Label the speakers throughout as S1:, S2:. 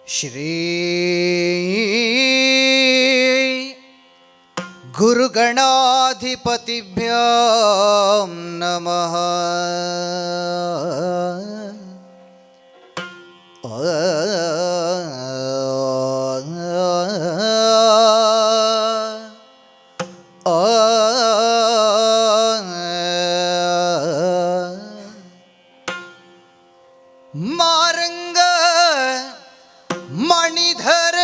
S1: ಶ್ರೀ ಗುರುಗಣಾಧಿಪತಿಭ್ಯೋ ನಮಃ. ಮಾರಂಗ ಮಣಿಧರ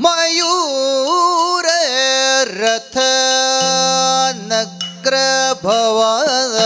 S1: ಮಯೂರ ರಥ ನಗ್ರ ಭವದ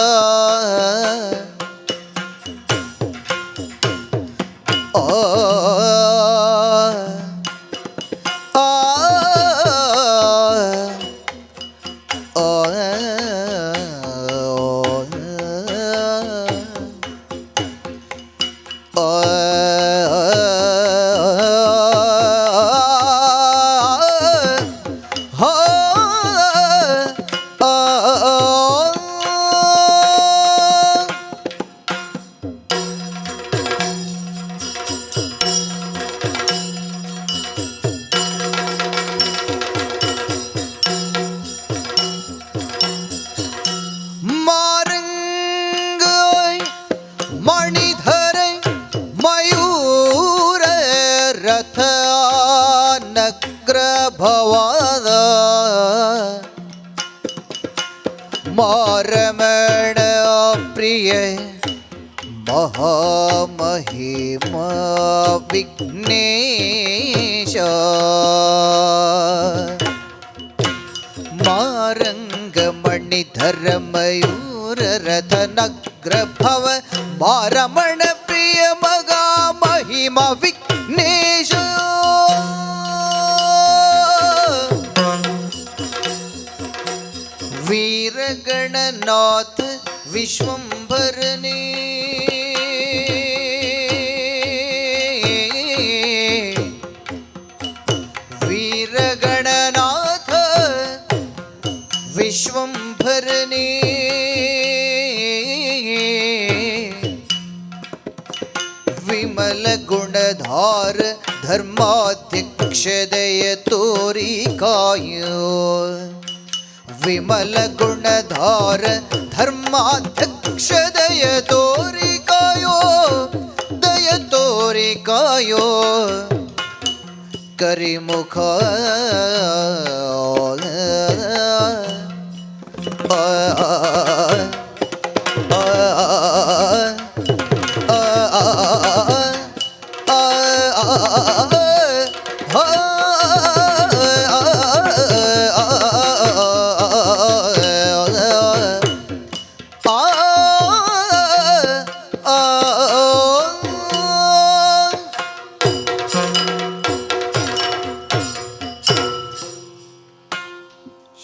S1: ಮಣಿಧರ ಮಯೂರ ರಥ ನಗ್ರ ಭವದ ಮಾರಮಣ ಪ್ರಿಯ ಮಹಾಮಹಿಮ ವಿಘ್ನೇಶ ಮಾರಂಗ ಮಣಿಧರ ಮಯೂರ ರಥ ನಗ್ರ ಭವ ಮಾರಮಣ ಪ್ರಿಯ ಮಗ ಮಹಿಮ ವಿಘ್ನೇಶ ವೀರಗಣನಾಥ ವಿಶ್ವಂಭರನೇ ವೀರಗಣನಾಥ ವಿಶ್ವಂಭರನೇ ವಿಮಲ ಗುಣಧಾರ ಧರ್ಮಾಧ್ಯಕ್ಷ ದಯ ತೋರಿ ಕಾಯೋ ವಿಮಲ ಗುಣಧಾರ ಧರ್ಮಾಧ್ಯಕ್ಷ ದಯ ತೋರಿ ಕಾಯೋ ಕರಿಮುಖ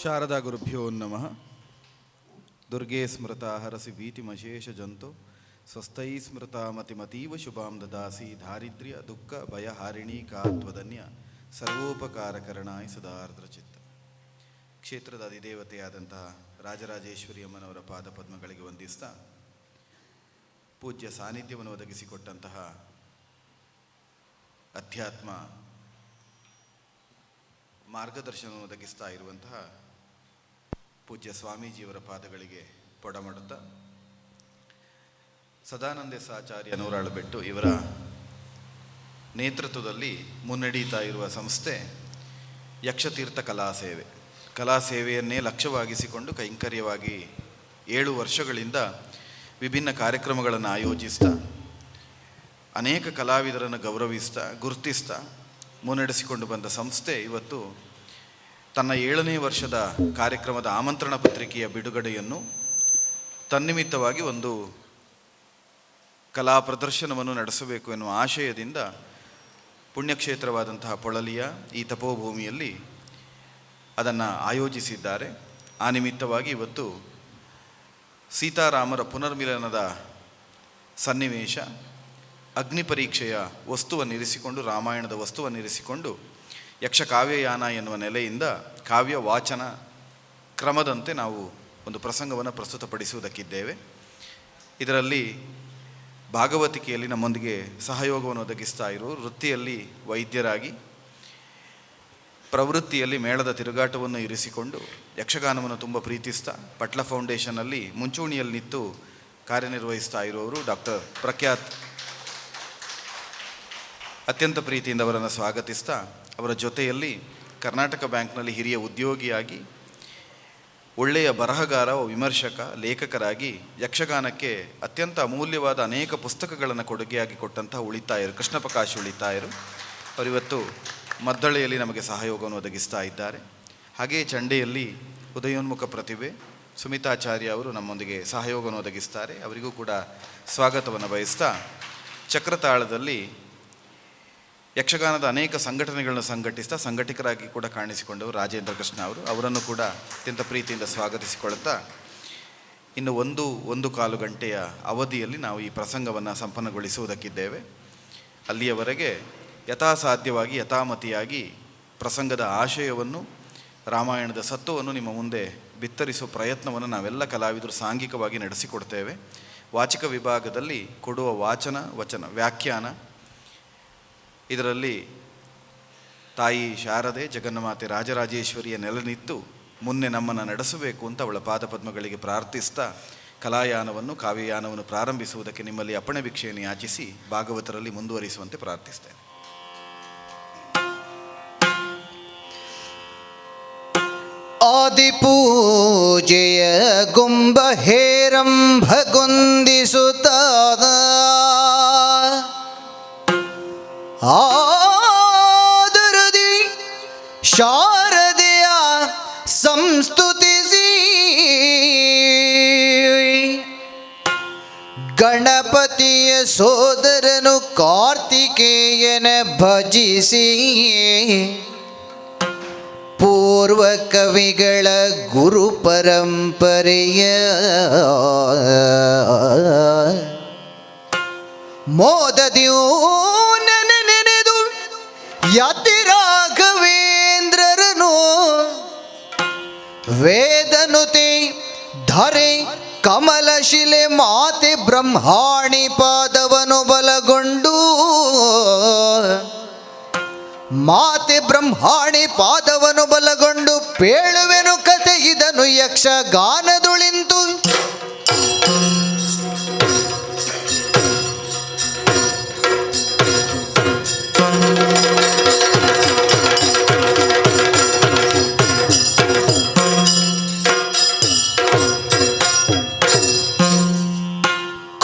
S2: ಶಾರದಾ ಗುರುಭ್ಯೋ ನಮಃ. ದುರ್ಗೆ ಸ್ಮೃತಾ ಹರಸಿ ಭೀತಿಮಶೇಷ ಜಂತು ಸ್ವಸ್ಥೈ ಸ್ಮೃತಾ ಮತಿಮತೀವ ಶುಭಾಂ ದದಾಸಿ ದಾರಿದ್ರ್ಯ ದುಃಖ ಭಯಹಾರಿಣಿ ಕಾತ್ವದನ್ಯ ಸರ್ವೋಪಕಾರಕರಣಾಯ ಸದಾರ್ದ್ರ ಚಿತ್ತ. ಕ್ಷೇತ್ರದ ಅಧಿದೇವತೆಯಾದಂತಹ ರಾಜರಾಜೇಶ್ವರಿ ಅಮ್ಮನವರ ಪಾದ ಪದ್ಮಗಳಿಗೆ ವಂದಿಸ್ತಾ ಪೂಜ್ಯ ಸಾನ್ನಿಧ್ಯವನ್ನು ಒದಗಿಸಿಕೊಟ್ಟಂತಹ ಅಧ್ಯಾತ್ಮ ಮಾರ್ಗದರ್ಶನವನ್ನು ಒದಗಿಸ್ತಾ ಇರುವಂತಹ ಪೂಜ್ಯ ಸ್ವಾಮೀಜಿಯವರ ಪಾದಗಳಿಗೆ ಪೊಡಮಡುತ್ತಾ ಸದಾನಂದ ಸಾಚಾರ್ಯ ನೂರಾಳುಬೆಟ್ಟು ಇವರ ನೇತೃತ್ವದಲ್ಲಿ ಮುನ್ನಡೀತಾ ಇರುವ ಸಂಸ್ಥೆ ಯಕ್ಷತೀರ್ಥ ಕಲಾಸೇವೆ. ಕಲಾಸೇವೆಯನ್ನೇ ಲಕ್ಷ್ಯವಾಗಿಸಿಕೊಂಡು ಕೈಂಕರ್ಯವಾಗಿ 7 ವರ್ಷಗಳಿಂದ ವಿಭಿನ್ನ ಕಾರ್ಯಕ್ರಮಗಳನ್ನು ಆಯೋಜಿಸ್ತಾ ಅನೇಕ ಕಲಾವಿದರನ್ನು ಗೌರವಿಸ್ತಾ ಗುರುತಿಸ್ತಾ ಮುನ್ನಡೆಸಿಕೊಂಡು ಬಂದ ಸಂಸ್ಥೆ ಇವತ್ತು ತನ್ನ 7ನೇ ವರ್ಷದ ಕಾರ್ಯಕ್ರಮದ ಆಮಂತ್ರಣ ಪತ್ರಿಕೆಯ ಬಿಡುಗಡೆಯನ್ನು ತನ್ನಿಮಿತ್ತವಾಗಿ ಒಂದು ಕಲಾ ಪ್ರದರ್ಶನವನ್ನು ನಡೆಸಬೇಕು ಎನ್ನುವ ಆಶಯದಿಂದ ಪುಣ್ಯಕ್ಷೇತ್ರವಾದಂತಹ ಪೊಳಲಿಯ ಈ ತಪೋಭೂಮಿಯಲ್ಲಿ ಅದನ್ನು ಆಯೋಜಿಸಿದ್ದಾರೆ. ಆ ನಿಮಿತ್ತವಾಗಿ ಇವತ್ತು ಸೀತಾರಾಮರ ಪುನರ್ಮಿಲನದ ಸನ್ನಿವೇಶ, ಅಗ್ನಿ ಪರೀಕ್ಷೆಯ ವಸ್ತುವನ್ನಿರಿಸಿಕೊಂಡು, ರಾಮಾಯಣದ ವಸ್ತುವನ್ನಿರಿಸಿಕೊಂಡು ಯಕ್ಷಕಾವ್ಯಯಾನ ಎನ್ನುವ ನೆಲೆಯಿಂದ ಕಾವ್ಯ ವಾಚನ ಕ್ರಮದಂತೆ ನಾವು ಒಂದು ಪ್ರಸಂಗವನ್ನು ಪ್ರಸ್ತುತಪಡಿಸುವುದಕ್ಕಿದ್ದೇವೆ. ಇದರಲ್ಲಿ ಭಾಗವತಿಕೆಯಲ್ಲಿ ನಮ್ಮೊಂದಿಗೆ ಸಹಯೋಗವನ್ನು ಒದಗಿಸ್ತಾ ಇರುವ ವೃತ್ತಿಯಲ್ಲಿ ವೈದ್ಯರಾಗಿ, ಪ್ರವೃತ್ತಿಯಲ್ಲಿ ಮೇಳದ ತಿರುಗಾಟವನ್ನು ಇರಿಸಿಕೊಂಡು ಯಕ್ಷಗಾನವನ್ನು ತುಂಬ ಪ್ರೀತಿಸ್ತಾ ಪಟ್ಲ ಫೌಂಡೇಶನ್ನಲ್ಲಿ ಮುಂಚೂಣಿಯಲ್ಲಿ ನಿಂತು ಕಾರ್ಯನಿರ್ವಹಿಸ್ತಾ ಇರುವವರು ಡಾಕ್ಟರ್ ಪ್ರಖ್ಯಾತ್. ಅತ್ಯಂತ ಪ್ರೀತಿಯಿಂದ ಅವರನ್ನು ಸ್ವಾಗತಿಸ್ತಾ, ಅವರ ಜೊತೆಯಲ್ಲಿ ಕರ್ನಾಟಕ ಬ್ಯಾಂಕ್ನಲ್ಲಿ ಹಿರಿಯ ಉದ್ಯೋಗಿಯಾಗಿ, ಒಳ್ಳೆಯ ಬರಹಗಾರ, ವಿಮರ್ಶಕ, ಲೇಖಕರಾಗಿ ಯಕ್ಷಗಾನಕ್ಕೆ ಅತ್ಯಂತ ಅಮೂಲ್ಯವಾದ ಅನೇಕ ಪುಸ್ತಕಗಳನ್ನು ಕೊಡುಗೆಯಾಗಿ ಕೊಟ್ಟಂತಹ ಉಳಿತಾಯರು ಕೃಷ್ಣ ಪ್ರಕಾಶ್ ಉಳಿತಾಯರು ಅವರಿವತ್ತು ಮದ್ದಳೆಯಲ್ಲಿ ನಮಗೆ ಸಹಯೋಗವನ್ನು ಒದಗಿಸ್ತಾ ಇದ್ದಾರೆ. ಹಾಗೆಯೇ ಚಂಡೆಯಲ್ಲಿ ಉದಯೋನ್ಮುಖ ಪ್ರತಿಭೆ ಸುಮಿತಾಚಾರ್ಯ ಅವರು ನಮ್ಮೊಂದಿಗೆ ಸಹಯೋಗವನ್ನು ಒದಗಿಸ್ತಾರೆ. ಅವರಿಗೂ ಕೂಡ ಸ್ವಾಗತವನ್ನು ಬಯಸ್ತಾ, ಚಕ್ರತಾಳದಲ್ಲಿ ಯಕ್ಷಗಾನದ ಅನೇಕ ಸಂಘಟನೆಗಳನ್ನು ಸಂಘಟಿಸ್ತಾ ಸಂಘಟಕರಾಗಿ ಕೂಡ ಕಾಣಿಸಿಕೊಂಡವರು ರಾಜೇಂದ್ರ ಕೃಷ್ಣ ಅವರು, ಅವರನ್ನು ಕೂಡ ಅತ್ಯಂತ ಪ್ರೀತಿಯಿಂದ ಸ್ವಾಗತಿಸಿಕೊಳ್ಳುತ್ತಾ, ಇನ್ನು 1.25 ಗಂಟೆಯ ಅವಧಿಯಲ್ಲಿ ನಾವು ಈ ಪ್ರಸಂಗವನ್ನು ಸಂಪನ್ನಗೊಳಿಸುವುದಕ್ಕಿದ್ದೇವೆ. ಅಲ್ಲಿಯವರೆಗೆ ಯಥಾಸಾಧ್ಯವಾಗಿ ಯಥಾಮತಿಯಾಗಿ ಪ್ರಸಂಗದ ಆಶಯವನ್ನು, ರಾಮಾಯಣದ ಸತ್ವವನ್ನು ನಿಮ್ಮ ಮುಂದೆ ಬಿತ್ತರಿಸುವ ಪ್ರಯತ್ನವನ್ನು ನಾವೆಲ್ಲ ಕಲಾವಿದರು ಸಾಂಘಿಕವಾಗಿ ನಡೆಸಿಕೊಡ್ತೇವೆ. ವಾಚಿಕ ವಿಭಾಗದಲ್ಲಿ ಕೊಡುವ ವಾಚನ, ವಚನ, ವ್ಯಾಖ್ಯಾನ, ಇದರಲ್ಲಿ ತಾಯಿ ಶಾರದೆ ಜಗನ್ಮಾತೆ ರಾಜರಾಜೇಶ್ವರಿಯ ನೆಲೆನಿತ್ತು ಮುನ್ನೆ ನಮ್ಮನ್ನು ನಡೆಸಬೇಕು ಅಂತ ಅವಳ ಪಾದಪದ್ಮಗಳಿಗೆ ಪ್ರಾರ್ಥಿಸ್ತಾ ಕಲಾಯಾನವನ್ನು, ಕಾವ್ಯಯಾನವನ್ನು ಪ್ರಾರಂಭಿಸುವುದಕ್ಕೆ ನಿಮ್ಮಲ್ಲಿ ಅಪ್ಪಣೆ ಭಿಕ್ಷೆಯನ್ನು ಯಾಚಿಸಿ ಭಾಗವತರಲ್ಲಿ ಮುಂದುವರಿಸುವಂತೆ ಪ್ರಾರ್ಥಿಸ್ತೇನೆ.
S1: ಆದಿಪೂಜೆಯ ಗುಂಬ ಹೇರಂಭಗೊಂದಿಸುತ್ತಾದ ಆದರದಿ ಶಾರದೆಯ ಸಂಸ್ತುತಿಸಿ ಗಣಪತಿಯ ಸೋದರನು ಕಾರ್ತಿಕೇಯನ ಭಜಿಸಿ ಪೂರ್ವ ಕವಿಗಳ ಗುರು ಪರಂಪರೆಯ ಮೋದದಿಯೂ ನೆನೆದು ಯತಿ ರಾಘವೇಂದ್ರರನು ವೇದನುತೆ ಧರೆ ಕಮಲಶಿಲೆ ಮಾತೆ ಬ್ರಹ್ಮಾಣಿ ಪಾದವನು ಬಲಗೊಂಡು ಮಾತೆ ಬ್ರಹ್ಮಾಣಿ ಪಾದವನು ಬಲಗೊಂಡು ಪೇಳುವೆನು ಕತೆ ಇದನು ಯಕ್ಷಗಾನದುಳಿಂತು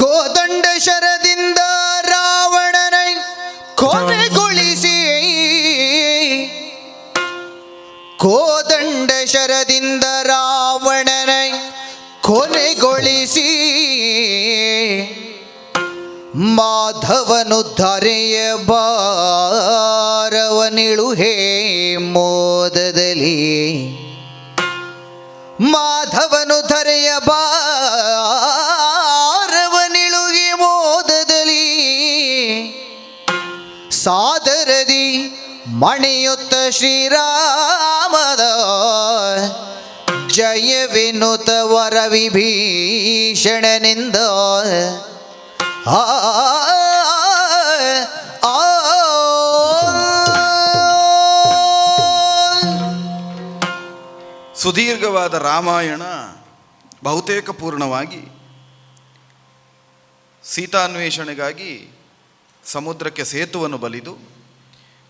S1: ಕೋದಂಡ ಶರದಿಂದ ರಾವಣನ ಕೊನೆಗೊಳಿಸಿ ಕೋದಂಡ ಶರದಿಂದ ರಾವಣನ ಕೊನೆಗೊಳಿಸಿ ಮಾಧವನು ಧರೆಯ ಭಾರವನಿಳುಹೇ ಮೋದದಲ್ಲಿ ಮಾಧವನು ಧರೆಯ ಭಾರವನಿಳುಗಿ ಮೋದದಲ್ಲಿ ಸಾದರದಿ ಮಣಿಯುತ್ತ ಶ್ರೀರಾಮದ ಜಯವಿನುತ ವರ ವಿಭೀಷಣನಿಂದ ಆ
S2: ಸುದೀರ್ಘವಾದ ರಾಮಾಯಣ ಬಹುತೇಕ ಪೂರ್ಣವಾಗಿ ಸೀತಾನ್ವೇಷಣೆಗಾಗಿ ಸಮುದ್ರಕ್ಕೆ ಸೇತುವನ್ನು ಬಲಿದು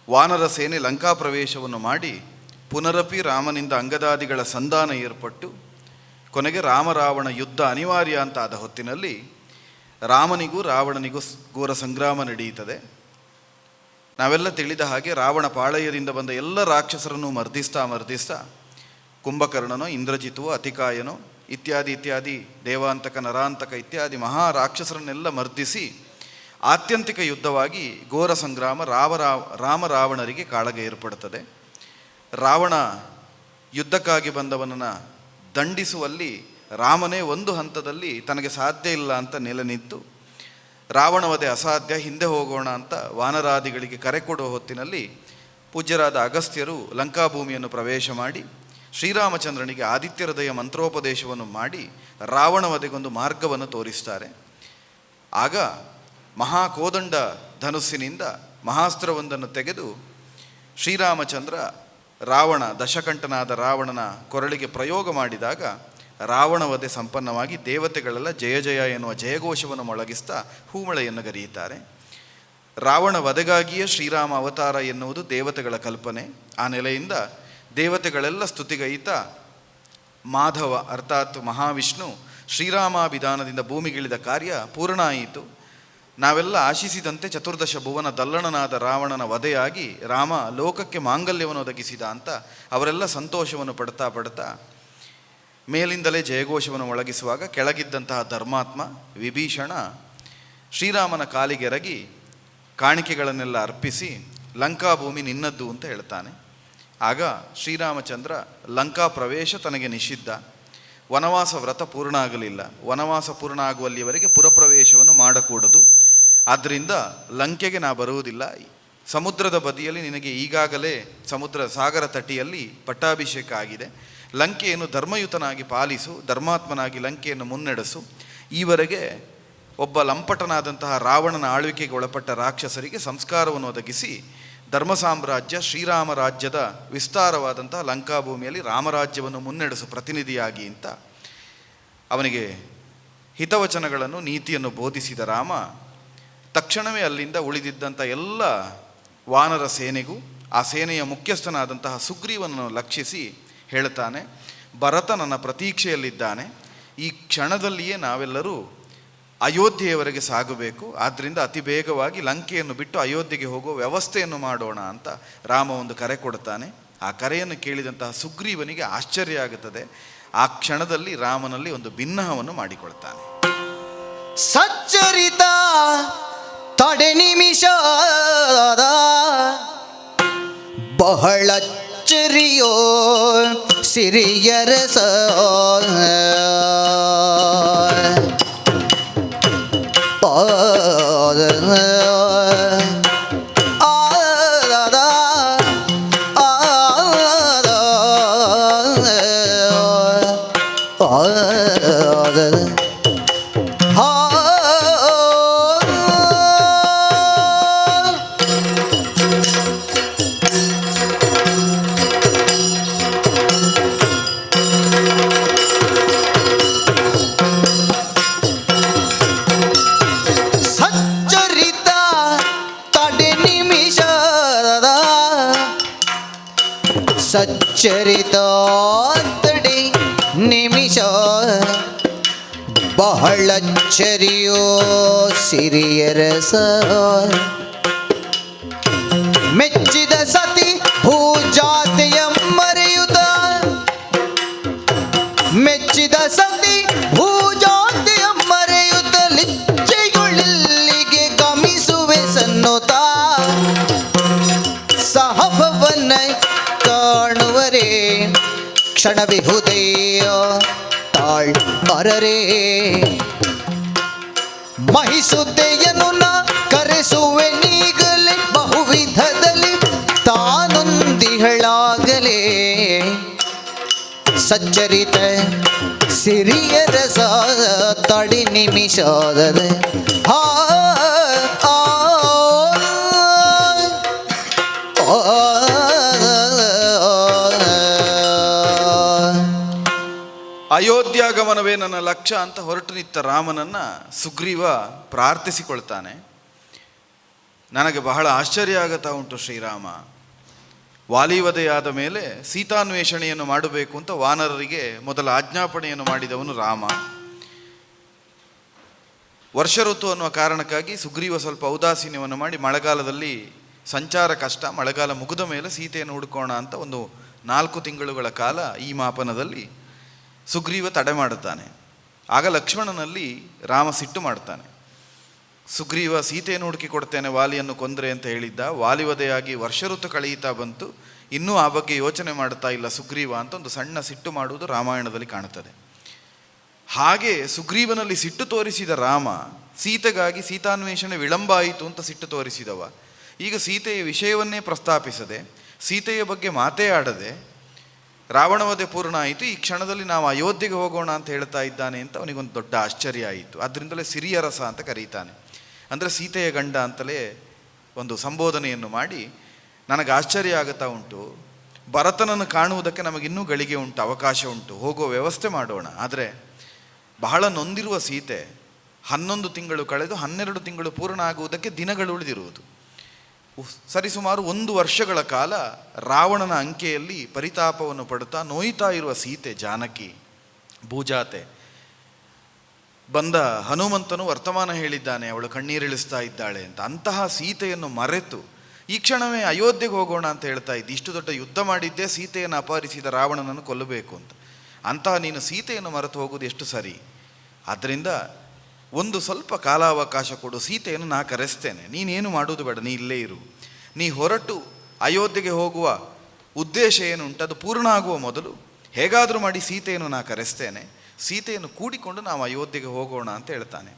S2: ವಾನರ ಸೇನೆ ಲಂಕಾ ಪ್ರವೇಶವನ್ನು ಮಾಡಿ ಪುನರಪಿ ರಾಮನಿಂದ ಅಂಗದಾದಿಗಳ ಸಂಧಾನ ಏರ್ಪಟ್ಟು ಕೊನೆಗೆ ರಾಮರಾವಣ ಯುದ್ಧ ಅನಿವಾರ್ಯ ಅಂತಾದ ಹೊತ್ತಿನಲ್ಲಿ ರಾಮನಿಗೂ ರಾವಣನಿಗೂ ಘೋರ ಸಂಗ್ರಾಮ ನಡೆಯುತ್ತದೆ. ನಾವೆಲ್ಲ ತಿಳಿದ ಹಾಗೆ ರಾವಣ ಪಾಳಯದಿಂದ ಬಂದ ಎಲ್ಲ ರಾಕ್ಷಸರನ್ನು ಮರ್ದಿಸ್ತಾ ಕುಂಭಕರ್ಣನೋ, ಇಂದ್ರಜಿತುವೋ, ಅತಿಕಾಯನೋ ಇತ್ಯಾದಿ ದೇವಾಂತಕ, ನರಾಂತಕ ಇತ್ಯಾದಿ ಮಹಾ ರಾಕ್ಷಸರನ್ನೆಲ್ಲ ಮರ್ದಿಸಿ ಆತ್ಯಂತಿಕ ಯುದ್ಧವಾಗಿ ಘೋರ ಸಂಗ್ರಾಮ ರಾಮರಾವಣರಿಗೆ ಕಾಳಗ ಏರ್ಪಡುತ್ತದೆ. ರಾವಣ ಯುದ್ಧಕ್ಕಾಗಿ ಬಂದವನನ್ನು ದಂಡಿಸುವಲ್ಲಿ ರಾಮನೇ ಒಂದು ಹಂತದಲ್ಲಿ ತನಗೆ ಸಾಧ್ಯ ಇಲ್ಲ ಅಂತ ನೆಲೆ ನಿಂತು ರಾವಣವಧೆ ಅಸಾಧ್ಯ, ಹಿಂದೆ ಹೋಗೋಣ ಅಂತ ವಾನರಾದಿಗಳಿಗೆ ಕರೆ ಕೊಡುವ ಹೊತ್ತಿನಲ್ಲಿ ಪೂಜ್ಯರಾದ ಅಗಸ್ತ್ಯರು ಲಂಕಾಭೂಮಿಯನ್ನು ಪ್ರವೇಶ ಮಾಡಿ ಶ್ರೀರಾಮಚಂದ್ರನಿಗೆ ಆದಿತ್ಯ ಹೃದಯ ಮಂತ್ರೋಪದೇಶವನ್ನು ಮಾಡಿ ರಾವಣವಧೆಗೊಂದು ಮಾರ್ಗವನ್ನು ತೋರಿಸ್ತಾರೆ. ಆಗ ಮಹಾಕೋದಂಡ ಧನುಸ್ಸಿನಿಂದ ಮಹಾಸ್ತ್ರವೊಂದನ್ನು ತೆಗೆದು ಶ್ರೀರಾಮಚಂದ್ರ ದಶಕಂಠನಾದ ರಾವಣನ ಕೊರಳಿಗೆ ಪ್ರಯೋಗ ಮಾಡಿದಾಗ ರಾವಣ ವಧೆ ಸಂಪನ್ನವಾಗಿ ದೇವತೆಗಳೆಲ್ಲ ಜಯ ಜಯ ಎನ್ನುವ ಜಯಘೋಷವನ್ನು ಮೊಳಗಿಸ್ತಾ ಹೂಮಳೆಯನ್ನು ಗರಿಯುತ್ತಾರೆ. ರಾವಣ ವಧೆಗಾಗಿಯೇ ಶ್ರೀರಾಮ ಅವತಾರ ಎನ್ನುವುದು ದೇವತೆಗಳ ಕಲ್ಪನೆ. ಆ ನೆಲೆಯಿಂದ ದೇವತೆಗಳೆಲ್ಲ ಸ್ತುತಿಗೈತಾ ಮಾಧವ ಅರ್ಥಾತ್ ಮಹಾವಿಷ್ಣು ಶ್ರೀರಾಮಾಭಿಧಾನದಿಂದ ಭೂಮಿಗಿಳಿದ ಕಾರ್ಯ ಪೂರ್ಣ ಆಯಿತು. ನಾವೆಲ್ಲ ಆಶಿಸಿದಂತೆ ಚತುರ್ದಶ ಭುವನ ದಲ್ಲಣನಾದ ರಾವಣನ ವಧೆಯಾಗಿ ರಾಮ ಲೋಕಕ್ಕೆ ಮಾಂಗಲ್ಯವನ್ನು ಒದಗಿಸಿದ ಅಂತ ಅವರೆಲ್ಲ ಸಂತೋಷವನ್ನು ಪಡ್ತಾ ಮೇಲಿಂದಲೇ ಜಯಘೋಷವನ್ನು ಮೊಳಗಿಸುವಾಗ ಕೆಳಗಿದ್ದಂತಹ ಧರ್ಮಾತ್ಮ ವಿಭೀಷಣ ಶ್ರೀರಾಮನ ಕಾಲಿಗೆರಗಿ ಕಾಣಿಕೆಗಳನ್ನೆಲ್ಲ ಅರ್ಪಿಸಿ ಲಂಕಾಭೂಮಿ ನಿನ್ನದ್ದು ಅಂತ ಹೇಳ್ತಾನೆ. ಆಗ ಶ್ರೀರಾಮಚಂದ್ರ ಲಂಕಾ ಪ್ರವೇಶ ತನಗೆ ನಿಷಿದ್ಧ, ವನವಾಸ ವ್ರತ ಪೂರ್ಣ ಆಗಲಿಲ್ಲ, ವನವಾಸ ಪೂರ್ಣ ಆಗುವಲ್ಲಿಯವರೆಗೆ ಪುರಪ್ರವೇಶವನ್ನು ಮಾಡಕೂಡದು, ಆದ್ದರಿಂದ ಲಂಕೆಗೆ ನಾ ಬರುವುದಿಲ್ಲ, ಸಮುದ್ರದ ಬದಿಯಲ್ಲಿ ನಿನಗೆ ಈಗಾಗಲೇ ಸಾಗರ ತಟಿಯಲ್ಲಿ ಪಟ್ಟಾಭಿಷೇಕ ಆಗಿದೆ, ಲಂಕೆಯನ್ನು ಧರ್ಮಯುತನಾಗಿ ಪಾಲಿಸು, ಧರ್ಮಾತ್ಮನಾಗಿ ಲಂಕೆಯನ್ನು ಮುನ್ನಡೆಸು. ಈವರೆಗೆ ಒಬ್ಬ ಲಂಪಟನಾದಂತಹ ರಾವಣನ ಆಳ್ವಿಕೆಗೆ ಒಳಪಟ್ಟ ರಾಕ್ಷಸರಿಗೆ ಸಂಸ್ಕಾರವನ್ನು ಒದಗಿಸಿ ಧರ್ಮ ಸಾಮ್ರಾಜ್ಯ ಶ್ರೀರಾಮ ರಾಜ್ಯದ ವಿಸ್ತಾರವಾದಂತಹ ಲಂಕಾಭೂಮಿಯಲ್ಲಿ ರಾಮರಾಜ್ಯವನ್ನು ಮುನ್ನಡೆಸು ಪ್ರತಿನಿಧಿಯಾಗಿ ಅಂತ ಅವನಿಗೆ ಹಿತವಚನಗಳನ್ನು ನೀತಿಯನ್ನು ಬೋಧಿಸಿದ ರಾಮ ತಕ್ಷಣವೇ ಅಲ್ಲಿಂದ ಉಳಿದಿದ್ದಂಥ ಎಲ್ಲ ವಾನರ ಸೇನೆಗೂ ಆ ಸೇನೆಯ ಮುಖ್ಯಸ್ಥನಾದಂತಹ ಸುಗ್ರೀವನನ್ನು ಲಕ್ಷಿಸಿ ಹೇಳ್ತಾನೆ, ಭರತ ನನ್ನ ಪ್ರತೀಕ್ಷೆಯಲ್ಲಿದ್ದಾನೆ, ಈ ಕ್ಷಣದಲ್ಲಿಯೇ ನಾವೆಲ್ಲರೂ ಅಯೋಧ್ಯೆಯವರೆಗೆ ಸಾಗಬೇಕು, ಆದ್ದರಿಂದ ಅತಿ ಬೇಗವಾಗಿ ಲಂಕೆಯನ್ನು ಬಿಟ್ಟು ಅಯೋಧ್ಯೆಗೆ ಹೋಗುವ ವ್ಯವಸ್ಥೆಯನ್ನು ಮಾಡೋಣ ಅಂತ ರಾಮ ಒಂದು ಕರೆ ಕೊಡ್ತಾನೆ. ಆ ಕರೆಯನ್ನು ಕೇಳಿದಂತಹ ಸುಗ್ರೀವನಿಗೆ ಆಶ್ಚರ್ಯ ಆಗುತ್ತದೆ. ಆ ಕ್ಷಣದಲ್ಲಿ ರಾಮನಲ್ಲಿ ಒಂದು ಭಿನ್ನಹವನ್ನು ಮಾಡಿಕೊಳ್ತಾನೆ.
S1: ಸಚ್ಚರಿತ ತಡೆ ನಿಮಿಷದ ಬಹಳಚ್ಚರಿಯೋ ಸಿರಿಯರಸ ಸಚ್ಚರಿತ ತಡೆ ನಿಮಿಷ ಬಹಳಚ್ಚರಿಯೋ ಸಿರಿಯರಸ ಮೆಚ್ಚಿದ ಸತಿ ಭೂಜಾತಿಯ ಮರೆಯುತ್ತ ಮೆಚ್ಚಿದ ಸತಿ ಭೂಜಾತಿಯ ಮರೆಯುತ್ತ ಲಿಚ್ಚೆಯುಳ್ಳಿಗೆ ಗಮಿಸುವೆ ಸನ್ನುತ್ತ ಸಹಭವನ ಕಾಣುವರೆ ಕ್ಷಣವಿಹುದೆಯ ತಾಳ್ ಅರರೆ ಮಹಿಸುದ್ದೆಯನ್ನು ನ ಕರೆಸುವೆ ನೀಗಲೇ ಬಹುವಿಧದಲ್ಲಿ ತಾನೊಂದಿಹಳಾಗಲೇ ಸಚ್ಚರಿತ ಸಿರಿಯರಸ ತಡಿ ನಿಮಿಷದ ಹಾ
S2: ಅಯೋಧ್ಯಾಗಮನವೇ ನನ್ನ ಲಕ್ಷ್ಯ ಅಂತ ಹೊರಟು ನಿಂತ ರಾಮನನ್ನು ಸುಗ್ರೀವ ಪ್ರಾರ್ಥಿಸಿಕೊಳ್ತಾನೆ. ನನಗೆ ಬಹಳ ಆಶ್ಚರ್ಯ ಆಗುತ್ತಾ ಉಂಟು ಶ್ರೀರಾಮ, ವಾಲಿವಧೆಯಾದ ಮೇಲೆ ಸೀತಾನ್ವೇಷಣೆಯನ್ನು ಮಾಡಬೇಕು ಅಂತ ವಾನರರಿಗೆ ಮೊದಲ ಆಜ್ಞಾಪನೆಯನ್ನು ಮಾಡಿದವನು ರಾಮ. ವರ್ಷ ಋತು ಅನ್ನುವ ಕಾರಣಕ್ಕಾಗಿ ಸುಗ್ರೀವ ಸ್ವಲ್ಪ ಔದಾಸೀನ್ಯವನ್ನು ಮಾಡಿ ಮಳೆಗಾಲದಲ್ಲಿ ಸಂಚಾರ ಕಷ್ಟ, ಮಳೆಗಾಲ ಮುಗಿದ ಮೇಲೆ ಸೀತೆಯನ್ನು ಹುಡುಕೋಣ ಅಂತ ಒಂದು 4 ತಿಂಗಳುಗಳ ಕಾಲ ಈ ಮಾಪನದಲ್ಲಿ ಸುಗ್ರೀವ ತಡೆ ಮಾಡುತ್ತಾನೆ. ಆಗ ಲಕ್ಷ್ಮಣನಲ್ಲಿ ರಾಮ ಸಿಟ್ಟು ಮಾಡ್ತಾನೆ. ಸುಗ್ರೀವ ಸೀತೆಯನ್ನು ಹುಡುಕಿ ಕೊಡ್ತೇನೆ ವಾಲಿಯನ್ನು ಕೊಂದರೆ ಅಂತ ಹೇಳಿದ್ದ, ವಾಲಿವಧೆಯಾಗಿ ವರ್ಷ ಋತು ಕಳೆಯುತ್ತಾ ಬಂತು, ಇನ್ನೂ ಆ ಬಗ್ಗೆ ಯೋಚನೆ ಮಾಡ್ತಾ ಇಲ್ಲ ಸುಗ್ರೀವ ಅಂತ ಒಂದು ಸಣ್ಣ ಸಿಟ್ಟು ಮಾಡುವುದು ರಾಮಾಯಣದಲ್ಲಿ ಕಾಣುತ್ತದೆ. ಹಾಗೆ ಸುಗ್ರೀವನಲ್ಲಿ ಸಿಟ್ಟು ತೋರಿಸಿದ ರಾಮ ಸೀತೆಗಾಗಿ ಸೀತಾನ್ವೇಷಣೆ ವಿಳಂಬ ಆಯಿತು ಅಂತ ಸಿಟ್ಟು ತೋರಿಸಿದವ ಈಗ ಸೀತೆಯ ವಿಷಯವನ್ನೇ ಪ್ರಸ್ತಾಪಿಸದೆ, ಸೀತೆಯ ಬಗ್ಗೆ ಮಾತೇ ಆಡದೆ ರಾವಣವಧೆ ಪೂರ್ಣ ಆಯಿತು, ಈ ಕ್ಷಣದಲ್ಲಿ ನಾವು ಅಯೋಧ್ಯೆಗೆ ಹೋಗೋಣ ಅಂತ ಹೇಳ್ತಾ ಇದ್ದಾನೆ ಅಂತ ಅವನಿಗೊಂದು ದೊಡ್ಡ ಆಶ್ಚರ್ಯ ಆಯಿತು. ಅದರಿಂದಲೇ ಸಿರಿಯರಸ ಅಂತ ಕರೀತಾನೆ. ಅಂದರೆ ಸೀತೆಯ ಗಂಡ ಅಂತಲೇ ಒಂದು ಸಂಬೋಧನೆಯನ್ನು ಮಾಡಿ, ನನಗೆ ಆಶ್ಚರ್ಯ ಆಗುತ್ತಾ ಉಂಟು, ಭರತನನ್ನು ಕಾಣುವುದಕ್ಕೆ ನಮಗಿನ್ನೂ ಗಳಿಗೆ ಉಂಟು, ಅವಕಾಶ ಉಂಟು, ಹೋಗುವ ವ್ಯವಸ್ಥೆ ಮಾಡೋಣ. ಆದರೆ ಬಹಳ ನೊಂದಿರುವ ಸೀತೆ 11 ತಿಂಗಳು ಕಳೆದು 12 ತಿಂಗಳು ಪೂರ್ಣ ಆಗುವುದಕ್ಕೆ ದಿನಗಳು ಉಳಿದಿರುವುದು. ಸರಿಸುಮಾರು 1 ವರ್ಷಗಳ ಕಾಲ ರಾವಣನ ಅಂಕೆಯಲ್ಲಿ ಪರಿತಾಪವನ್ನು ಪಡುತ್ತಾ ನೋಯ್ತಾ ಇರುವ ಸೀತೆ ಜಾನಕಿ ಭೂಜಾತೆ. ಬಂದ ಹನುಮಂತನು ವರ್ತಮಾನ ಹೇಳಿದ್ದಾನೆ, ಅವಳು ಕಣ್ಣೀರಿಳಿಸ್ತಾ ಇದ್ದಾಳೆ ಅಂತ. ಅಂತಹ ಸೀತೆಯನ್ನು ಮರೆತು ಈ ಕ್ಷಣವೇ ಅಯೋಧ್ಯೆಗೆ ಹೋಗೋಣ ಅಂತ ಹೇಳ್ತಾ ಇದ್ದಿ. ಇಷ್ಟು ದೊಡ್ಡ ಯುದ್ಧ ಮಾಡಿದ್ದೇ ಸೀತೆಯನ್ನು ಅಪಹರಿಸಿದ ರಾವಣನನ್ನು ಕೊಲ್ಲಬೇಕು ಅಂತ. ಅಂತಹ ನೀನು ಸೀತೆಯನ್ನು ಮರೆತು ಹೋಗುವುದು ಎಷ್ಟು ಸರಿ? ಆದ್ದರಿಂದ ಒಂದು ಸ್ವಲ್ಪ ಕಾಲಾವಕಾಶ ಕೊಡು, ಸೀತೆಯನ್ನು ನಾ ಕರೆಸ್ತೇನೆ, ನೀನೇನು ಮಾಡುವುದು ಬೇಡ, ನೀ ಇಲ್ಲೇ ಇರು. ನೀ ಹೊರಟು ಅಯೋಧ್ಯೆಗೆ ಹೋಗುವ ಉದ್ದೇಶ ಏನುಂಟು ಅದು ಪೂರ್ಣ ಆಗುವ ಮೊದಲು ಹೇಗಾದರೂ ಮಾಡಿ ಸೀತೆಯನ್ನು ನಾ ಕರೆಸ್ತೇನೆ, ಸೀತೆಯನ್ನು ಕೂಡಿಕೊಂಡು ನಾವು ಅಯೋಧ್ಯೆಗೆ ಹೋಗೋಣ ಅಂತ ಹೇಳ್ತಾನೆ.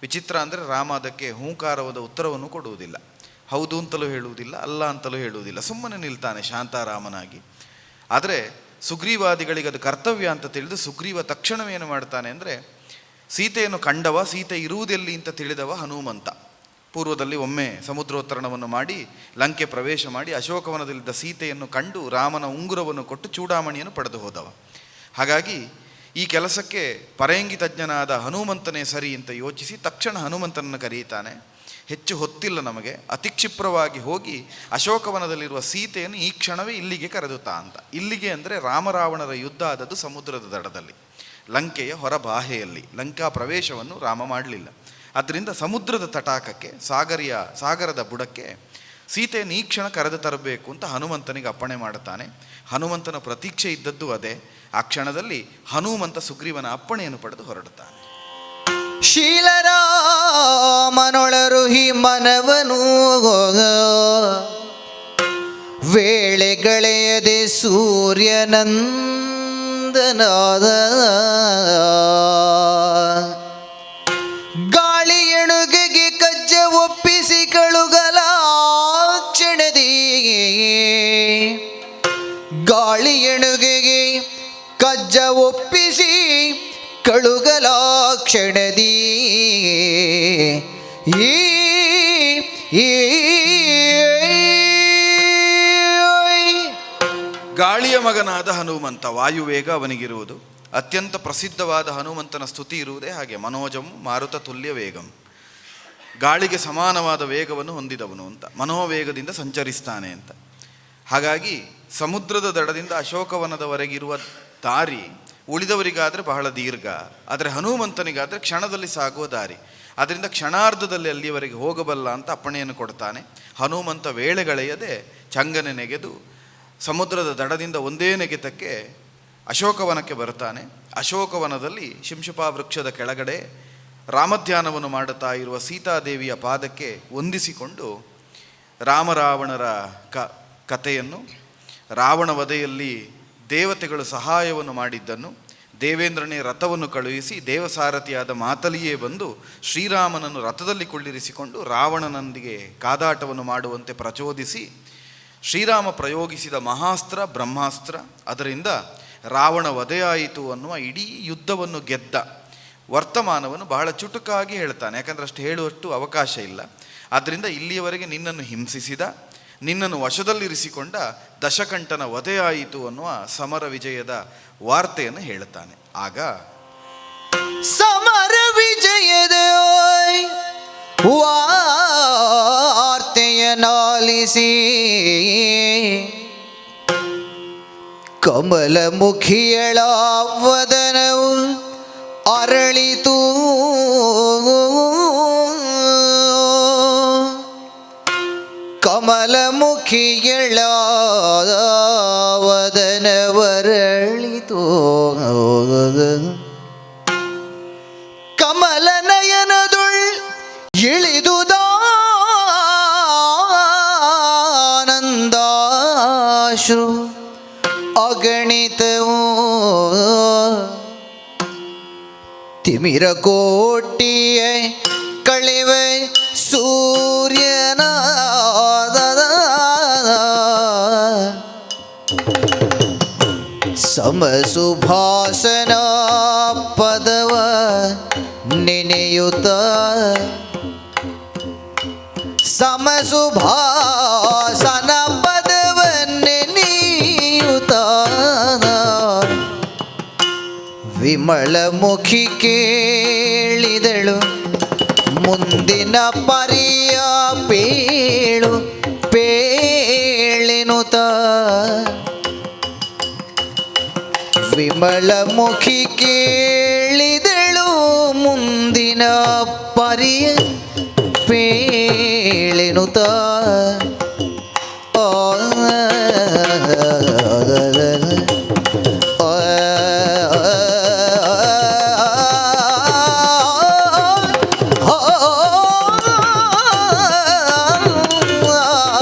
S2: ವಿಚಿತ್ರ ಅಂದರೆ ರಾಮ ಅದಕ್ಕೆ ಹೂಂಕಾರವಾದ ಉತ್ತರವನ್ನು ಕೊಡುವುದಿಲ್ಲ, ಹೌದು ಅಂತಲೂ ಹೇಳುವುದಿಲ್ಲ, ಅಲ್ಲ ಅಂತಲೂ ಹೇಳುವುದಿಲ್ಲ, ಸುಮ್ಮನೆ ನಿಲ್ತಾನೆ ಶಾಂತಾರಾಮನಾಗಿ. ಆದರೆ ಸುಗ್ರೀವಾದಿಗಳಿಗೆ ಅದು ಕರ್ತವ್ಯ ಅಂತ ತಿಳಿದು ಸುಗ್ರೀವ ತಕ್ಷಣವೇನು ಮಾಡ್ತಾನೆ ಅಂದರೆ, ಸೀತೆಯನ್ನು ಕಂಡವ, ಸೀತೆ ಇರುವುದೆಲ್ಲಿ ಅಂತ ತಿಳಿದವ ಹನುಮಂತ. ಪೂರ್ವದಲ್ಲಿ ಒಮ್ಮೆ ಸಮುದ್ರೋತ್ತರಣವನ್ನು ಮಾಡಿ ಲಂಕೆ ಪ್ರವೇಶ ಮಾಡಿ ಅಶೋಕವನದಲ್ಲಿದ್ದ ಸೀತೆಯನ್ನು ಕಂಡು ರಾಮನ ಉಂಗುರವನ್ನು ಕೊಟ್ಟು ಚೂಡಾಮಣಿಯನ್ನು ಪಡೆದು ಹೋದವ. ಹಾಗಾಗಿ ಈ ಕೆಲಸಕ್ಕೆ ಪರೇಂಗಿ ತಜ್ಞನಾದ ಹನುಮಂತನೇ ಸರಿ ಅಂತ ಯೋಚಿಸಿ ತಕ್ಷಣ ಹನುಮಂತನನ್ನು ಕರೆಯುತ್ತಾನೆ. ಹೆಚ್ಚು ಹೊತ್ತಿಲ್ಲ ನಮಗೆ, ಅತಿ ಕ್ಷಿಪ್ರವಾಗಿ ಹೋಗಿ ಅಶೋಕವನದಲ್ಲಿರುವ ಸೀತೆಯನ್ನು ಈ ಕ್ಷಣವೇ ಇಲ್ಲಿಗೆ ಕರೆದುತ್ತಾ ಅಂತ. ಇಲ್ಲಿಗೆ ಅಂದರೆ ರಾಮರಾವಣರ ಯುದ್ಧ ಆದದ್ದು ಸಮುದ್ರದ ದಡದಲ್ಲಿ, ಲಂಕೆಯ ಹೊರಬಾಹೆಯಲ್ಲಿ. ಲಂಕಾ ಪ್ರವೇಶವನ್ನು ರಾಮ ಮಾಡಲಿಲ್ಲ. ಆದ್ದರಿಂದ ಸಮುದ್ರದ ತಟಾಕಕ್ಕೆ, ಸಾಗರದ ಬುಡಕ್ಕೆ ಸೀತೆಯನ್ನು ಈ ಕ್ಷಣ ಕರೆದು ತರಬೇಕು ಅಂತ ಹನುಮಂತನಿಗೆ ಅಪ್ಪಣೆ ಮಾಡುತ್ತಾನೆ. ಹನುಮಂತನ ಪ್ರತೀಕ್ಷೆ ಇದ್ದದ್ದು ಅದೇ. ಆ ಕ್ಷಣದಲ್ಲಿ ಹನುಮಂತ ಸುಗ್ರೀವನ ಅಪ್ಪಣೆಯನ್ನು ಪಡೆದು ಹೊರಡುತ್ತಾನೆ.
S1: ಶೀಲರಾಮನೊಳರುಹಿ ಮನವನು ವೇಳೆಗಳೆಯದೆ ಸೂರ್ಯನಂದನಾದ ಗಾಳಿ ಎಣುಗೆಗೆ ಕಜ್ಜ ಒಪ್ಪಿಸಿ ಕಳುಗಲ ಕ್ಷಣದಿ, ಗಾಳಿ ಎಣುಗೆಗೆ ಕಜ್ಜ ಒಪ್ಪಿಸಿ ಕಳುಗಲ ಕ್ಷಣದಿ
S2: ಗಾಳಿಯ ಮಗನಾದ ಹನುಮಂತ, ವಾಯುವೇಗ ಅವನಿಗಿರುವುದು. ಅತ್ಯಂತ ಪ್ರಸಿದ್ಧವಾದ ಹನುಮಂತನ ಸ್ತುತಿ ಇರುವುದೇ ಹಾಗೆ, ಮನೋಜಂ ಮಾರುತ ತುಲ್ಯ ವೇಗಂ, ಗಾಳಿಗೆ ಸಮಾನವಾದ ವೇಗವನ್ನು ಹೊಂದಿದವನು ಅಂತ, ಮನೋವೇಗದಿಂದ ಸಂಚರಿಸ್ತಾನೆ ಅಂತ. ಹಾಗಾಗಿ ಸಮುದ್ರದ ದಡದಿಂದ ಅಶೋಕವನದವರೆಗಿರುವ ದಾರಿ ಉಳಿದವರಿಗಾದರೆ ಬಹಳ ದೀರ್ಘ, ಆದರೆ ಹನುಮಂತನಿಗಾದರೆ ಕ್ಷಣದಲ್ಲಿ ಸಾಗುವ ದಾರಿ. ಅದರಿಂದ ಕ್ಷಣಾರ್ಧದಲ್ಲಿ ಅಲ್ಲಿಯವರೆಗೆ ಹೋಗಬಲ್ಲ ಅಂತ ಅಪ್ಪಣೆಯನ್ನು ಕೊಡ್ತಾನೆ. ಹನುಮಂತ ವೇಳೆಗಳೆಯದೆ ಚಂಗನೆ ನೆಗೆದು ಸಮುದ್ರದ ದಡದಿಂದ ಒಂದೇ ನೆಗೆತಕ್ಕೆ ಅಶೋಕವನಕ್ಕೆ ಬರ್ತಾನೆ. ಅಶೋಕವನದಲ್ಲಿ ಶಿಂಶುಪಾ ವೃಕ್ಷದ ಕೆಳಗಡೆ ರಾಮಧ್ಯಾನವನ್ನು ಮಾಡುತ್ತಾ ಇರುವ ಸೀತಾದೇವಿಯ ಪಾದಕ್ಕೆ ವಂದಿಸಿಕೊಂಡು ರಾಮರಾವಣರ ಕಥೆಯನ್ನು, ರಾವಣ ವಧೆಯಲ್ಲಿ ದೇವತೆಗಳು ಸಹಾಯವನ್ನು ಮಾಡಿದ್ದನ್ನು, ದೇವೇಂದ್ರನೇ ರಥವನ್ನು ಕಳುಹಿಸಿ ದೇವಸಾರಥಿಯಾದ ಮಾತಲಿಯೇ ಬಂದು ಶ್ರೀರಾಮನನ್ನು ರಥದಲ್ಲಿ ಕುಳ್ಳಿರಿಸಿಕೊಂಡು ರಾವಣನೊಂದಿಗೆ ಕಾದಾಟವನ್ನು ಮಾಡುವಂತೆ ಪ್ರಚೋದಿಸಿ ಶ್ರೀರಾಮ ಪ್ರಯೋಗಿಸಿದ ಮಹಾಸ್ತ್ರ ಬ್ರಹ್ಮಾಸ್ತ್ರ, ಅದರಿಂದ ರಾವಣ ವಧೆಯಾಯಿತು ಅನ್ನುವ ಇಡೀ ಯುದ್ಧವನ್ನು ಗೆದ್ದ ವರ್ತಮಾನವನ್ನು ಬಹಳ ಚುಟುಕಾಗಿ ಹೇಳ್ತಾನೆ. ಯಾಕಂದರೆ ಅಷ್ಟು ಹೇಳುವಷ್ಟು ಅವಕಾಶ ಇಲ್ಲ. ಆದ್ದರಿಂದ ಇಲ್ಲಿಯವರೆಗೆ ನಿನ್ನನ್ನು ಹಿಂಸಿಸಿದ, ನಿನ್ನನ್ನು ವಶದಲ್ಲಿರಿಸಿಕೊಂಡ ದಶಕಂಠನ ವಧೆಯಾಯಿತು ಅನ್ನುವ ಸಮರ ವಿಜಯದ ವಾರ್ತೆಯನ್ನು ಹೇಳುತ್ತಾನೆ. ಆಗ
S1: ಸಮರ ವಿಜಯದ ವಾರ್ತೆಯನಾಲಿಸಿ ಕಮಲಮುಖಿಯಳ ವದನವು ಅರಳಿತು. ಕಮಲಮುಖಿಯಳ ವದನವರಳಿತು. ಕಮಲನಯನದುಳ್ ಇಳಿದುದಾನಂದಾಶ್ರು ಅಗಣಿತವು. ತಿಮಿರ ಕೋಟಿಯ ಕಳೆವ ಸೂರ್ಯನ ಸಮಸುಭಾಸನ ಪದವ ನೆನೆಯುತ್ತ ಸುಭಾಸನ ಪದವನ್ನೇ ನೀಯುತ್ತ ವಿಮಲ ಮುಖಿ ಕೇಳಿದಳು ಮುಂದಿನ ಪರಿಯ ಪೇಳು ಪೇಳೆನುತ ವಿಮಲ ಮುಖಿ ಕೇಳಿದಳು ಮುಂದಿನ ಪರಿಯ ಪೇಳೆನುತ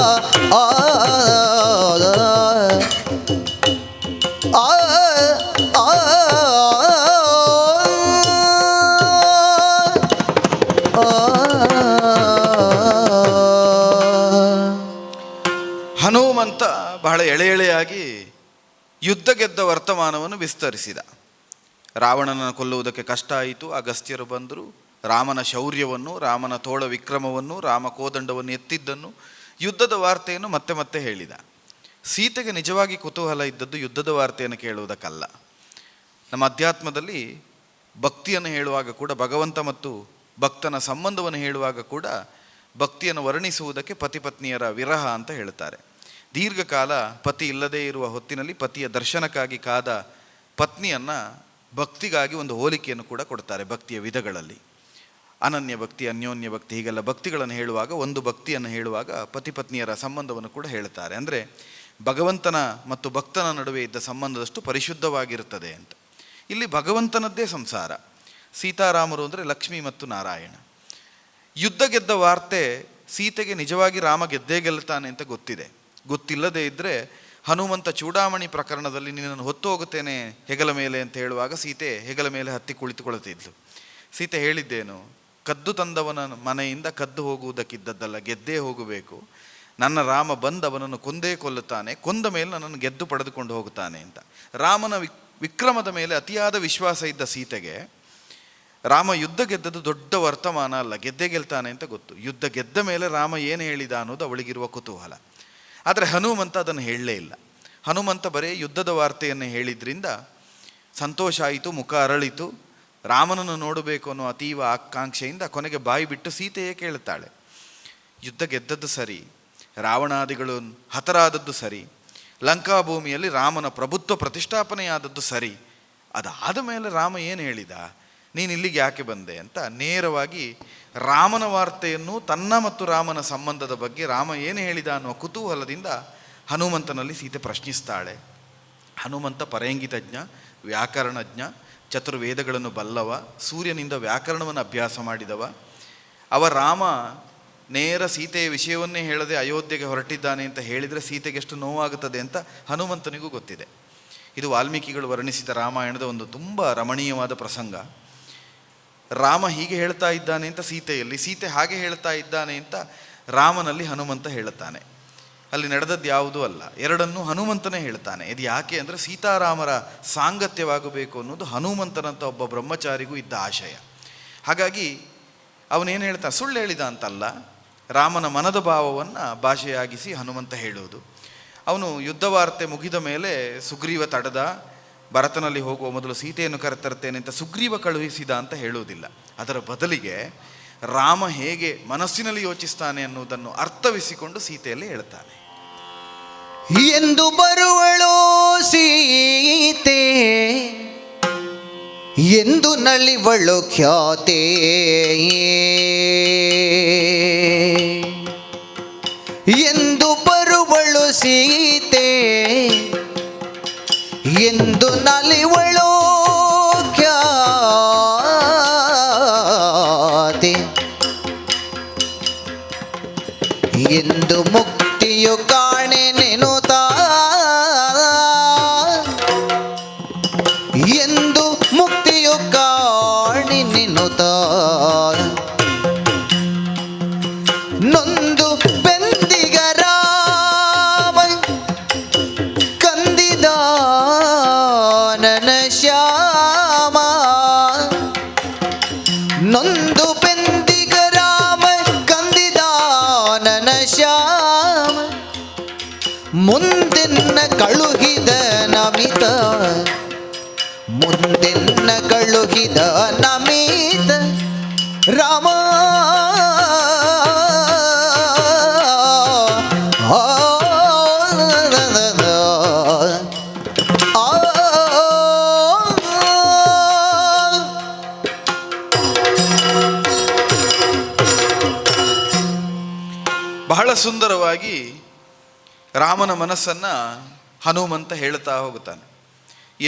S2: ಹನುಮಂತ ಬಹಳ ಎಳೆಯಾಗಿ ಯುದ್ಧ ಗೆದ್ದ ವರ್ತಮಾನವನ್ನು ವಿಸ್ತರಿಸಿದ. ರಾವಣನನ್ನು ಕೊಲ್ಲುವುದಕ್ಕೆ ಕಷ್ಟ ಆಯಿತು. ಅಗಸ್ತ್ಯರು ಬಂದರು. ರಾಮನ ಶೌರ್ಯವನ್ನು, ರಾಮನ ತೋಳ ವಿಕ್ರಮವನ್ನು, ರಾಮ ಕೋದಂಡವನ್ನು ಎತ್ತಿದ್ದನ್ನು, ಯುದ್ಧದ ವಾರ್ತೆಯನ್ನು ಮತ್ತೆ ಮತ್ತೆ ಹೇಳಿದ. ಸೀತೆಗೆ ನಿಜವಾಗಿ ಕುತೂಹಲ ಇದ್ದದ್ದು ಯುದ್ಧದ ವಾರ್ತೆಯನ್ನು ಕೇಳುವುದಕ್ಕಲ್ಲ. ನಮ್ಮ ಅಧ್ಯಾತ್ಮದಲ್ಲಿ ಭಕ್ತಿಯನ್ನು ಹೇಳುವಾಗ ಕೂಡ, ಭಗವಂತ ಮತ್ತು ಭಕ್ತನ ಸಂಬಂಧವನ್ನು ಹೇಳುವಾಗ ಕೂಡ ಭಕ್ತಿಯನ್ನು ವರ್ಣಿಸುವುದಕ್ಕೆ ಪತಿಪತ್ನಿಯರ ವಿರಹ ಅಂತ ಹೇಳ್ತಾರೆ. ದೀರ್ಘಕಾಲ ಪತಿ ಇಲ್ಲದೇ ಇರುವ ಹೊತ್ತಿನಲ್ಲಿ ಪತಿಯ ದರ್ಶನಕ್ಕಾಗಿ ಕಾದ ಪತ್ನಿಯನ್ನು ಭಕ್ತಿಗಾಗಿ ಒಂದು ಹೋಲಿಕೆಯನ್ನು ಕೂಡ ಕೊಡ್ತಾರೆ ಭಕ್ತಿಯ ವಿಧಗಳಲ್ಲಿ. ಅನನ್ಯ ಭಕ್ತಿ, ಅನ್ಯೋನ್ಯ ಭಕ್ತಿ, ಹೀಗೆಲ್ಲ ಭಕ್ತಿಗಳನ್ನು ಹೇಳುವಾಗ ಒಂದು ಭಕ್ತಿಯನ್ನು ಹೇಳುವಾಗ ಪತಿಪತ್ನಿಯರ ಸಂಬಂಧವನ್ನು ಕೂಡ ಹೇಳ್ತಾರೆ. ಅಂದರೆ ಭಗವಂತನ ಮತ್ತು ಭಕ್ತನ ನಡುವೆ ಇದ್ದ ಸಂಬಂಧದಷ್ಟು ಪರಿಶುದ್ಧವಾಗಿರುತ್ತದೆ ಅಂತ. ಇಲ್ಲಿ ಭಗವಂತನದ್ದೇ ಸಂಸಾರ. ಸೀತಾರಾಮರು ಅಂದರೆ ಲಕ್ಷ್ಮಿ ಮತ್ತು ನಾರಾಯಣ. ಯುದ್ಧ ಗೆದ್ದ ವಾರ್ತೆ ಸೀತೆಗೆ ನಿಜವಾಗಿ ರಾಮ ಗೆದ್ದೇ ಗೆಲ್ತಾನೆ ಅಂತ ಗೊತ್ತಿದೆ. ಗೊತ್ತಿಲ್ಲದೇ ಇದ್ದರೆ ಹನುಮಂತ ಚೂಡಾಮಣಿ ಪ್ರಕರಣದಲ್ಲಿ ನಿನ್ನನ್ನು ಹೊತ್ತು ಹೋಗುತ್ತೇನೆ ಹೆಗಲ ಮೇಲೆ ಅಂತ ಹೇಳುವಾಗ ಸೀತೆ ಹೆಗಲ ಮೇಲೆ ಹತ್ತಿ ಕುಳಿತುಕೊಳ್ಳುತ್ತಿದ್ಲು. ಸೀತೆ ಹೇಳಿದ್ದೇನು? ಕದ್ದು ತಂದವನ ಮನೆಯಿಂದ ಕದ್ದು ಹೋಗುವುದಕ್ಕಿದ್ದದ್ದಲ್ಲ, ಗೆದ್ದೇ ಹೋಗಬೇಕು. ನನ್ನ ರಾಮ ಬಂದು ಅವನನ್ನು ಕೊಂದೇ ಕೊಲ್ಲುತ್ತಾನೆ, ಕೊಂದ ಮೇಲೆ ನನ್ನನ್ನು ಗೆದ್ದು ಪಡೆದುಕೊಂಡು ಹೋಗುತ್ತಾನೆ ಅಂತ. ರಾಮನ ವಿಕ್ರಮದ ಮೇಲೆ ಅತಿಯಾದ ವಿಶ್ವಾಸ ಇದ್ದ ಸೀತೆಗೆ ರಾಮ ಯುದ್ಧ ಗೆದ್ದದ್ದು ದೊಡ್ಡ ವರ್ತಮಾನ ಅಲ್ಲ, ಗೆದ್ದೇ ಗೆಲ್ತಾನೆ ಅಂತ ಗೊತ್ತು. ಯುದ್ಧ ಗೆದ್ದ ಮೇಲೆ ರಾಮ ಏನು ಹೇಳಿದ ಅನ್ನೋದು ಅವಳಿಗಿರುವ ಕುತೂಹಲ. ಆದರೆ ಹನುಮಂತ ಅದನ್ನು ಹೇಳಲೇ ಇಲ್ಲ. ಹನುಮಂತ ಬರೀ ಯುದ್ಧದ ವಾರ್ತೆಯನ್ನು ಹೇಳಿದ್ರಿಂದ ಸಂತೋಷ ಆಯಿತು, ಮುಖ ಅರಳಿತು. ರಾಮನನ್ನು ನೋಡಬೇಕು ಅನ್ನೋ ಅತೀವ ಆಕಾಂಕ್ಷೆಯಿಂದ ಕೊನೆಗೆ ಬಾಯಿ ಬಿಟ್ಟು ಸೀತೆಯೇ ಕೇಳುತ್ತಾಳೆ, ಯುದ್ಧ ಗೆದ್ದದ್ದು ಸರಿ, ರಾವಣಾದಿಗಳು ಹತರಾದದ್ದು ಸರಿ, ಲಂಕಾಭೂಮಿಯಲ್ಲಿ ರಾಮನ ಪ್ರಭುತ್ವ ಪ್ರತಿಷ್ಠಾಪನೆಯಾದದ್ದು ಸರಿ, ಅದಾದ ಮೇಲೆ ರಾಮ ಏನು ಹೇಳಿದ, ನೀನು ಇಲ್ಲಿಗೆ ಯಾಕೆ ಬಂದೆ ಅಂತ ನೇರವಾಗಿ ರಾಮನ ವಾರ್ತೆಯನ್ನು, ತನ್ನ ಮತ್ತು ರಾಮನ ಸಂಬಂಧದ ಬಗ್ಗೆ ರಾಮ ಏನು ಹೇಳಿದ ಅನ್ನುವ ಕುತೂಹಲದಿಂದ ಹನುಮಂತನಲ್ಲಿ ಸೀತೆ ಪ್ರಶ್ನಿಸ್ತಾಳೆ. ಹನುಮಂತ ಪರೇಂಗಿತಜ್ಞ, ವ್ಯಾಕರಣಜ್ಞ, ಚತುರ್ವೇದಗಳನ್ನು ಬಲ್ಲವ, ಸೂರ್ಯನಿಂದ ವ್ಯಾಕರಣವನ್ನು ಅಭ್ಯಾಸ ಮಾಡಿದವ. ರಾಮ ನೇರ ಸೀತೆಯ ವಿಷಯವನ್ನೇ ಹೇಳದೆ ಅಯೋಧ್ಯೆಗೆ ಹೊರಟಿದ್ದಾನೆ ಅಂತ ಹೇಳಿದರೆ ಸೀತೆಗೆ ಎಷ್ಟು ನೋವಾಗುತ್ತದೆ ಅಂತ ಹನುಮಂತನಿಗೂ ಗೊತ್ತಿದೆ. ಇದು ವಾಲ್ಮೀಕಿಗಳು ವರ್ಣಿಸಿದ ರಾಮಾಯಣದ ಒಂದು ತುಂಬ ರಮಣೀಯವಾದ ಪ್ರಸಂಗ. ರಾಮ ಹೀಗೆ ಹೇಳ್ತಾ ಇದ್ದಾನೆ ಅಂತ ಸೀತೆಯಲ್ಲಿ, ಸೀತೆ ಹಾಗೆ ಹೇಳ್ತಾ ಇದ್ದಾನೆ ಅಂತ ರಾಮನಲ್ಲಿ ಹನುಮಂತ ಹೇಳುತ್ತಾನೆ. ಅಲ್ಲಿ ನಡೆದದ್ದು ಯಾವುದೂ ಅಲ್ಲ, ಎರಡನ್ನೂ ಹನುಮಂತನೇ ಹೇಳ್ತಾನೆ. ಇದು ಯಾಕೆ ಅಂದರೆ ಸೀತಾರಾಮರ ಸಾಂಗತ್ಯವಾಗಬೇಕು ಅನ್ನೋದು ಹನುಮಂತನಂತ ಒಬ್ಬ ಬ್ರಹ್ಮಚಾರಿಗೂ ಇದ್ದ ಆಶಯ. ಹಾಗಾಗಿ ಅವನೇನು ಹೇಳ್ತಾನೆ, ಸುಳ್ಳು ಹೇಳಿದ ಅಂತಲ್ಲ, ರಾಮನ ಮನದ ಭಾವವನ್ನು ಭಾಷೆಯಾಗಿಸಿ ಹನುಮಂತ ಹೇಳುವುದು. ಅವನು ಯುದ್ಧ ವಾರ್ತೆ ಮುಗಿದ ಮೇಲೆ ಸುಗ್ರೀವ ತಡೆದ, ಭರತನಲ್ಲಿ ಹೋಗುವ ಮೊದಲು ಸೀತೆಯನ್ನು ಕರೆತರ್ತೇನೆ ಅಂತ ಸುಗ್ರೀವ ಕಳುಹಿಸಿದ ಅಂತ ಹೇಳುವುದಿಲ್ಲ. ಅದರ ಬದಲಿಗೆ ರಾಮ ಹೇಗೆ ಮನಸ್ಸಿನಲ್ಲಿ ಯೋಚಿಸ್ತಾನೆ ಅನ್ನುವುದನ್ನು ಅರ್ಥವಿಸಿಕೊಂಡು ಸೀತೆಯಲ್ಲಿ ಹೇಳ್ತಾನೆ.
S1: ಎಂದು ಬರುವಳೋ ಸೀತೆ, ಎಂದು ನಲಿವಳು ಖ್ಯಾತೆ, ಎಂದು ಬರುವಳು ಸೀತೆ, ಎಂದು ನಲಿವಳು ಖ್ಯಾತೆ, ಎಂದು ಮುಕ್ತಿಯು ಕಾಣೆ ನೆನುತಾ, ಎಂದು ಮುಕ್ತಿಯು ಕಾಣೆ ನೆನುತಾ, ನೊಂದು ಬೆಂದಿಗರ ಕಂದಿದ ನನ್ನ ಶ್ಯಾಮ, ನೊಂದು ಬೆಂದಿಗರ ಕಂದಿದ ನನ್ನ ಶ್ಯಾಮ, ಮುಂದೆನ್ನ ಕಳುಹಿದ ನಮಿತ ಮುಂದೆನ್ನ ಕಳುಹಿದ ನಮಿತ ರಾಮ
S2: ಬಹಳ ಸುಂದರವಾಗಿ ರಾಮನ ಮನಸ್ಸನ್ನು ಹನುಮಂತ ಹೇಳ್ತಾ ಹೋಗುತ್ತಾನೆ.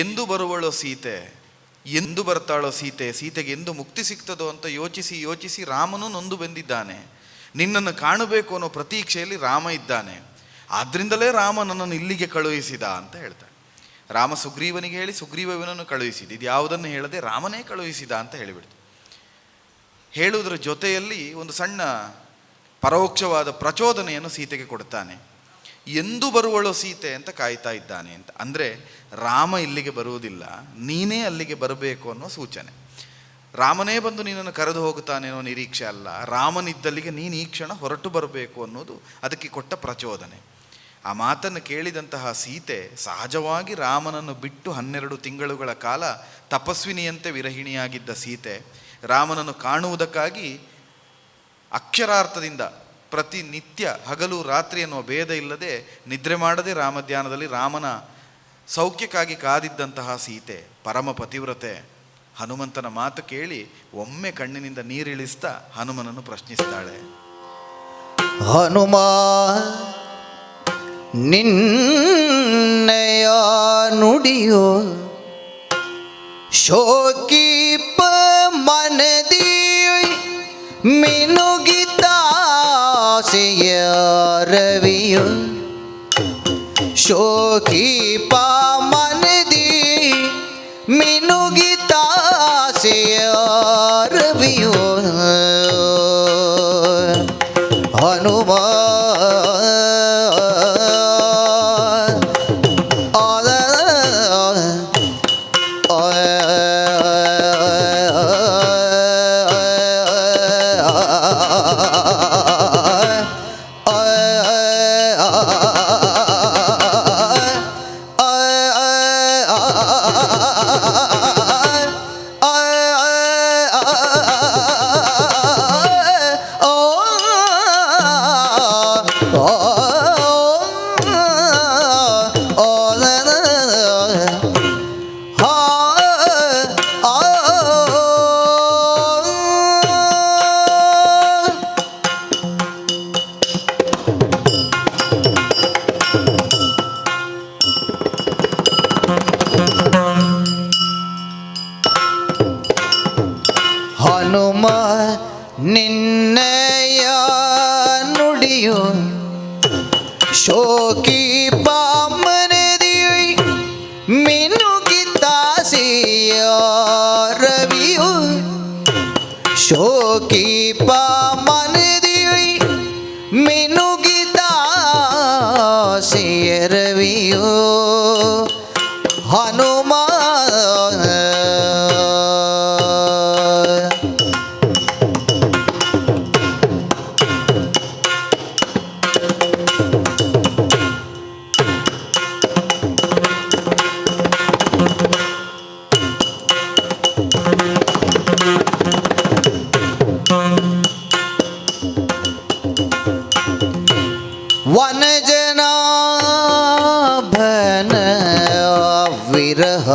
S2: ಎಂದು ಬರುವಳೋ ಸೀತೆ, ಎಂದು ಬರ್ತಾಳೋ ಸೀತೆ, ಸೀತೆಗೆ ಎಂದು ಮುಕ್ತಿ ಸಿಗ್ತದೋ ಅಂತ ಯೋಚಿಸಿ ಯೋಚಿಸಿ ರಾಮನು ನೊಂದು ಬಂದಿದ್ದಾನೆ. ನಿನ್ನನ್ನು ಕಾಣಬೇಕು ಅನ್ನೋ ಪ್ರತೀಕ್ಷೆಯಲ್ಲಿ ರಾಮ ಇದ್ದಾನೆ. ಆದ್ದರಿಂದಲೇ ರಾಮ ನನ್ನನ್ನು ಇಲ್ಲಿಗೆ ಕಳುಹಿಸಿದ ಅಂತ ಹೇಳ್ತಾನೆ. ರಾಮ ಸುಗ್ರೀವನಿಗೆ ಹೇಳಿ ಸುಗ್ರೀವನನ್ನು ಕಳುಹಿಸಿದ, ಇದು ಯಾವುದನ್ನು ಹೇಳದೆ ರಾಮನೇ ಕಳುಹಿಸಿದ ಅಂತ ಹೇಳಿಬಿಡ್ತು. ಹೇಳುವುದರ ಜೊತೆಯಲ್ಲಿ ಒಂದು ಸಣ್ಣ ಪರೋಕ್ಷವಾದ ಪ್ರಚೋದನೆಯನ್ನು ಸೀತೆಗೆ ಕೊಡ್ತಾನೆ. ಎಂದು ಬರುವಳೋ ಸೀತೆ ಅಂತ ಕಾಯ್ತಾ ಇದ್ದಾನೆ ಅಂತ. ಅಂದರೆ ರಾಮ ಇಲ್ಲಿಗೆ ಬರುವುದಿಲ್ಲ, ನೀನೇ ಅಲ್ಲಿಗೆ ಬರಬೇಕು ಅನ್ನೋ ಸೂಚನೆ. ರಾಮನೇ ಬಂದು ನಿನ್ನನ್ನು ಕರೆದು ಹೋಗುತ್ತಾನೆ ಅನ್ನೋ ನಿರೀಕ್ಷೆ ಅಲ್ಲ, ರಾಮನಿದ್ದಲ್ಲಿಗೆ ನೀನು ಈ ಕ್ಷಣ ಹೊರಟು ಬರಬೇಕು ಅನ್ನೋದು ಅದಕ್ಕೆ ಕೊಟ್ಟ ಪ್ರಚೋದನೆ. ಆ ಮಾತನ್ನು ಕೇಳಿದಂತಹ ಸೀತೆ ಸಹಜವಾಗಿ ರಾಮನನ್ನು ಬಿಟ್ಟು 12 ತಿಂಗಳುಗಳ ಕಾಲ ತಪಸ್ವಿನಿಯಂತೆ ವಿರಹಿಣಿಯಾಗಿದ್ದ ಸೀತೆ ರಾಮನನ್ನು ಕಾಣುವುದಕ್ಕಾಗಿ ಅಕ್ಷರಾರ್ಥದಿಂದ ಪ್ರತಿನಿತ್ಯ ಹಗಲು ರಾತ್ರಿ ಅನ್ನುವ ಭೇದ ಇಲ್ಲದೆ ನಿದ್ರೆ ಮಾಡದೆ ರಾಮಧ್ಯಾನದಲ್ಲಿ ರಾಮನ ಸೌಖ್ಯಕ್ಕಾಗಿ ಕಾದಿದ್ದಂತಹ ಸೀತೆ ಪರಮ ಪತಿವ್ರತೆ ಹನುಮಂತನ ಮಾತು ಕೇಳಿ ಒಮ್ಮೆ ಕಣ್ಣಿನಿಂದ ನೀರಿಳಿಸ್ತಾ ಹನುಮನನ್ನು ಪ್ರಶ್ನಿಸ್ತಾಳೆ.
S1: ಹನುಮ ನಿನ್ನಯ ನುಡಿಯೋ ಶೋಕಿಪ ಮನದಿ ಮಿನುಗಿತಾಸೆಯ ರವಿಯು ಶೋಕಿಪ ಮನದಿ ಮಿನುಗಿತಾಸೆಯ ರವಿಯು ಹನುಮ ಹನುಮ ನಿನ್ನಯ ನುಡಿಯು ಶೋಕಿಪ ಮನದಿ ಮಿನುಗಿತಾಸೆಯ ರವಿಯು ಶೋಕಿಪ ಮನದಿ ಮಿನುಗಿತಾಸೆಯ ರವಿಯು ಹನುಮ ವನಜನಾಭನ ವಿರಹ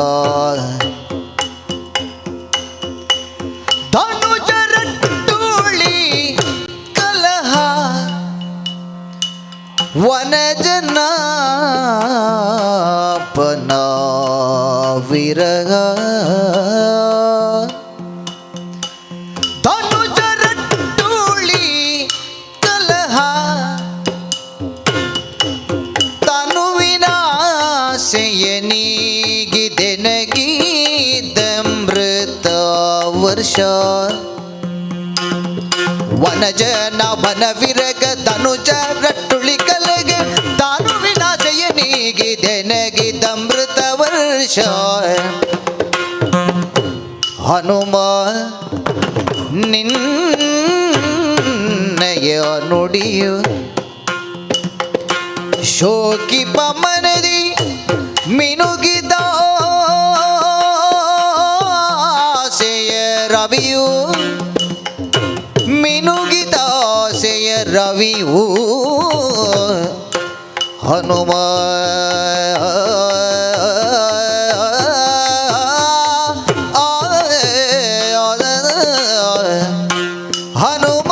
S1: ಧನುಜರಟ್ಟುಳಿ ಕಲಹ ವನಜನಾಭನ ವಿರಹ ಧನುಜರಟ್ಟುಳಿ ಕಲಹ ಸೆಯನಿಗಿದೆನಗಿದಮೃತ ವರ್ಷ ವನಜನ ವನ ವಿರಗ ಧನುಜ ರಟ್ಟುಳಿ ಕಲಗೆ ತಾನು ವಿನಾಶಯನಿಗಿದೆನಗಿದಮೃತ ವರ್ಷ ಹನುಮ ನಿನ್ನಯ ನುಡಿಯು ಶೋಕಿಪ ಮನದಿ ಮಿನುಗಿದ ಆಸೆಯ ರವಿಯು ಮಿನುಗಿದ ಆಸೆಯ ರವಿಯು ಹನುಮ ಹನುಮ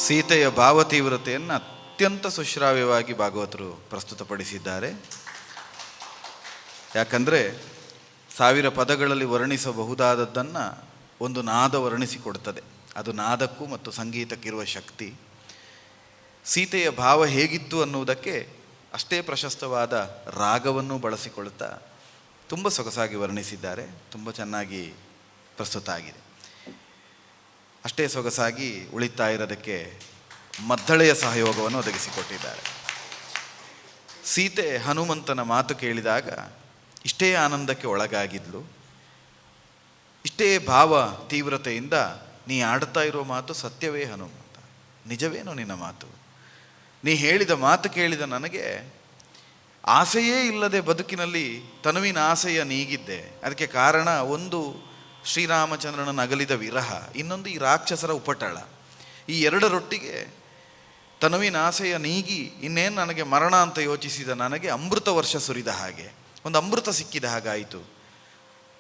S2: ಸೀತೆಯ ಭಾವತೀವ್ರತೆಯನ್ನು ಅತ್ಯಂತ ಸುಶ್ರಾವ್ಯವಾಗಿ ಭಾಗವತರು ಪ್ರಸ್ತುತಪಡಿಸಿದ್ದಾರೆ. ಯಾಕಂದರೆ 1000 ಪದಗಳಲ್ಲಿ ವರ್ಣಿಸಬಹುದಾದದ್ದನ್ನು ಒಂದು ನಾದ ವರ್ಣಿಸಿಕೊಡ್ತದೆ. ಅದು ನಾದಕ್ಕೂ ಮತ್ತು ಸಂಗೀತಕ್ಕಿರುವ ಶಕ್ತಿ. ಸೀತೆಯ ಭಾವ ಹೇಗಿತ್ತು ಅನ್ನುವುದಕ್ಕೆ ಅಷ್ಟೇ ಪ್ರಶಸ್ತವಾದ ರಾಗವನ್ನು ಬಳಸಿಕೊಳ್ಳುತ್ತಾ ತುಂಬ ಸೊಗಸಾಗಿ ವರ್ಣಿಸಿದ್ದಾರೆ. ತುಂಬ ಚೆನ್ನಾಗಿ ಪ್ರಸ್ತುತ ಆಗಿದೆ. ಅಷ್ಟೇ ಸೊಗಸಾಗಿ ಉಳಿತಾ ಇರೋದಕ್ಕೆ ಮದ್ದಳೆಯ ಸಹಯೋಗವನ್ನು ಒದಗಿಸಿಕೊಟ್ಟಿದ್ದಾರೆ. ಸೀತೆ ಹನುಮಂತನ ಮಾತು ಕೇಳಿದಾಗ ಇಷ್ಟೇ ಆನಂದಕ್ಕೆ ಒಳಗಾಗಿದ್ಲು. ಇಷ್ಟೇ ಭಾವ ತೀವ್ರತೆಯಿಂದ ನೀ ಆಡ್ತಾ ಇರೋ ಮಾತು ಸತ್ಯವೇ ಹನುಮಂತ, ನಿಜವೇನೋ ನಿನ್ನ ಮಾತು. ನೀ ಹೇಳಿದ ಮಾತು ಕೇಳಿದ ನನಗೆ ಆಸೆಯೇ ಇಲ್ಲದೆ ಬದುಕಿನಲ್ಲಿ ತನುವಿನ ಆಸೆಯ ನೀಗಿದ್ದೆ. ಅದಕ್ಕೆ ಕಾರಣ ಒಂದು ಶ್ರೀರಾಮಚಂದ್ರನ ಅಗಲಿದ ವಿರಹ, ಇನ್ನೊಂದು ಈ ರಾಕ್ಷಸರ ಉಪಟಳ. ಈ ಎರಡರೊಟ್ಟಿಗೆ ತನುವಿನ ಆಸೆಯ ನೀಗಿ ಇನ್ನೇನು ನನಗೆ ಮರಣ ಅಂತ ಯೋಚಿಸಿದ ನನಗೆ ಅಮೃತ ವರ್ಷ ಸುರಿದ ಹಾಗೆ, ಒಂದು ಅಮೃತ ಸಿಕ್ಕಿದ ಹಾಗಾಯಿತು.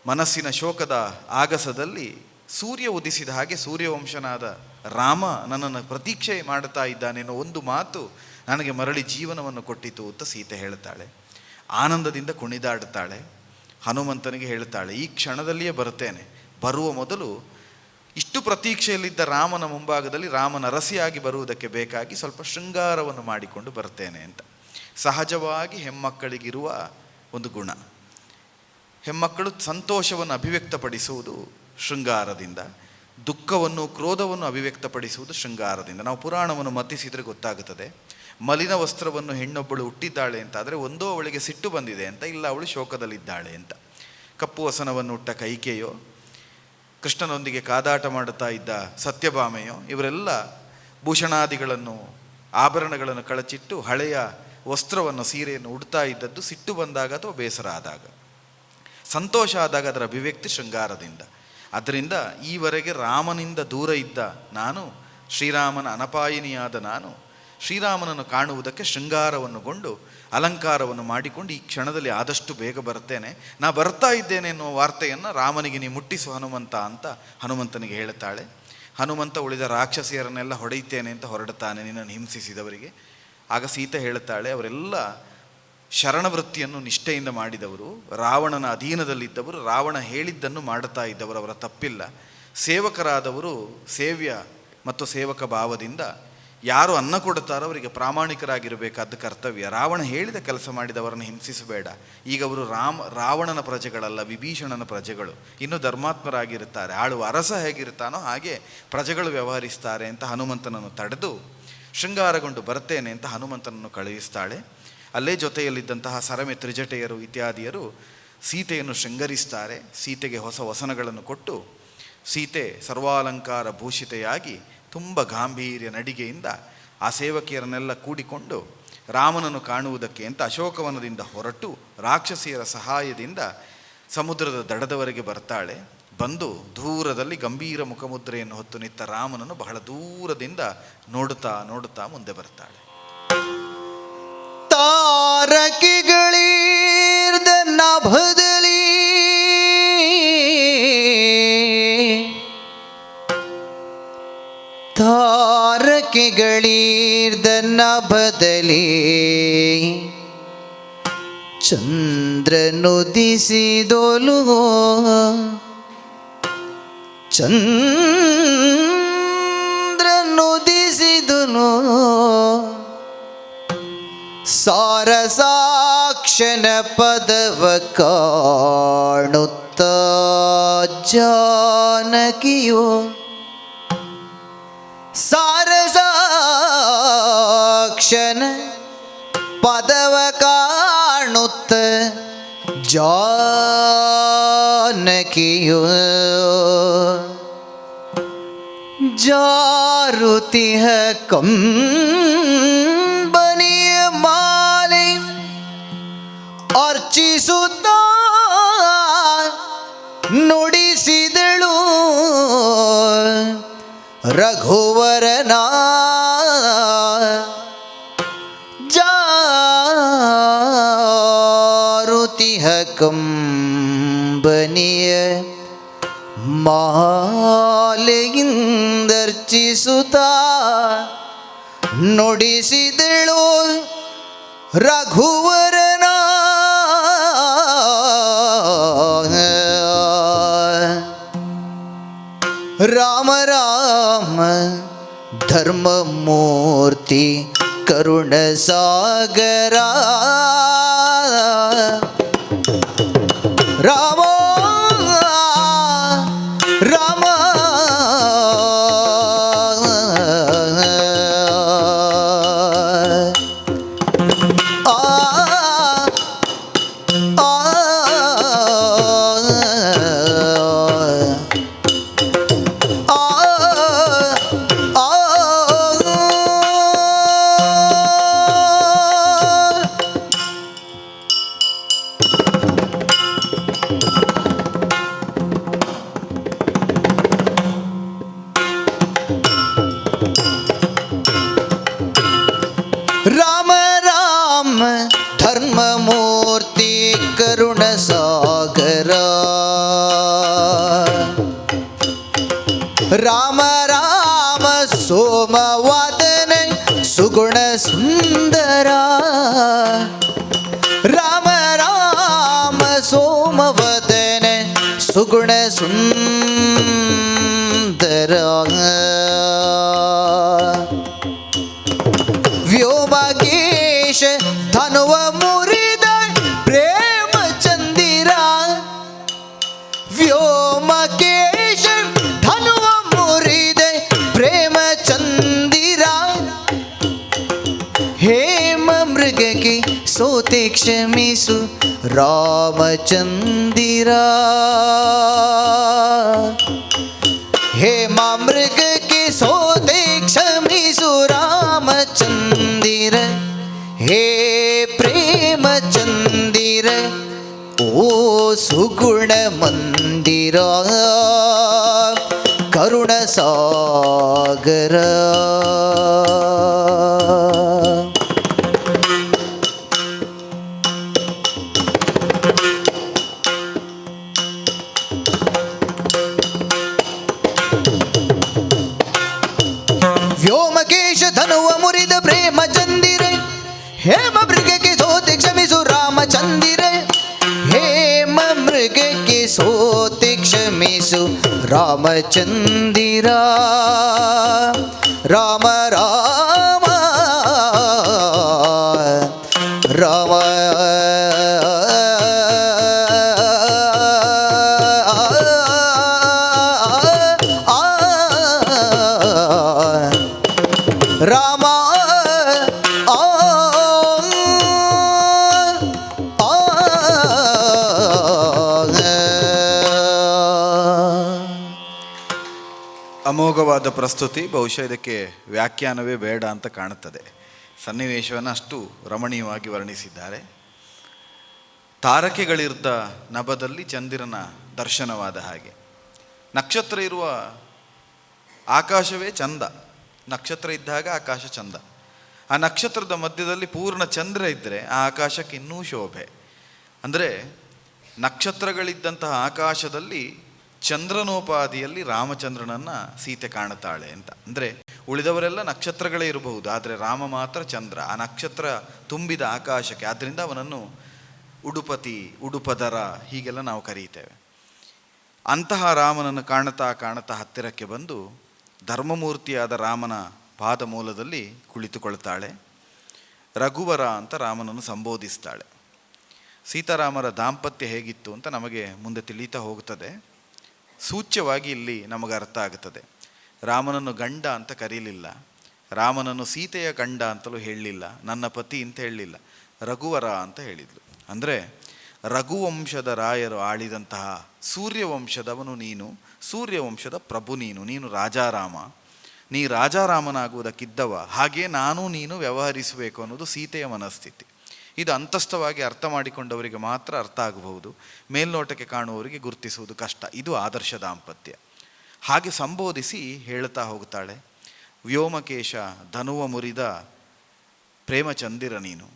S2: ಮನಸ್ಸಿನ ಶೋಕದ ಆಗಸದಲ್ಲಿ ಸೂರ್ಯ ಉದಿಸಿದ ಹಾಗೆ ಸೂರ್ಯವಂಶನಾದ ರಾಮ ನನ್ನನ್ನು ಪ್ರತೀಕ್ಷೆ ಮಾಡುತ್ತಾ ಇದ್ದಾನೆನ್ನೋ ಒಂದು ಮಾತು ನನಗೆ ಮರಳಿ ಜೀವನವನ್ನು ಕೊಟ್ಟಿತು ಅಂತ ಸೀತೆ ಹೇಳ್ತಾಳೆ. ಆನಂದದಿಂದ ಕುಣಿದಾಡುತ್ತಾಳೆ. ಹನುಮಂತನಿಗೆ ಹೇಳ್ತಾಳೆ, ಈ ಕ್ಷಣದಲ್ಲಿಯೇ ಬರುತ್ತೇನೆ, ಬರುವ ಮೊದಲು ಇಷ್ಟು ಪ್ರತೀಕ್ಷೆಯಲ್ಲಿದ್ದ ರಾಮನ ಮುಂಭಾಗದಲ್ಲಿ ರಾಮನ ಅರಸಿಯಾಗಿ ಬರುವುದಕ್ಕೆ ಬೇಕಾಗಿ ಸ್ವಲ್ಪ ಶೃಂಗಾರವನ್ನು ಮಾಡಿಕೊಂಡು ಬರ್ತೇನೆ ಅಂತ. ಸಹಜವಾಗಿ ಹೆಮ್ಮಕ್ಕಳಿಗಿರುವ ಒಂದು ಗುಣ. ಹೆಮ್ಮಕ್ಕಳು ಸಂತೋಷವನ್ನು ಅಭಿವ್ಯಕ್ತಪಡಿಸುವುದು ಶೃಂಗಾರದಿಂದ, ದುಃಖವನ್ನು ಕ್ರೋಧವನ್ನು ಅಭಿವ್ಯಕ್ತಪಡಿಸುವುದು ಶೃಂಗಾರದಿಂದ. ನಾವು ಪುರಾಣವನ್ನು ಮತಿಸಿದರೆ ಗೊತ್ತಾಗುತ್ತದೆ. ಮಲಿನ ವಸ್ತ್ರವನ್ನು ಹೆಣ್ಣೊಬ್ಬಳು ಹುಟ್ಟಿದ್ದಾಳೆ ಅಂತ ಆದರೆ ಒಂದೋ ಅವಳಿಗೆ ಸಿಟ್ಟು ಬಂದಿದೆ ಅಂತ, ಇಲ್ಲ ಅವಳು ಶೋಕದಲ್ಲಿದ್ದಾಳೆ ಅಂತ. ಕಪ್ಪು ವಸನವನ್ನು ಹುಟ್ಟ ಕೈಕೆಯೋ, ಕೃಷ್ಣನೊಂದಿಗೆ ಕಾದಾಟ ಮಾಡುತ್ತಾ ಇದ್ದ ಸತ್ಯಭಾಮೆಯೋ, ಇವರೆಲ್ಲ ಭೂಷಣಾದಿಗಳನ್ನು ಆಭರಣಗಳನ್ನು ಕಳಚಿಟ್ಟು ಹಳೆಯ ವಸ್ತ್ರವನ್ನು ಸೀರೆಯನ್ನು ಉಡ್ತಾ ಇದ್ದದ್ದು ಸಿಟ್ಟು ಬಂದಾಗ ಅಥವಾ ಬೇಸರ ಆದಾಗ. ಸಂತೋಷ ಆದಾಗ ಅದರ ಅಭಿವ್ಯಕ್ತಿ ಶೃಂಗಾರದಿಂದ. ಅದರಿಂದ ಈವರೆಗೆ ರಾಮನಿಂದ ದೂರ ಇದ್ದ ನಾನು, ಶ್ರೀರಾಮನ ಅನಪಾಯಿನಿಯಾದ ನಾನು, ಶ್ರೀರಾಮನನ್ನು ಕಾಣುವುದಕ್ಕೆ ಶೃಂಗಾರವನ್ನುಗೊಂಡು ಅಲಂಕಾರವನ್ನು ಮಾಡಿಕೊಂಡು ಈ ಕ್ಷಣದಲ್ಲಿ ಆದಷ್ಟು ಬೇಗ ಬರ್ತೇನೆ, ನಾ ಬರ್ತಾ ಇದ್ದೇನೆ ಎನ್ನುವ ವಾರ್ತೆಯನ್ನು ರಾಮನಿಗೆ ನೀ ಮುಟ್ಟಿಸು ಹನುಮಂತ ಅಂತ ಹನುಮಂತನಿಗೆ ಹೇಳುತ್ತಾಳೆ. ಹನುಮಂತ ಉಳಿದ ರಾಕ್ಷಸಿಯರನ್ನೆಲ್ಲ ಹೊಡೆಯುತ್ತೇನೆ ಅಂತ ಹೊರಡುತ್ತಾನೆ, ನಿನ್ನನ್ನು ಹಿಂಸಿಸಿದವರಿಗೆ. ಆಗ ಸೀತೆ ಹೇಳುತ್ತಾಳೆ, ಅವರೆಲ್ಲ ಶರಣವೃತ್ತಿಯನ್ನು ನಿಷ್ಠೆಯಿಂದ ಮಾಡಿದವರು, ರಾವಣನ ಅಧೀನದಲ್ಲಿದ್ದವರು, ರಾವಣ ಹೇಳಿದ್ದನ್ನು ಮಾಡುತ್ತಾ ಇದ್ದವರು, ಅವರ ತಪ್ಪಿಲ್ಲ. ಸೇವಕರಾದವರು ಸೇವ್ಯ ಮತ್ತು ಸೇವಕ ಭಾವದಿಂದ ಯಾರು ಅನ್ನ ಕೊಡುತ್ತಾರೋ ಅವರಿಗೆ ಪ್ರಾಮಾಣಿಕರಾಗಿರಬೇಕಾದ ಕರ್ತವ್ಯ. ರಾವಣ ಹೇಳಿದ ಕೆಲಸ ಮಾಡಿದವರನ್ನು ಹಿಂಸಿಸಬೇಡ. ಈಗ ಅವರು ರಾವಣನ ಪ್ರಜೆಗಳಲ್ಲ, ವಿಭೀಷಣನ ಪ್ರಜೆಗಳು, ಇನ್ನೂ ಧರ್ಮಾತ್ಮರಾಗಿರುತ್ತಾರೆ. ಆಳುವ ಅರಸ ಹೇಗಿರ್ತಾನೋ ಹಾಗೆ ಪ್ರಜೆಗಳು ವ್ಯವಹರಿಸ್ತಾರೆ ಅಂತ ಹನುಮಂತನನ್ನು ತಡೆದು ಶೃಂಗಾರಗೊಂಡು ಬರ್ತೇನೆ ಅಂತ ಹನುಮಂತನನ್ನು ಕಳುಹಿಸ್ತಾಳೆ. ಅಲ್ಲೇ ಜೊತೆಯಲ್ಲಿದ್ದಂತಹ ಸರಮೆ ತ್ರಿಜಟೆಯರು ಇತ್ಯಾದಿಯರು ಸೀತೆಯನ್ನು ಶೃಂಗರಿಸ್ತಾರೆ. ಸೀತೆಗೆ ಹೊಸ ವಸನಗಳನ್ನು ಕೊಟ್ಟು ಸೀತೆ ಸರ್ವಾಲಂಕಾರ ಭೂಷಿತೆಯಾಗಿ ತುಂಬ ಗಾಂಭೀರ್ಯ ನಡಿಗೆಯಿಂದ ಆ ಸೇವಕಿಯರನ್ನೆಲ್ಲ ಕೂಡಿಕೊಂಡು ರಾಮನನ್ನು ಕಾಣುವುದಕ್ಕೆ ಅಂತ ಅಶೋಕವನದಿಂದ ಹೊರಟು ರಾಕ್ಷಸಿಯರ ಸಹಾಯದಿಂದ ಸಮುದ್ರದ ದಡದವರೆಗೆ ಬರ್ತಾಳೆ. ಬಂದು ದೂರದಲ್ಲಿ ಗಂಭೀರ ಮುಖಮುದ್ರೆಯನ್ನು ಹೊತ್ತು ನಿಂತ ರಾಮನನ್ನು ಬಹಳ ದೂರದಿಂದ ನೋಡುತ್ತಾ ನೋಡುತ್ತಾ ಮುಂದೆ ಬರ್ತಾಳೆ.
S1: ತಾರಕಿಗಳಿರ್ದ ನಭದಲ್ಲಿ ತಾರಕಿಗಳಿರ್ದ ನಭದಲ್ಲಿ ಚಂದ್ರನುದಿಸಿದೊಲು ಚಂದ್ರನುದಿಸಿದನು ಸಾರಸಾಕ್ಷನ ಪದವ ಕಾಣುತ್ತ ಜಾನಕಿಯೋ ಸಾರಸಾಕ್ಷನ ಪದವ ಕಾಣುತ್ತ ಜಾನಕಿಯು ಜಾರುತಿಹ ಕಂಬನಿಯ ಮಾಲೆ ಅರ್ಚಿಸುತ್ತ ನುಡಿಸಿದಳು ರಘುವರನ ಜಾರುತಿಹ ಕಂಬನಿಯ ಮಾಲೆಯಿಂದರ್ಚಿಸುತ್ತ ನುಡಿಸಿದಳು ರಘುವರನ ರಾಮ ರಾಮ ಧರ್ಮಮೂರ್ತಿ ಕರುಣ ಸಾಗರ ರಾಮ ರಾಮ ಆ ಆ ರಾಮ ರಾಮ ಧರ್ಮಮೂರ್ತಿ ಕರುಣ ಸಾಗರ ರಾಮ ರಾಮ ಸೋಮವಾದನ ಸುಗುಣ ಸುಂದರ ರಾಮ ರಾಮ ಸೋಮವದನ ಸುಗುಣ ಸುಂದರ ವ್ಯೋಮಕೇಶ ಧನುವ ಮುರಿದ ಪ್ರೇಮ ಚಂದಿರ ವ್ಯೋಮಕೇಶ ಧನುವ ಮುರಿದ ಪ್ರೇಮ ಚಂದಿರ ಹೇಮ ಮೃಗಕ್ಕೆ ಸೋತೆ ಕ್ಷಮಿಸು ರಾಮಚಂದಿರ ಹೇಮ ಮೃಗಕ್ಕೆ ಸೋತೆ ಕ್ಷಮಿಸು ರಾಮಚಂದಿರ ಹೇ ಪ್ರೇಮ ಚಂದಿರ ಓ ಸುಗುಣ ಮಂದಿರ ಕರುಣ ಸಾಗರ ವ್ಯೋಮಕೇಶ ಧನುವ ಮುರಿದ ಪ್ರೇಮ ಚಂದಿರ ಹೇಮ ಮೃಗಕ್ಕೆ ಸೋತೆ ಕ್ಷಮಿಸು ರಾಮಚಂದಿರ ಹೇಮ ಮೃಗಕ್ಕೆ ಸೋತೆ ಕ್ಷಮಿಸು ರಾಮಚಂದಿರ ರಾಮ ರಾಮ ರಾಮ ರಾಮ
S2: ಅಮೋಘವಾದ ಪ್ರಸ್ತುತಿ. ಬಹುಶಃ ಇದಕ್ಕೆ ವ್ಯಾಖ್ಯಾನವೇ ಬೇಡ ಅಂತ ಕಾಣುತ್ತದೆ. ಸನ್ನಿವೇಶವನ್ನು ಅಷ್ಟು ರಮಣೀಯವಾಗಿ ವರ್ಣಿಸಿದ್ದಾರೆ. ತಾರಕೆಗಳಿದ್ದ ನಭದಲ್ಲಿ ಚಂದಿರನ ದರ್ಶನವಾದ ಹಾಗೆ. ನಕ್ಷತ್ರ ಇರುವ ಆಕಾಶವೇ ಚಂದ. ನಕ್ಷತ್ರ ಇದ್ದಾಗ ಆಕಾಶ ಚಂದ. ಆ ನಕ್ಷತ್ರದ ಮಧ್ಯದಲ್ಲಿ ಪೂರ್ಣ ಚಂದ್ರ ಇದ್ದರೆ ಆ ಆಕಾಶಕ್ಕೆ ಇನ್ನೂ ಶೋಭೆ. ಅಂದರೆ ನಕ್ಷತ್ರಗಳಿದ್ದಂತಹ ಆಕಾಶದಲ್ಲಿ ಚಂದ್ರನೋಪಾದಿಯಲ್ಲಿ ರಾಮಚಂದ್ರನನ್ನು ಸೀತೆ ಕಾಣುತ್ತಾಳೆ ಅಂತ. ಅಂದರೆ ಉಳಿದವರೆಲ್ಲ ನಕ್ಷತ್ರಗಳೇ ಇರಬಹುದು, ಆದರೆ ರಾಮ ಮಾತ್ರ ಚಂದ್ರ. ಆ ನಕ್ಷತ್ರ ತುಂಬಿದ ಆಕಾಶಕ್ಕೆ, ಆದ್ದರಿಂದ ಅವನನ್ನು ಉಡುಪತಿ, ಉಡುಪದರ ಹೀಗೆಲ್ಲ ನಾವು ಕರೀತೇವೆ. ಅಂತಹ ರಾಮನನ್ನು ಕಾಣುತ್ತಾ ಕಾಣುತ್ತಾ ಹತ್ತಿರಕ್ಕೆ ಬಂದು ಧರ್ಮಮೂರ್ತಿಯಾದ ರಾಮನ ಪಾದ ಮೂಲದಲ್ಲಿ ಕುಳಿತುಕೊಳ್ತಾಳೆ. ರಘುವರ ಅಂತ ರಾಮನನ್ನು ಸಂಬೋಧಿಸ್ತಾಳೆ. ಸೀತಾರಾಮರ ದಾಂಪತ್ಯ ಹೇಗಿತ್ತು ಅಂತ ನಮಗೆ ಮುಂದೆ ತಿಳಿತಾ ಹೋಗ್ತದೆ. ಸೂಚ್ಯವಾಗಿ ಇಲ್ಲಿ ನಮಗೆ ಅರ್ಥ ಆಗುತ್ತದೆ. ರಾಮನನ್ನು ಗಂಡ ಅಂತ ಕರೀಲಿಲ್ಲ, ರಾಮನನ್ನು ಸೀತೆಯ ಗಂಡ ಅಂತಲೂ ಹೇಳಲಿಲ್ಲ, ನನ್ನ ಪತಿ ಅಂತ ಹೇಳಲಿಲ್ಲ, ರಘುವರ ಅಂತ ಹೇಳಿದ್ಲು. ಅಂದರೆ ರಘುವಂಶದ ರಾಯರು ಆಳಿದಂತಹ ಸೂರ್ಯವಂಶದವನು ನೀನು, ಸೂರ್ಯವಂಶದ ಪ್ರಭು ನೀನು. ನೀನು ರಾಜಾರಾಮ, ನೀ ರಾಜಾರಾಮನಾಗುವುದಕ್ಕಿದ್ದವ, ಹಾಗೆ ನಾನು ನೀನು ವ್ಯವಹರಿಸಬೇಕು ಅನ್ನೋದು ಸೀತೆಯ ಮನಸ್ಥಿತಿ. ಇದು ಅಂತಸ್ಥವಾಗಿ ಅರ್ಥ ಮಾಡಿಕೊಂಡವರಿಗೆ ಮಾತ್ರ ಅರ್ಥ ಆಗಬಹುದು, ಮೇಲ್ನೋಟಕ್ಕೆ ಕಾಣುವವರಿಗೆ ಗುರುತಿಸುವುದು ಕಷ್ಟ. ಇದು ಆದರ್ಶ ದಾಂಪತ್ಯ. ಹಾಗೆ ಸಂಬೋಧಿಸಿ ಹೇಳ್ತಾ ಹೋಗ್ತಾಳೆ, ವ್ಯೋಮಕೇಶ ಧನುವ ಮುರಿದ ಪ್ರೇಮಚಂದಿರ ನೀನು,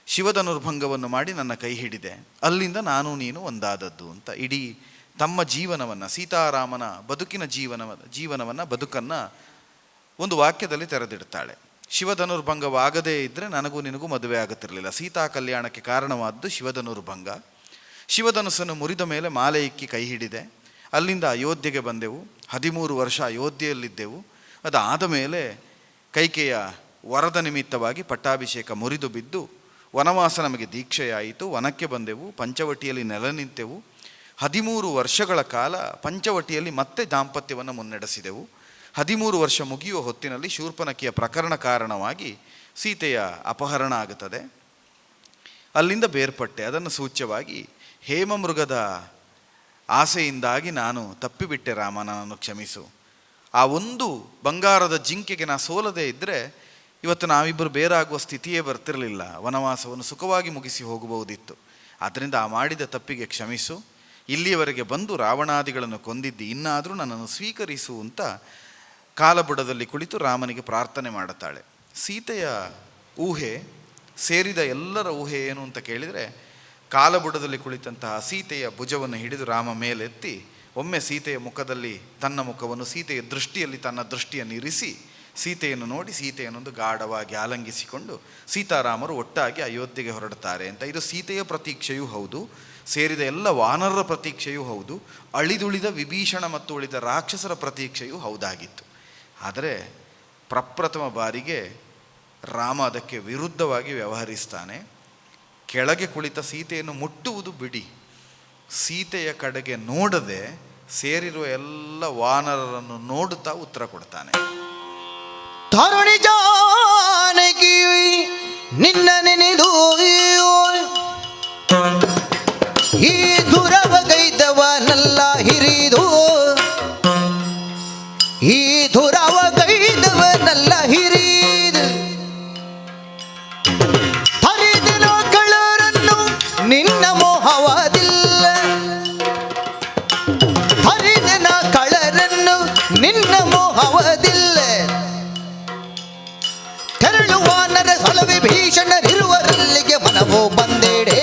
S2: ಶಿವಧನುರ್ಭಂಗವನ್ನು ಮಾಡಿ ನನ್ನ ಕೈ ಹಿಡಿದೆ, ಅಲ್ಲಿಂದ ನಾನು ನೀನು ಒಂದಾದದ್ದು ಅಂತ ಇಡೀ ತಮ್ಮ ಜೀವನವನ್ನು, ಸೀತಾರಾಮನ ಬದುಕಿನ ಜೀವನವನ್ನು ಬದುಕನ್ನು ಒಂದು ವಾಕ್ಯದಲ್ಲಿ ತೆರೆದಿಡ್ತಾಳೆ. ಶಿವಧನುರ್ಭಂಗವಾಗದೇ ಇದ್ದರೆ ನನಗೂ ನಿನಗೂ ಮದುವೆ ಆಗುತ್ತಿರಲಿಲ್ಲ. ಸೀತಾ ಕಲ್ಯಾಣಕ್ಕೆ ಕಾರಣವಾದ್ದು ಶಿವಧನುರ್ಭಂಗ. ಶಿವಧನುಸ್ಸನ್ನು ಮುರಿದ ಮೇಲೆ ಮಾಲೆ ಇಕ್ಕಿ ಕೈ ಹಿಡಿದೆ, ಅಲ್ಲಿಂದ ಅಯೋಧ್ಯೆಗೆ ಬಂದೆವು, 13 ವರ್ಷ ಅಯೋಧ್ಯೆಯಲ್ಲಿದ್ದೆವು. ಅದಾದ ಮೇಲೆ ಕೈಕೆಯ ವರದ ನಿಮಿತ್ತವಾಗಿ ಪಟ್ಟಾಭಿಷೇಕ ಮುರಿದು ಬಿದ್ದು ವನವಾಸ ನಮಗೆ ದೀಕ್ಷೆಯಾಯಿತು. ವನಕ್ಕೆ ಬಂದೆವು, ಪಂಚವಟಿಯಲ್ಲಿ ನೆಲೆ ನಿಂತೆವು. 13 ವರ್ಷಗಳ ಕಾಲ ಪಂಚವಟಿಯಲ್ಲಿ ಮತ್ತೆ ದಾಂಪತ್ಯವನ್ನು ಮುನ್ನಡೆಸಿದೆವು. 13 ವರ್ಷ ಮುಗಿಯುವ ಹೊತ್ತಿನಲ್ಲಿ ಶೂರ್ಪನಖಿಯ ಪ್ರಕರಣ ಕಾರಣವಾಗಿ ಸೀತೆಯ ಅಪಹರಣ ಆಗುತ್ತದೆ. ಅಲ್ಲಿಂದ ಬೇರ್ಪಟ್ಟೆ. ಅದನ್ನು ಸೂಚ್ಯವಾಗಿ ಹೇಮಮೃಗದ ಆಸೆಯಿಂದಾಗಿ ನಾನು ತಪ್ಪಿಬಿಟ್ಟೆ ರಾಮ, ನನ್ನನ್ನು ಕ್ಷಮಿಸು. ಆ ಒಂದು ಬಂಗಾರದ ಜಿಂಕೆಗೆ ನಾ ಸೋಲದೇ ಇದ್ದರೆ ಇವತ್ತು ನಾವಿಬ್ಬರು ಬೇರಾಗುವ ಸ್ಥಿತಿಯೇ ಬರ್ತಿರಲಿಲ್ಲ. ವನವಾಸವನ್ನು ಸುಖವಾಗಿ ಮುಗಿಸಿ ಹೋಗಬಹುದಿತ್ತು. ಆದ್ದರಿಂದ ಆ ಮಾಡಿದ ತಪ್ಪಿಗೆ ಕ್ಷಮಿಸು. ಇಲ್ಲಿಯವರೆಗೆ ಬಂದು ರಾವಣಾದಿಗಳನ್ನು ಕೊಂದಿದ್ದಿ, ಇನ್ನಾದರೂ ನನ್ನನ್ನು ಸ್ವೀಕರಿಸು ಅಂತ ಕಾಲಬುಡದಲ್ಲಿ ಕುಳಿತು ರಾಮನಿಗೆ ಪ್ರಾರ್ಥನೆ ಮಾಡುತ್ತಾಳೆ. ಸೀತೆಯ ಊಹೆ, ಸೇರಿದ ಎಲ್ಲರ ಊಹೆ ಏನು ಅಂತ ಕೇಳಿದರೆ, ಕಾಲಬುಡದಲ್ಲಿ ಕುಳಿತಂತಹ ಸೀತೆಯ ಭುಜವನ್ನು ಹಿಡಿದು ರಾಮ ಮೇಲೆತ್ತಿ ಒಮ್ಮೆ ಸೀತೆಯ ಮುಖದಲ್ಲಿ ತನ್ನ ಮುಖವನ್ನು, ಸೀತೆಯ ದೃಷ್ಟಿಯಲ್ಲಿ ತನ್ನ ದೃಷ್ಟಿಯನ್ನು ಇರಿಸಿ ಸೀತೆಯನ್ನು ನೋಡಿ ಸೀತೆಯನ್ನೊಂದು ಗಾಢವಾಗಿ ಆಲಂಗಿಸಿಕೊಂಡು ಸೀತಾರಾಮರು ಒಟ್ಟಾಗಿ ಅಯೋಧ್ಯೆಗೆ ಹೊರಡುತ್ತಾರೆ ಅಂತ. ಇದು ಸೀತೆಯ ಪ್ರತೀಕ್ಷೆಯೂ ಹೌದು, ಸೇರಿದ ಎಲ್ಲ ವಾನರರ ಪ್ರತೀಕ್ಷೆಯೂ ಹೌದು, ಅಳಿದುಳಿದ ವಿಭೀಷಣ ಮತ್ತು ಉಳಿದ ರಾಕ್ಷಸರ ಪ್ರತೀಕ್ಷೆಯೂ ಹೌದಾಗಿತ್ತು. ಆದರೆ ಪ್ರಪ್ರಥಮ ಬಾರಿಗೆ ರಾಮ ಅದಕ್ಕೆ ವಿರುದ್ಧವಾಗಿ ವ್ಯವಹರಿಸ್ತಾನೆ. ಕೆಳಗೆ ಕುಳಿತ ಸೀತೆಯನ್ನು ಮುಟ್ಟುವುದು ಬಿಡಿ, ಸೀತೆಯ ಕಡೆಗೆ ನೋಡದೆ ಸೇರಿರುವ ಎಲ್ಲ ವಾನರರನ್ನು ನೋಡುತ್ತಾ ಉತ್ತರ ಕೊಡ್ತಾನೆ.
S1: ತರುಣಿ ಜಾನಕಿ ನಿನ್ನ ನೆನೆದು ಈ ದುರವಗೈದವನಲ್ಲ ಹಿರಿದು, ಈ ದುರವಗೈದವನಲ್ಲ ಹಿರಿದು, ಹರಿದನ ಕಳರನ್ನು ನಿನ್ನ ಮೋಹವಾದಿಲ್ಲ, ಹರಿದನ ಕಳರನ್ನು ನಿನ್ನ ಮೋಹವದಿಲ್ಲ, ತೆರಳುವಾನರ ಸಲವಿ ಭೀಷಣರಿರುವರಲ್ಲಿಗೆ ಮನವೋ ಬಂದೇಡೆ,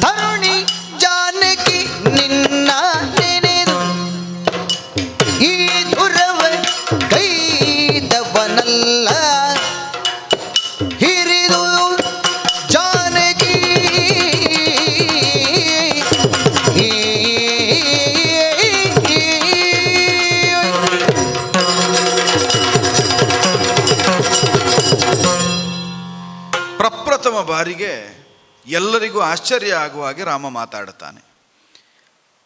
S1: ತರುಣಿ ಜಾನಕಿ ನಿನ್ನ ನೆನೆದು ಈ ದುರವ ಕೈದವನಲ್ಲ ಹಿರಿದು, ಜಾನಕಿ
S2: ಪ್ರಪ್ರಥಮ ಬಾರಿಗೆ ಎಲ್ಲರಿಗೂ ಆಶ್ಚರ್ಯ ಆಗುವ ಹಾಗೆ ರಾಮ ಮಾತಾಡುತ್ತಾನೆ.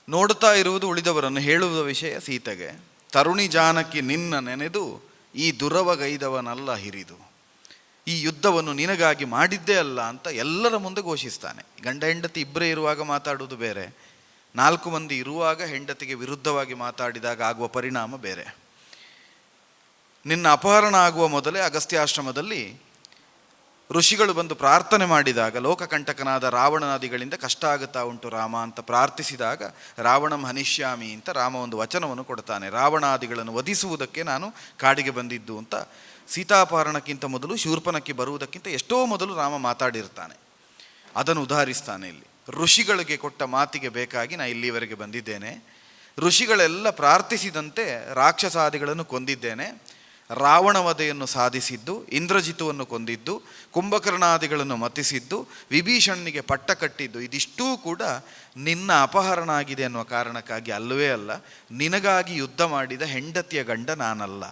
S2: ನೋಡುತ್ತಾ ಇರುವುದು ಉಳಿದವರನ್ನು, ಹೇಳುವ ವಿಷಯ ಸೀತೆಗೆ. ತರುಣಿ ಜಾನಕಿ ನಿನ್ನ ನೆನೆದು ಈ ದುರವಗೈದವನಲ್ಲ ಹಿರಿದು, ಈ ಯುದ್ಧವನ್ನು ನಿನಗಾಗಿ ಮಾಡಿದ್ದೇ ಅಲ್ಲ ಅಂತ ಎಲ್ಲರ ಮುಂದೆ ಘೋಷಿಸ್ತಾನೆ. ಗಂಡ ಹೆಂಡತಿ ಇಬ್ಬರೇ ಇರುವಾಗ ಮಾತಾಡುವುದು ಬೇರೆ, 4 ಮಂದಿ ಇರುವಾಗ ಹೆಂಡತಿಗೆ ವಿರುದ್ಧವಾಗಿ ಮಾತಾಡಿದಾಗ ಆಗುವ ಪರಿಣಾಮ ಬೇರೆ. ನಿನ್ನ ಅಪಹರಣ ಆಗುವ ಮೊದಲೇ ಅಗಸ್ತ್ಯಾಶ್ರಮದಲ್ಲಿ ಋಷಿಗಳು ಬಂದು ಪ್ರಾರ್ಥನೆ ಮಾಡಿದಾಗ, ಲೋಕಕಂಟಕನಾದ ರಾವಣನಾದಿಗಳಿಂದ ಕಷ್ಟ ಆಗುತ್ತಾ ಉಂಟು ರಾಮ ಅಂತ ಪ್ರಾರ್ಥಿಸಿದಾಗ, ರಾವಣಂ ಹನಿಷ್ಯಾಮಿ ಅಂತ ರಾಮ ಒಂದು ವಚನವನ್ನು ಕೊಡ್ತಾನೆ. ರಾವಣಾದಿಗಳನ್ನು ವಧಿಸುವುದಕ್ಕೆ ನಾನು ಕಾಡಿಗೆ ಬಂದಿದ್ದು ಅಂತ. ಸೀತಾಪಹರಣಕ್ಕಿಂತ ಮೊದಲು, ಶೂರ್ಪನಖಿ ಬರುವುದಕ್ಕಿಂತ ಎಷ್ಟೋ ಮೊದಲು ರಾಮ ಮಾತಾಡಿರ್ತಾನೆ. ಅದನ್ನು ಉದಾಹರಿಸ್ತಾನೆ ಇಲ್ಲಿ. ಋಷಿಗಳಿಗೆ ಕೊಟ್ಟ ಮಾತಿಗೆ ಬೇಕಾಗಿ ನಾ ಇಲ್ಲಿವರೆಗೆ ಬಂದಿದ್ದೇನೆ, ಋಷಿಗಳೆಲ್ಲ ಪ್ರಾರ್ಥಿಸಿದಂತೆ ರಾಕ್ಷಸಾದಿಗಳನ್ನು ಕೊಂದಿದ್ದೇನೆ, ರಾವಣವಧೆಯನ್ನು ಸಾಧಿಸಿದ್ದು, ಇಂದ್ರಜಿತುವನ್ನು ಕೊಂದಿದ್ದು, ಕುಂಭಕರ್ಣಾದಿಗಳನ್ನು ಮತಿಸಿದ್ದು, ವಿಭೀಷಣನಿಗೆ ಪಟ್ಟ ಕಟ್ಟಿದ್ದು, ಇದಿಷ್ಟೂ ಕೂಡ ನಿನ್ನ ಅಪಹರಣ ಆಗಿದೆ ಅನ್ನುವ ಕಾರಣಕ್ಕಾಗಿ ಅಲ್ಲವೇ ಅಲ್ಲ. ನಿನಗಾಗಿ ಯುದ್ಧ ಮಾಡಿದ ಹೆಂಡತಿಯ ಗಂಡ ನಾನಲ್ಲ,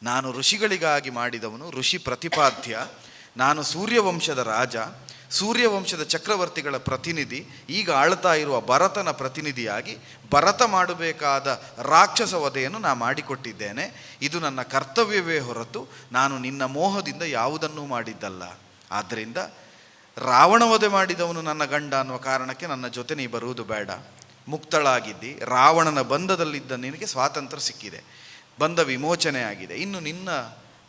S2: ನಾನು ಋಷಿಗಳಿಗಾಗಿ ಮಾಡಿದವನು, ಋಷಿ ಪ್ರತಿಪಾದ್ಯ. ನಾನು ಸೂರ್ಯವಂಶದ ರಾಜ, ಸೂರ್ಯವಂಶದ ಚಕ್ರವರ್ತಿಗಳ ಪ್ರತಿನಿಧಿ, ಈಗ ಆಳ್ತಾ ಇರುವ ಭರತನ ಪ್ರತಿನಿಧಿಯಾಗಿ ಭರತ ಮಾಡಬೇಕಾದ ರಾಕ್ಷಸ ವಧೆಯನ್ನು ನಾ ಮಾಡಿಕೊಟ್ಟಿದ್ದೇನೆ. ಇದು ನನ್ನ ಕರ್ತವ್ಯವೇ ಹೊರತು ನಾನು ನಿನ್ನ ಮೋಹದಿಂದ ಯಾವುದನ್ನೂ ಮಾಡಿದ್ದಲ್ಲ. ಆದ್ದರಿಂದ ರಾವಣ ವಧೆ ಮಾಡಿದವನು ನನ್ನ ಗಂಡ ಅನ್ನುವ ಕಾರಣಕ್ಕೆ ನನ್ನ ಜೊತೆ ನೀ ಬರುವುದು ಬೇಡ. ಮುಕ್ತಳಾಗಿದ್ದಿ, ರಾವಣನ ಬಂಧದಲ್ಲಿದ್ದ ನಿನಗೆ ಸ್ವಾತಂತ್ರ್ಯ ಸಿಕ್ಕಿದೆ, ಬಂಧ ವಿಮೋಚನೆ ಆಗಿದೆ. ಇನ್ನು ನಿನ್ನ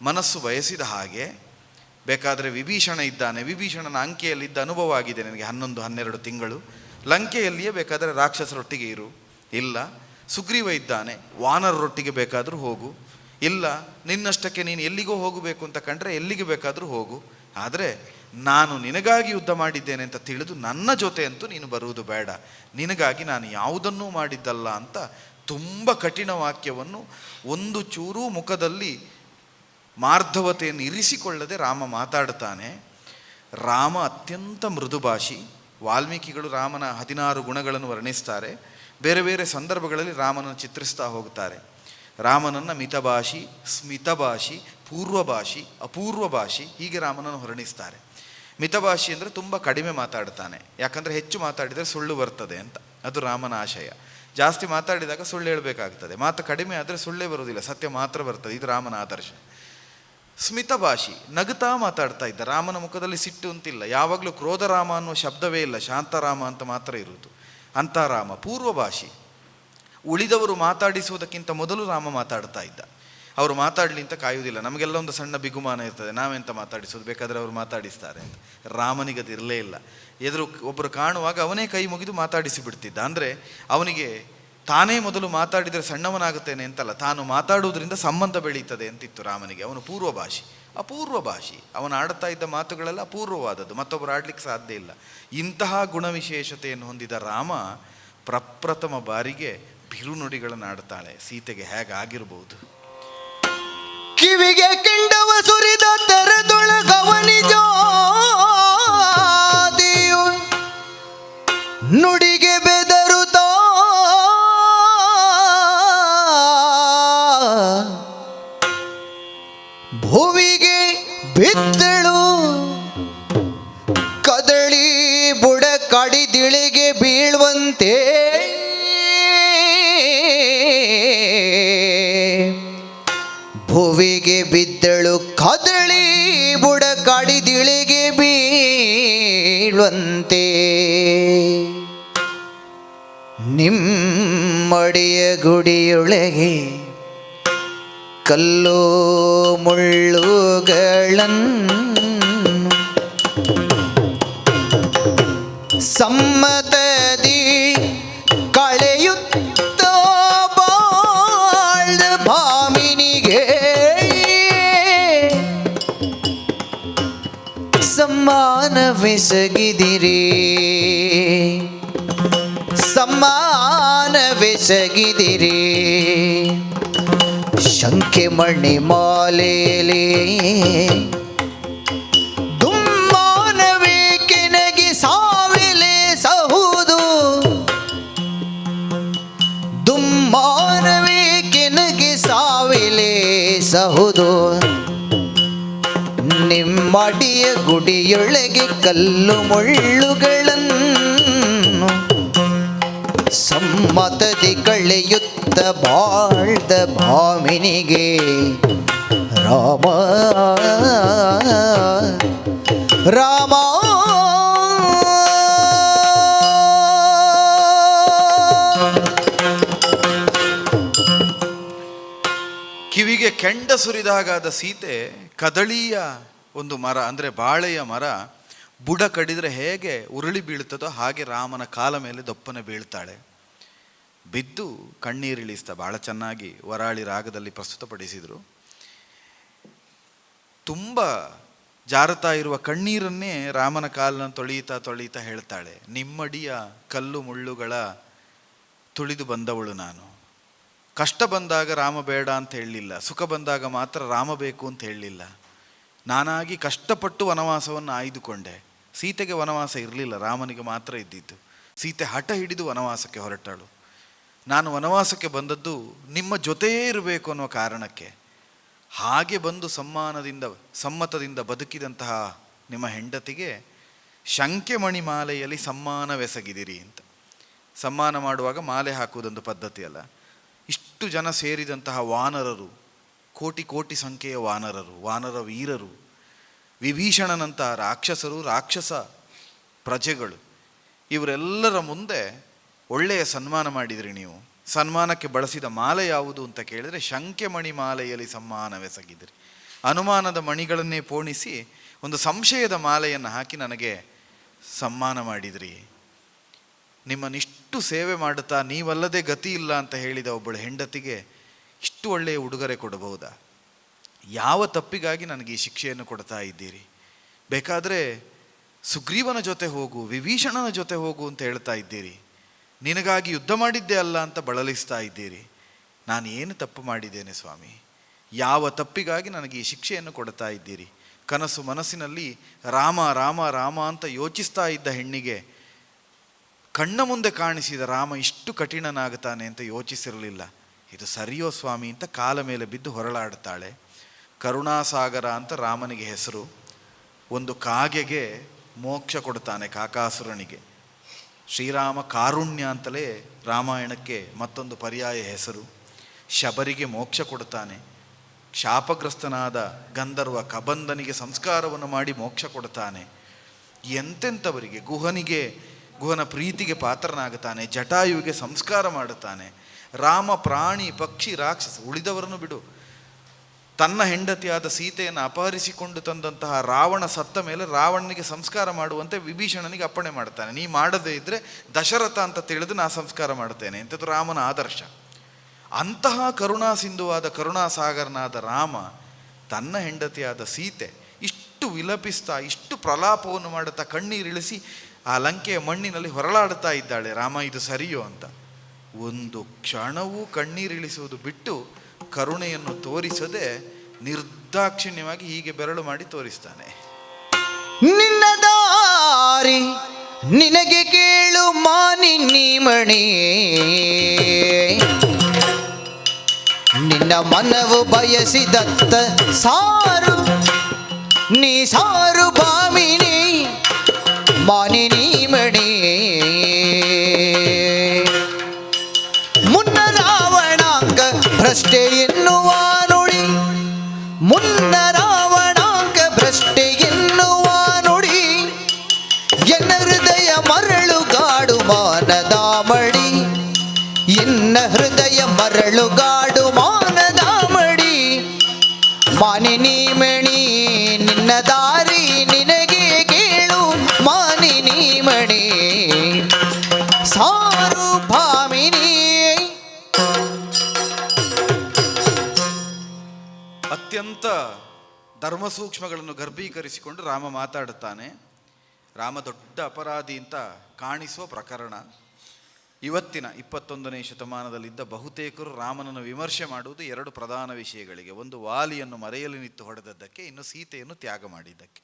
S2: ಮನಸ್ಸು ಬಯಸಿದ ಹಾಗೆ ಬೇಕಾದರೆ ವಿಭೀಷಣ ಇದ್ದಾನೆ, ವಿಭೀಷಣನ ಅಂಕೆಯಲ್ಲಿದ್ದ ಅನುಭವ ಆಗಿದೆ ನನಗೆ 11-12 ತಿಂಗಳು. ಲಂಕೆಯಲ್ಲಿಯೇ ಬೇಕಾದರೆ ರಾಕ್ಷಸರೊಟ್ಟಿಗೆ ಇರು, ಇಲ್ಲ ಸುಗ್ರೀವ ಇದ್ದಾನೆ ವಾನರರೊಟ್ಟಿಗೆ ಬೇಕಾದರೂ ಹೋಗು, ಇಲ್ಲ ನಿನ್ನಷ್ಟಕ್ಕೆ ನೀನು ಎಲ್ಲಿಗೋ ಹೋಗಬೇಕು ಅಂತ ಕಂಡ್ರೆ ಎಲ್ಲಿಗೆ ಬೇಕಾದರೂ ಹೋಗು. ಆದರೆ ನಾನು ನಿನಗಾಗಿ ಯುದ್ಧ ಮಾಡಿದ್ದೇನೆ ಅಂತ ತಿಳಿದು ನನ್ನ ಜೊತೆ ಅಂತೂ ನೀನು ಬರುವುದು ಬೇಡ, ನಿನಗಾಗಿ ನಾನು ಯಾವುದನ್ನೂ ಮಾಡಿದ್ದಲ್ಲ ಅಂತ ತುಂಬ ಕಠಿಣ ವಾಕ್ಯವನ್ನು ಒಂದು ಚೂರೂ ಮುಖದಲ್ಲಿ ಮಾರ್ಧವತೆಯನ್ನು ಇರಿಸಿಕೊಳ್ಳದೆ ರಾಮ ಮಾತಾಡ್ತಾನೆ. ರಾಮ ಅತ್ಯಂತ ಮೃದುಭಾಷಿ. ವಾಲ್ಮೀಕಿಗಳು ರಾಮನ 16 ಗುಣಗಳನ್ನು ವರ್ಣಿಸ್ತಾರೆ. ಬೇರೆ ಬೇರೆ ಸಂದರ್ಭಗಳಲ್ಲಿ ರಾಮನನ್ನು ಚಿತ್ರಿಸ್ತಾ ಹೋಗ್ತಾರೆ. ರಾಮನನ್ನು ಮಿತಭಾಷಿ, ಸ್ಮಿತಭಾಷಿ, ಪೂರ್ವಭಾಷಿ, ಅಪೂರ್ವಭಾಷಿ ಹೀಗೆ ರಾಮನನ್ನು ವರ್ಣಿಸ್ತಾರೆ. ಮಿತಭಾಷಿ ಅಂದರೆ ತುಂಬ ಕಡಿಮೆ ಮಾತಾಡ್ತಾನೆ, ಯಾಕಂದರೆ ಹೆಚ್ಚು ಮಾತಾಡಿದರೆ ಸುಳ್ಳು ಬರ್ತದೆ ಅಂತ, ಅದು ರಾಮನ ಆಶಯ. ಜಾಸ್ತಿ ಮಾತಾಡಿದಾಗ ಸುಳ್ಳು ಹೇಳಬೇಕಾಗ್ತದೆ, ಮಾತು ಕಡಿಮೆ ಆದರೆ ಸುಳ್ಳೇ ಬರುವುದಿಲ್ಲ, ಸತ್ಯ ಮಾತ್ರ ಬರ್ತದೆ, ಇದು ರಾಮನ ಆದರ್ಶ. ಸ್ಮಿತಭಾಷಿ, ನಗುತ್ತಾ ಮಾತಾಡ್ತಾ ಇದ್ದ. ರಾಮನ ಮುಖದಲ್ಲಿ ಸಿಟ್ಟು ಅಂತಿಲ್ಲ, ಯಾವಾಗಲೂ ಕ್ರೋಧರಾಮ ಅನ್ನುವ ಶಬ್ದವೇ ಇಲ್ಲ, ಶಾಂತರಾಮ ಅಂತ ಮಾತ್ರ ಇರುವುದು ಅಂಥ ರಾಮ. ಪೂರ್ವಭಾಷಿ, ಉಳಿದವರು ಮಾತಾಡಿಸುವುದಕ್ಕಿಂತ ಮೊದಲು ರಾಮ ಮಾತಾಡ್ತಾ ಇದ್ದ. ಅವರು ಮಾತಾಡಲಿ ಅಂತ ಕಾಯುವುದಿಲ್ಲ. ನಮಗೆಲ್ಲ ಒಂದು ಸಣ್ಣ ಬಿಗುಮಾನ ಇರ್ತದೆ, ನಾವೆಂತ ಮಾತಾಡಿಸೋದು, ಬೇಕಾದರೆ ಅವರು ಮಾತಾಡಿಸ್ತಾರೆ ಅಂತ. ರಾಮನಿಗದು ಇರಲೇ ಇಲ್ಲ. ಎದುರು ಒಬ್ಬರು ಕಾಣುವಾಗ ಅವನೇ ಕೈ ಮುಗಿದು ಮಾತಾಡಿಸಿ ಬಿಡ್ತಿದ್ದ. ಅಂದರೆ ಅವನಿಗೆ ತಾನೇ ಮೊದಲು ಮಾತಾಡಿದರೆ ಸಣ್ಣವನಾಗುತ್ತೇನೆ ಅಂತಲ್ಲ, ತಾನು ಮಾತಾಡುವುದರಿಂದ ಸಂಬಂಧ ಬೆಳೀತದೆ ಅಂತಿತ್ತು ರಾಮನಿಗೆ. ಅವನು ಪೂರ್ವಭಾಷಿ. ಅಪೂರ್ವಭಾಷಿ, ಅವನು ಆಡ್ತಾ ಇದ್ದ ಮಾತುಗಳೆಲ್ಲ ಅಪೂರ್ವವಾದದ್ದು, ಮತ್ತೊಬ್ಬರು ಆಡ್ಲಿಕ್ಕೆ ಸಾಧ್ಯ ಇಲ್ಲ. ಇಂತಹ ಗುಣವಿಶೇಷತೆಯನ್ನು ಹೊಂದಿದ ರಾಮ ಪ್ರಪ್ರಥಮ ಬಾರಿಗೆ ಬಿರುನುಡಿಗಳನ್ನು ಆಡ್ತಾಳೆ. ಸೀತೆಗೆ ಹೇಗಾಗಿರ್ಬೋದು?
S1: ಕಿವಿಗೆ ಕೆಂಡವ ಸುರಿದ ತೆರೆದೊಳಗವನಿಜಾದಿಯು ನುಡಿಗೆ ಬೆದರುತ್ತ ಭುವಿಗೆ ಬಿದ್ದಳು. ಕದಳಿ ಬುಡ ಕಡಿದಿಳಿಗೆ ಬೀಳುವಂತೆ ಭುವಿಗೆ ಬಿದ್ದಳು, ಕದಳಿ ಬುಡ ಕಡಿದಿಳಿಗೆ ಬೀಳುವಂತೆ. ನಿಮ್ಮಡಿಯ ಗುಡಿಯೊಳಗೆ ಕಲ್ಲು ಮುಳ್ಳುಗಳನ್ನು ಸಮ್ಮತದಿ ಕಳೆಯುತ್ತ ಬಾಳ್ದ ಭಾಮಿನಿಗೆ ಸಮ್ಮಾನವೆಸಗಿದಿರಿ, ಸಮ್ಮಾನವೆಸಗಿದಿರಿ. ಶಂಕೆ ಮಣಿ ಮಾಲೆಯಲ್ಲಿ ದುಮ್ಮಾನವೇ ಕೆನಗೆ ಸಾವಿಲೆ ಸಹುದು, ದುಮ್ಮಾನವೇ ಕೆನಗೆ ಸಾವಿಲೆ ಸಹುದು. ನಿಮ್ಮಡಿಯ ಗುಡಿಯೊಳಗೆ ಕಲ್ಲು ಮುಳ್ಳುಗಳನ್ನು ಸಮ್ಮತದಿ ಕಳೆಯುತ್ತ ಬಾಳ್ದ ಭಾಮಿನಿಗೆ ರಾಮ ರಾಮ.
S2: ಕಿವಿಗೆ ಕೆಂಡ ಸುರಿದಾಗಾದ ಸೀತೆ ಕದಳಿಯ ಒಂದು ಮರ ಅಂದರೆ ಬಾಳೆಯ ಮರ ಬುಡ ಕಡಿದರೆ ಹೇಗೆ ಉರುಳಿ ಬೀಳ್ತದೋ ಹಾಗೆ ರಾಮನ ಕಾಲ ಮೇಲೆ ದಪ್ಪನೆ ಬೀಳ್ತಾಳೆ. ಬಿದ್ದು ಕಣ್ಣೀರಿಳಿಸ್ತಾ ಭಾಳ ಚೆನ್ನಾಗಿ ವರಾಳಿ ರಾಗದಲ್ಲಿ ಪ್ರಸ್ತುತಪಡಿಸಿದರು. ತುಂಬ ಜಾರುತ್ತಾ ಇರುವ ಕಣ್ಣೀರನ್ನೇ ರಾಮನ ಕಾಲನ್ನು ತೊಳೆಯುತ್ತಾ ತೊಳೆಯುತ್ತಾ ಹೇಳ್ತಾಳೆ, ನಿಮ್ಮಡಿಯ ಕಲ್ಲು ಮುಳ್ಳುಗಳ ತುಳಿದು ಬಂದವಳು ನಾನು. ಕಷ್ಟ ಬಂದಾಗ ರಾಮ ಬೇಡ ಅಂತ ಹೇಳಲಿಲ್ಲ, ಸುಖ ಬಂದಾಗ ಮಾತ್ರ ರಾಮ ಬೇಕು ಅಂತ ಹೇಳಲಿಲ್ಲ. ನಾನಾಗಿ ಕಷ್ಟಪಟ್ಟು ವನವಾಸವನ್ನು ಆಯ್ದುಕೊಂಡೆ. ಸೀತೆಗೆ ವನವಾಸ ಇರಲಿಲ್ಲ, ರಾಮನಿಗೆ ಮಾತ್ರ ಇದ್ದಿದ್ದು. ಸೀತೆ ಹಠ ಹಿಡಿದು ವನವಾಸಕ್ಕೆ ಹೊರಟಳು. ನಾನು ವನವಾಸಕ್ಕೆ ಬಂದದ್ದು ನಿಮ್ಮ ಜೊತೆಯೇ ಇರಬೇಕು ಅನ್ನೋ ಕಾರಣಕ್ಕೆ. ಹಾಗೆ ಬಂದು ಸಮ್ಮತದಿಂದ ಬದುಕಿದಂತಹ ನಿಮ್ಮ ಹೆಂಡತಿಗೆ ಶಂಕೆ ಮಣಿ ಮಾಲೆಯಲ್ಲಿ ಸಮ್ಮಾನವೆಸಗಿದಿರಿ ಅಂತ. ಸಮ್ಮಾನ ಮಾಡುವಾಗ ಮಾಲೆ ಹಾಕುವುದೊಂದು ಪದ್ಧತಿ ಅಲ್ಲ. ಇಷ್ಟು ಜನ ಸೇರಿದಂತಹ ವಾನರರು, ಕೋಟಿ ಕೋಟಿ ಸಂಖ್ಯೆಯ ವಾನರರು, ವಾನರ ವೀರರು ವಿಭೀಷಣನಂಥ ರಾಕ್ಷಸರು, ರಾಕ್ಷಸ ಪ್ರಜೆಗಳು, ಇವರೆಲ್ಲರ ಮುಂದೆ ಒಳ್ಳೆಯ ಸನ್ಮಾನ ಮಾಡಿದ್ರಿ ನೀವು. ಸನ್ಮಾನಕ್ಕೆ ಬಳಸಿದ ಮಾಲೆ ಯಾವುದು ಅಂತ ಕೇಳಿದರೆ ಶಂಖ್ಯಮಣಿ ಮಾಲೆಯಲ್ಲಿ ಸಮ್ಮಾನವೆಸಗಿದ್ರಿ. ಅನುಮಾನದ ಮಣಿಗಳನ್ನೇ ಪೋಣಿಸಿ ಒಂದು ಸಂಶಯದ ಮಾಲೆಯನ್ನು ಹಾಕಿ ನನಗೆ ಸಮ್ಮಾನ ಮಾಡಿದ್ರಿ. ನಿಮ್ಮನ್ನಿಷ್ಟು ಸೇವೆ ಮಾಡುತ್ತಾ ನೀವಲ್ಲದೆ ಗತಿ ಇಲ್ಲ ಅಂತ ಹೇಳಿದ ಒಬ್ಬಳು ಹೆಂಡತಿಗೆ ಇಷ್ಟು ಒಳ್ಳೆಯ ಉಡುಗೊರೆ ಕೊಡಬಹುದಾ? ಯಾವ ತಪ್ಪಿಗಾಗಿ ನನಗೆ ಈ ಶಿಕ್ಷೆಯನ್ನು ಕೊಡ್ತಾ ಇದ್ದೀರಿ? ಬೇಕಾದರೆ ಸುಗ್ರೀವನ ಜೊತೆ ಹೋಗು, ವಿಭೀಷಣನ ಜೊತೆ ಹೋಗು ಅಂತ ಹೇಳ್ತಾ ಇದ್ದೀರಿ. ನಿನಗಾಗಿ ಯುದ್ಧ ಮಾಡಿದ್ದೇ ಅಲ್ಲ ಅಂತ ಬಳಲಿಸ್ತಾ ಇದ್ದೀರಿ. ನಾನು ಏನು ತಪ್ಪು ಮಾಡಿದ್ದೇನೆ ಸ್ವಾಮಿ? ಯಾವ ತಪ್ಪಿಗಾಗಿ ನನಗೆ ಈ ಶಿಕ್ಷೆಯನ್ನು ಕೊಡ್ತಾ ಇದ್ದೀರಿ? ಕನಸು ಮನಸ್ಸಿನಲ್ಲಿ ರಾಮ ರಾಮ ರಾಮ ಅಂತ ಯೋಚಿಸ್ತಾ ಇದ್ದ ಹೆಣ್ಣಿಗೆ ಕಣ್ಣ ಮುಂದೆ ಕಾಣಿಸಿದ ರಾಮ ಇಷ್ಟು ಕಠಿಣನಾಗುತ್ತಾನೆ ಅಂತ ಯೋಚಿಸಿರಲಿಲ್ಲ. ಇದು ಸರಿಯೋ ಸ್ವಾಮಿ ಅಂತ ಕಾಲ ಮೇಲೆ ಬಿದ್ದು ಹೊರಳಾಡುತ್ತಾಳೆ. ಕರುಣಾಸಾಗರ ಅಂತ ರಾಮನಿಗೆ ಹೆಸರು. ಒಂದು ಕಾಗೆಗೆ ಮೋಕ್ಷ ಕೊಡ್ತಾನೆ, ಕಾಕಾಸುರನಿಗೆ. ಶ್ರೀರಾಮ ಕಾರುಣ್ಯ ಅಂತಲೇ ರಾಮಾಯಣಕ್ಕೆ ಮತ್ತೊಂದು ಪರ್ಯಾಯ ಹೆಸರು. ಶಬರಿಗೆ ಮೋಕ್ಷ ಕೊಡ್ತಾನೆ. ಶಾಪಗ್ರಸ್ತನಾದ ಗಂಧರ್ವ ಕಬಂಧನಿಗೆ ಸಂಸ್ಕಾರವನ್ನು ಮಾಡಿ ಮೋಕ್ಷ ಕೊಡ್ತಾನೆ. ಎಂತೆಂಥವರಿಗೆ, ಗುಹನ ಪ್ರೀತಿಗೆ ಪಾತ್ರನಾಗುತ್ತಾನೆ. ಜಟಾಯುವಿಗೆ ಸಂಸ್ಕಾರ ಮಾಡುತ್ತಾನೆ. ರಾಮ ಪ್ರಾಣಿ ಪಕ್ಷಿ ರಾಕ್ಷಸ ಉಳಿದವರನ್ನು ಬಿಡು, ತನ್ನ ಹೆಂಡತಿಯಾದ ಸೀತೆಯನ್ನು ಅಪಹರಿಸಿಕೊಂಡು ತಂದಂತಹ ರಾವಣ ಸತ್ತ ಮೇಲೆ ರಾವಣನಿಗೆ ಸಂಸ್ಕಾರ ಮಾಡುವಂತೆ ವಿಭೀಷಣನಿಗೆ ಅಪ್ಪಣೆ ಮಾಡ್ತಾನೆ. ನೀ ಮಾಡದೇ ಇದ್ದರೆ ದಶರಥ ಅಂತ ತಿಳಿದು ನಾ ಸಂಸ್ಕಾರ ಮಾಡ್ತೇನೆ ಎಂಥದ್ದು ರಾಮನ ಆದರ್ಶ. ಅಂತಹ ಕರುಣಾ ಸಿಂಧುವಾದ ಕರುಣಾಸಾಗರನಾದ ರಾಮ ತನ್ನ ಹೆಂಡತಿಯಾದ ಸೀತೆ ಇಷ್ಟು ವಿಲಪಿಸ್ತಾ, ಇಷ್ಟು ಪ್ರಲಾಪವನ್ನು ಮಾಡುತ್ತಾ, ಕಣ್ಣೀರಿಳಿಸಿ ಆ ಲಂಕೆಯ ಮಣ್ಣಿನಲ್ಲಿ ಹೊರಳಾಡುತ್ತಾ ಇದ್ದಾಳೆ. ರಾಮ ಇದು ಸರಿಯೋ ಅಂತ ಒಂದು ಕ್ಷಣವೂ ಕಣ್ಣೀರಿಳಿಸುವುದು ಬಿಟ್ಟು ಕರುಣೆಯನ್ನು ತೋರಿಸದೆ ನಿರ್ದಾಕ್ಷಿಣ್ಯವಾಗಿ ಹೀಗೆ ಬೆರಳು ಮಾಡಿ ತೋರಿಸ್ತಾನೆ.
S1: ನಿನ್ನ ದಾರಿ ನಿನಗೆ ಕೇಳು ಮಾನಿನ್ನಿ ಮಣಿ, ನಿನ್ನ ಮನವು ಬಯಸಿದತ್ತ ಸಾರು ನೀ ಸಾರು ಭಾಮಿನಿ ಮಾನಿನಿ ಮಣಿ. ಮುನ್ನ ರಾವಣಾಂಗ ಭ್ರಷ್ಟೆ ಎನ್ನುವ ನುಡಿ, ಮುನ್ನ ರಾವಣಾಂಗ ಭ್ರಷ್ಟೆ ಎನ್ನುವ ನುಡಿ, ಎನ್ನ ಹೃದಯ ಮರಳುಗಾಡು ಮಾನದ ಮಡಿ, ಎನ್ನ ಹೃದಯ ಮರಳುಗಾಡು ಮಾನದ ಮಡಿ. ಮಾನಿನಿ ಮಣಿ ನಿನ್ನ ದಾರಿ ನಿನಗೆ ಕೇಳು ಮಾನಿನಿ ಮಣಿ ಸಾರು ಭಾಮಿನಿ.
S2: ಅತ್ಯಂತ ಧರ್ಮ ಸೂಕ್ಷ್ಮಗಳನ್ನು ಗರ್ಭೀಕರಿಸಿಕೊಂಡು ರಾಮ ಮಾತಾಡುತ್ತಾನೆ. ರಾಮ ದೊಡ್ಡ ಅಪರಾಧಿ ಅಂತ ಕಾಣಿಸುವ ಪ್ರಕರಣ. ಇವತ್ತಿನ 21ನೇ ಶತಮಾನದಲ್ಲಿದ್ದ ಬಹುತೇಕರು ರಾಮನನ್ನು ವಿಮರ್ಶೆ ಮಾಡುವುದು ಎರಡು ಪ್ರಧಾನ ವಿಷಯಗಳಿಗೆ. ಒಂದು, ವಾಲಿಯನ್ನು ಮರೆಯಲ್ಲಿ ನಿಂತು ಹೊಡೆದದ್ದಕ್ಕೆ, ಇನ್ನು ಸೀತೆಯನ್ನು ತ್ಯಾಗ ಮಾಡಿದ್ದಕ್ಕೆ.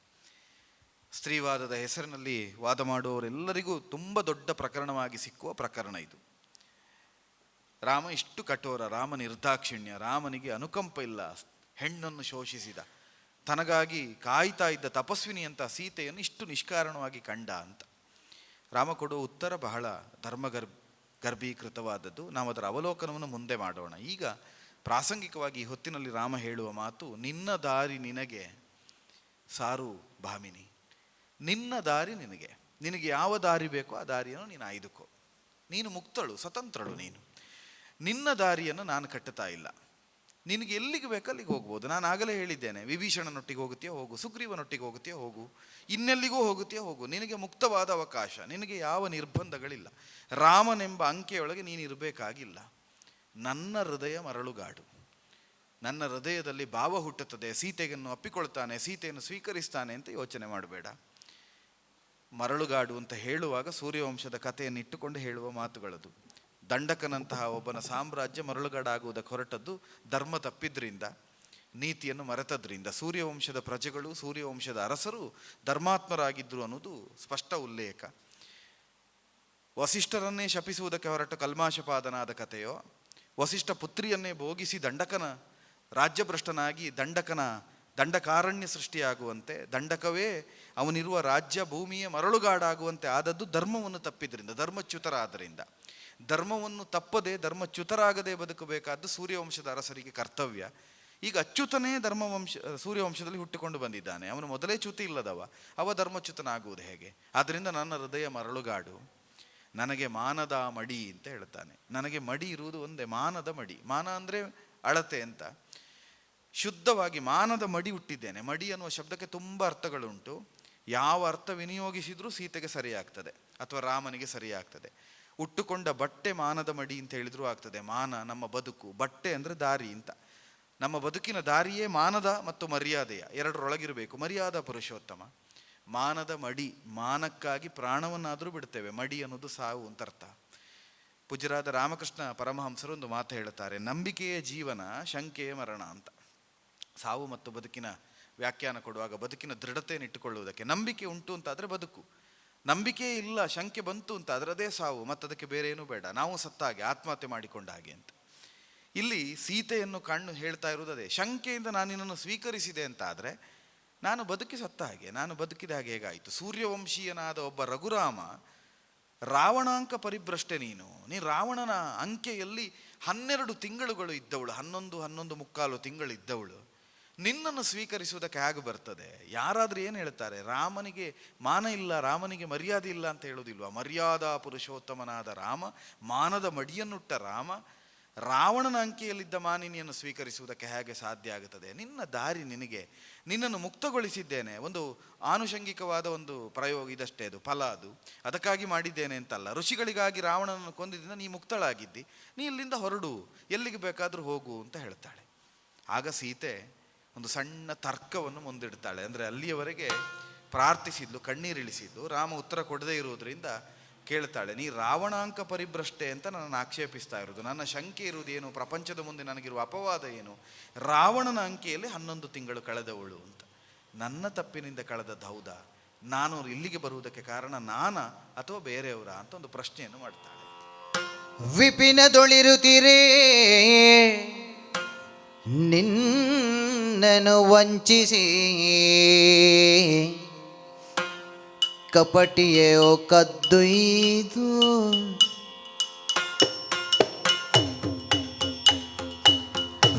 S2: ಸ್ತ್ರೀವಾದದ ಹೆಸರಿನಲ್ಲಿ ವಾದ ಮಾಡುವವರೆಲ್ಲರಿಗೂ ತುಂಬ ದೊಡ್ಡ ಪ್ರಕರಣವಾಗಿ ಸಿಕ್ಕುವ ಪ್ರಕರಣ ಇದು. ರಾಮ ಇಷ್ಟು ಕಠೋರ, ರಾಮ ನಿರ್ದಾಕ್ಷಿಣ್ಯ, ರಾಮನಿಗೆ ಅನುಕಂಪ ಇಲ್ಲ, ಹೆಣ್ಣನ್ನು ಶೋಷಿಸಿದ, ತನಗಾಗಿ ಕಾಯ್ತಾ ಇದ್ದ ತಪಸ್ವಿನಿ ಅಂತ ಸೀತೆಯನ್ನು ಇಷ್ಟು ನಿಷ್ಕಾರಣವಾಗಿ ಕಂಡ ಅಂತ. ರಾಮ ಕೊಡುವ ಉತ್ತರ ಬಹಳ ಗರ್ಭೀಕೃತವಾದದ್ದು. ನಾವು ಅದರ ಅವಲೋಕನವನ್ನು ಮುಂದೆ ಮಾಡೋಣ. ಈಗ ಪ್ರಾಸಂಗಿಕವಾಗಿ ಈ ಹೊತ್ತಿನಲ್ಲಿ ರಾಮ ಹೇಳುವ ಮಾತು, ನಿನ್ನ ದಾರಿ ನಿನಗೆ ಸಾರು ಭಾಮಿನಿ. ನಿನ್ನ ದಾರಿ ನಿನಗೆ, ನಿನಗೆ ಯಾವ ದಾರಿ ಬೇಕೋ ಆ ದಾರಿಯನ್ನು ನೀನು ಆಯ್ದುಕೋ. ನೀನು ಮುಕ್ತಳು, ಸ್ವತಂತ್ರಳು. ನಿನ್ನ ದಾರಿಯನ್ನು ನಾನು ಕಟ್ಟುತ್ತಾ ಇಲ್ಲ. ನಿನಗೆ ಎಲ್ಲಿಗೆ ಬೇಕೋ ಅಲ್ಲಿಗೆ ಹೋಗ್ಬೋದು. ನಾನು ಆಗಲೇ ಹೇಳಿದ್ದೇನೆ, ವಿಭೀಷಣನೊಟ್ಟಿಗೆ ಹೋಗುತ್ತೀಯೋ ಹೋಗು, ಸುಗ್ರೀವನೊಟ್ಟಿಗೆ ಹೋಗುತ್ತೀಯೋ ಹೋಗು, ಇನ್ನೆಲ್ಲಿಗೂ ಹೋಗುತ್ತೀಯೋ ಹೋಗು. ನಿನಗೆ ಮುಕ್ತವಾದ ಅವಕಾಶ, ನಿನಗೆ ಯಾವ ನಿರ್ಬಂಧಗಳಿಲ್ಲ. ರಾಮನೆಂಬ ಅಂಕೆಯೊಳಗೆ ನೀನು ಇರಬೇಕಾಗಿಲ್ಲ. ನನ್ನ ಹೃದಯ ಮರಳುಗಾಡು, ನನ್ನ ಹೃದಯದಲ್ಲಿ ಭಾವ ಹುಟ್ಟುತ್ತದೆ. ಸೀತೆಯನ್ನು ಅಪ್ಪಿಕೊಳ್ತಾನೆ, ಸೀತೆಯನ್ನು ಸ್ವೀಕರಿಸ್ತಾನೆ ಅಂತ ಯೋಚನೆ ಮಾಡಬೇಡ. ಮರಳುಗಾಡು ಅಂತ ಹೇಳುವಾಗ ಸೂರ್ಯವಂಶದ ಕಥೆಯನ್ನು ಇಟ್ಟುಕೊಂಡು ಹೇಳುವ ಮಾತುಗಳದು. ದಂಡಕನಂತಹ ಒಬ್ಬನ ಸಾಮ್ರಾಜ್ಯ ಮರಳುಗಾಡಾಗುವುದಕ್ಕೆ ಹೊರಟದ್ದು ಧರ್ಮ ತಪ್ಪಿದ್ರಿಂದ, ನೀತಿಯನ್ನು ಮರೆತದ್ರಿಂದ. ಸೂರ್ಯವಂಶದ ಪ್ರಜೆಗಳು, ಸೂರ್ಯವಂಶದ ಅರಸರು ಧರ್ಮಾತ್ಮರಾಗಿದ್ದರು ಅನ್ನೋದು ಸ್ಪಷ್ಟ ಉಲ್ಲೇಖ. ವಸಿಷ್ಠರನ್ನೇ ಶಪಿಸುವುದಕ್ಕೆ ಹೊರಟ ಕಲ್ಮಾಶಪಾದನಾದ ಕಥೆಯೋ, ವಸಿಷ್ಠ ಪುತ್ರಿಯನ್ನೇ ಭೋಗಿಸಿ ದಂಡಕನ ರಾಜ್ಯಭ್ರಷ್ಟನಾಗಿ ದಂಡಕಾರಣ್ಯ ಸೃಷ್ಟಿಯಾಗುವಂತೆ, ದಂಡಕವೇ ಅವನಿರುವ ರಾಜ್ಯ ಭೂಮಿಯ ಮರಳುಗಾಡಾಗುವಂತೆ ಆದದ್ದು ಧರ್ಮವನ್ನು ತಪ್ಪಿದ್ರಿಂದ, ಧರ್ಮಚ್ಯುತರಾದ್ದರಿಂದ. ಧರ್ಮವನ್ನು ತಪ್ಪದೆ ಧರ್ಮಚ್ಯುತರಾಗದೆ ಬದುಕಬೇಕಾದ್ದು ಸೂರ್ಯವಂಶದ ಅರಸರಿಗೆ ಕರ್ತವ್ಯ. ಈಗ ಅಚ್ಯುತನೇ ಸೂರ್ಯವಂಶದಲ್ಲಿ ಹುಟ್ಟಿಕೊಂಡು ಬಂದಿದ್ದಾನೆ. ಅವನು ಮೊದಲೇ ಚ್ಯುತಿ ಇಲ್ಲದವ, ಅವ ಧರ್ಮಚ್ಯುತನಾಗುವುದು ಹೇಗೆ? ಆದ್ದರಿಂದ ನನ್ನ ಹೃದಯ ಮರಳುಗಾಡು, ನನಗೆ ಮಾನದ ಮಡಿ ಅಂತ ಹೇಳ್ತಾನೆ. ನನಗೆ ಮಡಿ ಇರುವುದು ಒಂದೇ, ಮಾನದ ಮಡಿ. ಮಾನ ಅಂದರೆ ಅಳತೆ ಅಂತ. ಶುದ್ಧವಾಗಿ ಮಾನದ ಮಡಿ ಹುಟ್ಟಿದ್ದೇನೆ. ಮಡಿ ಅನ್ನುವ ಶಬ್ದಕ್ಕೆ ತುಂಬ ಅರ್ಥಗಳುಂಟು. ಯಾವ ಅರ್ಥ ವಿನಿಯೋಗಿಸಿದ್ರೂ ಸೀತೆಗೆ ಸರಿಯಾಗ್ತದೆ ಅಥವಾ ರಾಮನಿಗೆ ಸರಿಯಾಗ್ತದೆ. ಉಟ್ಟುಕೊಂಡ ಬಟ್ಟೆ ಮಾನದ ಮಡಿ ಅಂತ ಹೇಳಿದ್ರೂ ಆಗ್ತದೆ. ಮಾನ ನಮ್ಮ ಬದುಕು, ಬಟ್ಟೆ ಅಂದರೆ ದಾರಿ ಅಂತ. ನಮ್ಮ ಬದುಕಿನ ದಾರಿಯೇ ಮಾನದ ಮತ್ತು ಮರ್ಯಾದೆಯ ಎರಡರೊಳಗಿರಬೇಕು. ಮರ್ಯಾದಾ ಪುರುಷೋತ್ತಮ. ಮಾನದ ಮಡಿ, ಮಾನಕ್ಕಾಗಿ ಪ್ರಾಣವನ್ನಾದರೂ ಬಿಡ್ತೇವೆ. ಮಡಿ ಅನ್ನೋದು ಸಾವು ಅಂತ ಅರ್ಥ. ಪೂಜ್ಯರಾದ ರಾಮಕೃಷ್ಣ ಪರಮಹಂಸರು ಒಂದು ಮಾತು ಹೇಳುತ್ತಾರೆ, ನಂಬಿಕೆಯೇ ಜೀವನ, ಶಂಕೆಯೇ ಮರಣ ಅಂತ. ಸಾವು ಮತ್ತು ಬದುಕಿನ ವ್ಯಾಖ್ಯಾನ ಕೊಡುವಾಗ ಬದುಕಿನ ದೃಢತೆಯನ್ನು ಇಟ್ಟುಕೊಳ್ಳುವುದಕ್ಕೆ, ನಂಬಿಕೆ ಉಂಟು ಅಂತಾದರೆ ಬದುಕು, ನಂಬಿಕೆ ಇಲ್ಲ ಶಂಕೆ ಬಂತು ಅಂತ ಅದರದೇ ಸಾವು, ಮತ್ತದಕ್ಕೆ ಬೇರೆ ಏನೂ ಬೇಡ, ನಾವು ಸತ್ತ ಹಾಗೆ, ಆತ್ಮಹತ್ಯೆ ಮಾಡಿಕೊಂಡ ಹಾಗೆ ಅಂತ. ಇಲ್ಲಿ ಸೀತೆಯನ್ನು ಕಣ್ಣು ಹೇಳ್ತಾ ಇರುವುದು ಅದೇ. ಶಂಕೆಯಿಂದ ನಾನು ನಿನ್ನನ್ನು ಸ್ವೀಕರಿಸಿದೆ ಅಂತ ಆದರೆ ನಾನು ಬದುಕಿ ಸತ್ತ ಹಾಗೆ, ನಾನು ಬದುಕಿದ ಹಾಗೆ ಹೇಗಾಯಿತು? ಸೂರ್ಯವಂಶೀಯನಾದ ಒಬ್ಬ ರಘುರಾಮ ರಾವಣಾಂಕ ಪರಿಭ್ರಷ್ಟೆ. ನೀನು ರಾವಣನ ಅಂಕೆಯಲ್ಲಿ 12 ತಿಂಗಳುಗಳು ಇದ್ದವಳು, 11 ಮುಕ್ಕಾಲು ತಿಂಗಳು ಇದ್ದವಳು. ನಿನ್ನನ್ನು ಸ್ವೀಕರಿಸುವುದಕ್ಕೆ ಹೇಗೆ ಬರ್ತದೆ? ಯಾರಾದರೂ ಏನು ಹೇಳ್ತಾರೆ? ರಾಮನಿಗೆ ಮಾನ ಇಲ್ಲ, ರಾಮನಿಗೆ ಮರ್ಯಾದೆ ಇಲ್ಲ ಅಂತ ಹೇಳೋದಿಲ್ವ? ಮರ್ಯಾದಾ ಪುರುಷೋತ್ತಮನಾದ ರಾಮ, ಮಾನದ ಮಡಿಯನ್ನುಟ್ಟ ರಾಮ, ರಾವಣನ ಅಂಕೆಯಲ್ಲಿದ್ದ ಮಾನಿನಿಯನ್ನು ಸ್ವೀಕರಿಸುವುದಕ್ಕೆ ಹೇಗೆ ಸಾಧ್ಯ ಆಗುತ್ತದೆ? ನಿನ್ನ ದಾರಿ ನಿನಗೆ, ನಿನ್ನನ್ನು ಮುಕ್ತಗೊಳಿಸಿದ್ದೇನೆ. ಒಂದು ಆನುಷಂಗಿಕವಾದ ಒಂದು ಪ್ರಯೋಗ ಇದಷ್ಟೇ, ಅದು ಫಲ, ಅದು ಅದಕ್ಕಾಗಿ ಮಾಡಿದ್ದೇನೆ ಅಂತಲ್ಲ. ಋಷಿಗಳಿಗಾಗಿ ರಾವಣನನ್ನು ಕೊಂದಿದ್ದರಿಂದ ನೀ ಮುಕ್ತಳಾಗಿದ್ದಿ, ನೀ ಇಲ್ಲಿಂದ ಹೊರಡು, ಎಲ್ಲಿಗೆ ಬೇಕಾದರೂ ಹೋಗು ಅಂತ ಹೇಳ್ತಾಳೆ. ಆಗ ಸೀತೆ ಒಂದು ಸಣ್ಣ ತರ್ಕವನ್ನು ಮುಂದಿಡ್ತಾಳೆ. ಅಂದರೆ ಅಲ್ಲಿಯವರೆಗೆ ಪ್ರಾರ್ಥಿಸಿದ್ಲು, ಕಣ್ಣೀರಿಳಿಸಿದ್ಲು. ರಾಮ ಉತ್ತರ ಕೊಡದೇ ಇರುವುದರಿಂದ ಕೇಳ್ತಾಳೆ, ನೀ ರಾವಣಾಂಕ ಪರಿಭ್ರಷ್ಟೆ ಅಂತ ನನ್ನನ್ನು ಆಕ್ಷೇಪಿಸ್ತಾ ಇರೋದು. ನನ್ನ ಶಂಕೆ ಇರುವುದೇನು? ಪ್ರಪಂಚದ ಮುಂದೆ ನನಗಿರುವ ಅಪವಾದ ಏನು? ರಾವಣನ ಅಂಕೆಯಲ್ಲಿ 11 ತಿಂಗಳು ಕಳೆದವಳು ಅಂತ. ನನ್ನ ತಪ್ಪಿನಿಂದ ಕಳೆದದ್ದು ಹೌದಾ? ನಾನು ಇಲ್ಲಿಗೆ ಬರುವುದಕ್ಕೆ ಕಾರಣ ನಾನಾ ಅಥವಾ ಬೇರೆಯವರ ಅಂತ ಒಂದು ಪ್ರಶ್ನೆಯನ್ನು ಮಾಡ್ತಾಳೆ.
S1: ವಿಪಿನದೊಳಿರುತ್ತೀರೇ ನಿನ್ನನು ವಂಚಿಸಿ, ಕಪಟಿಯೋ ಕದ್ದೊಯ್ದು,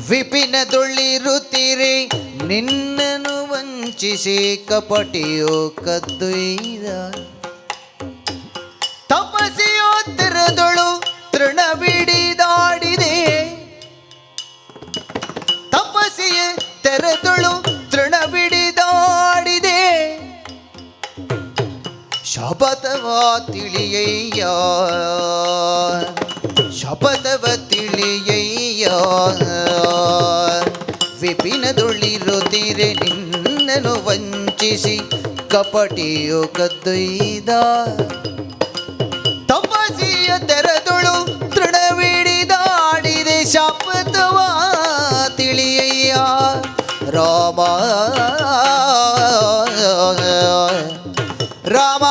S1: ವಿಪಿನದೊಳಿರುತ್ತೀರಿ ನಿನ್ನನು ವಂಚಿಸಿ, ಕಪಟಿಯೋ ಕದ್ದೊಯ್ದ, ತಪಸಿಯೋ ತೆರೆದೊಳು ತೃಣವಿಡಿದಾಡಿದೆ, ತಪಸಿಯೇ ತೆರೆದೊಳು ತೃಣವಿಡಿದಾಡಿದೆ, ಶಪಥವ ತಿಳಿಯಯ್ಯ, ಶಪಥವ ತಿಳಿಯಯ್ಯ, ವಿಪಿನದೊಳಿರುತ್ತೀರೆ ನಿನ್ನನು ವಂಚಿಸಿ, ಕಪಟಿಯು ಕದ್ದೊಯ್ದ, ತಪಸಿಯ ತೆರೆದೊಳು ತೃಣವಿಡಿದಾಡಿದೆ, ಶಪಥವ ತಿಳಿಯಯ್ಯ ರಾಮ ರಾಮ.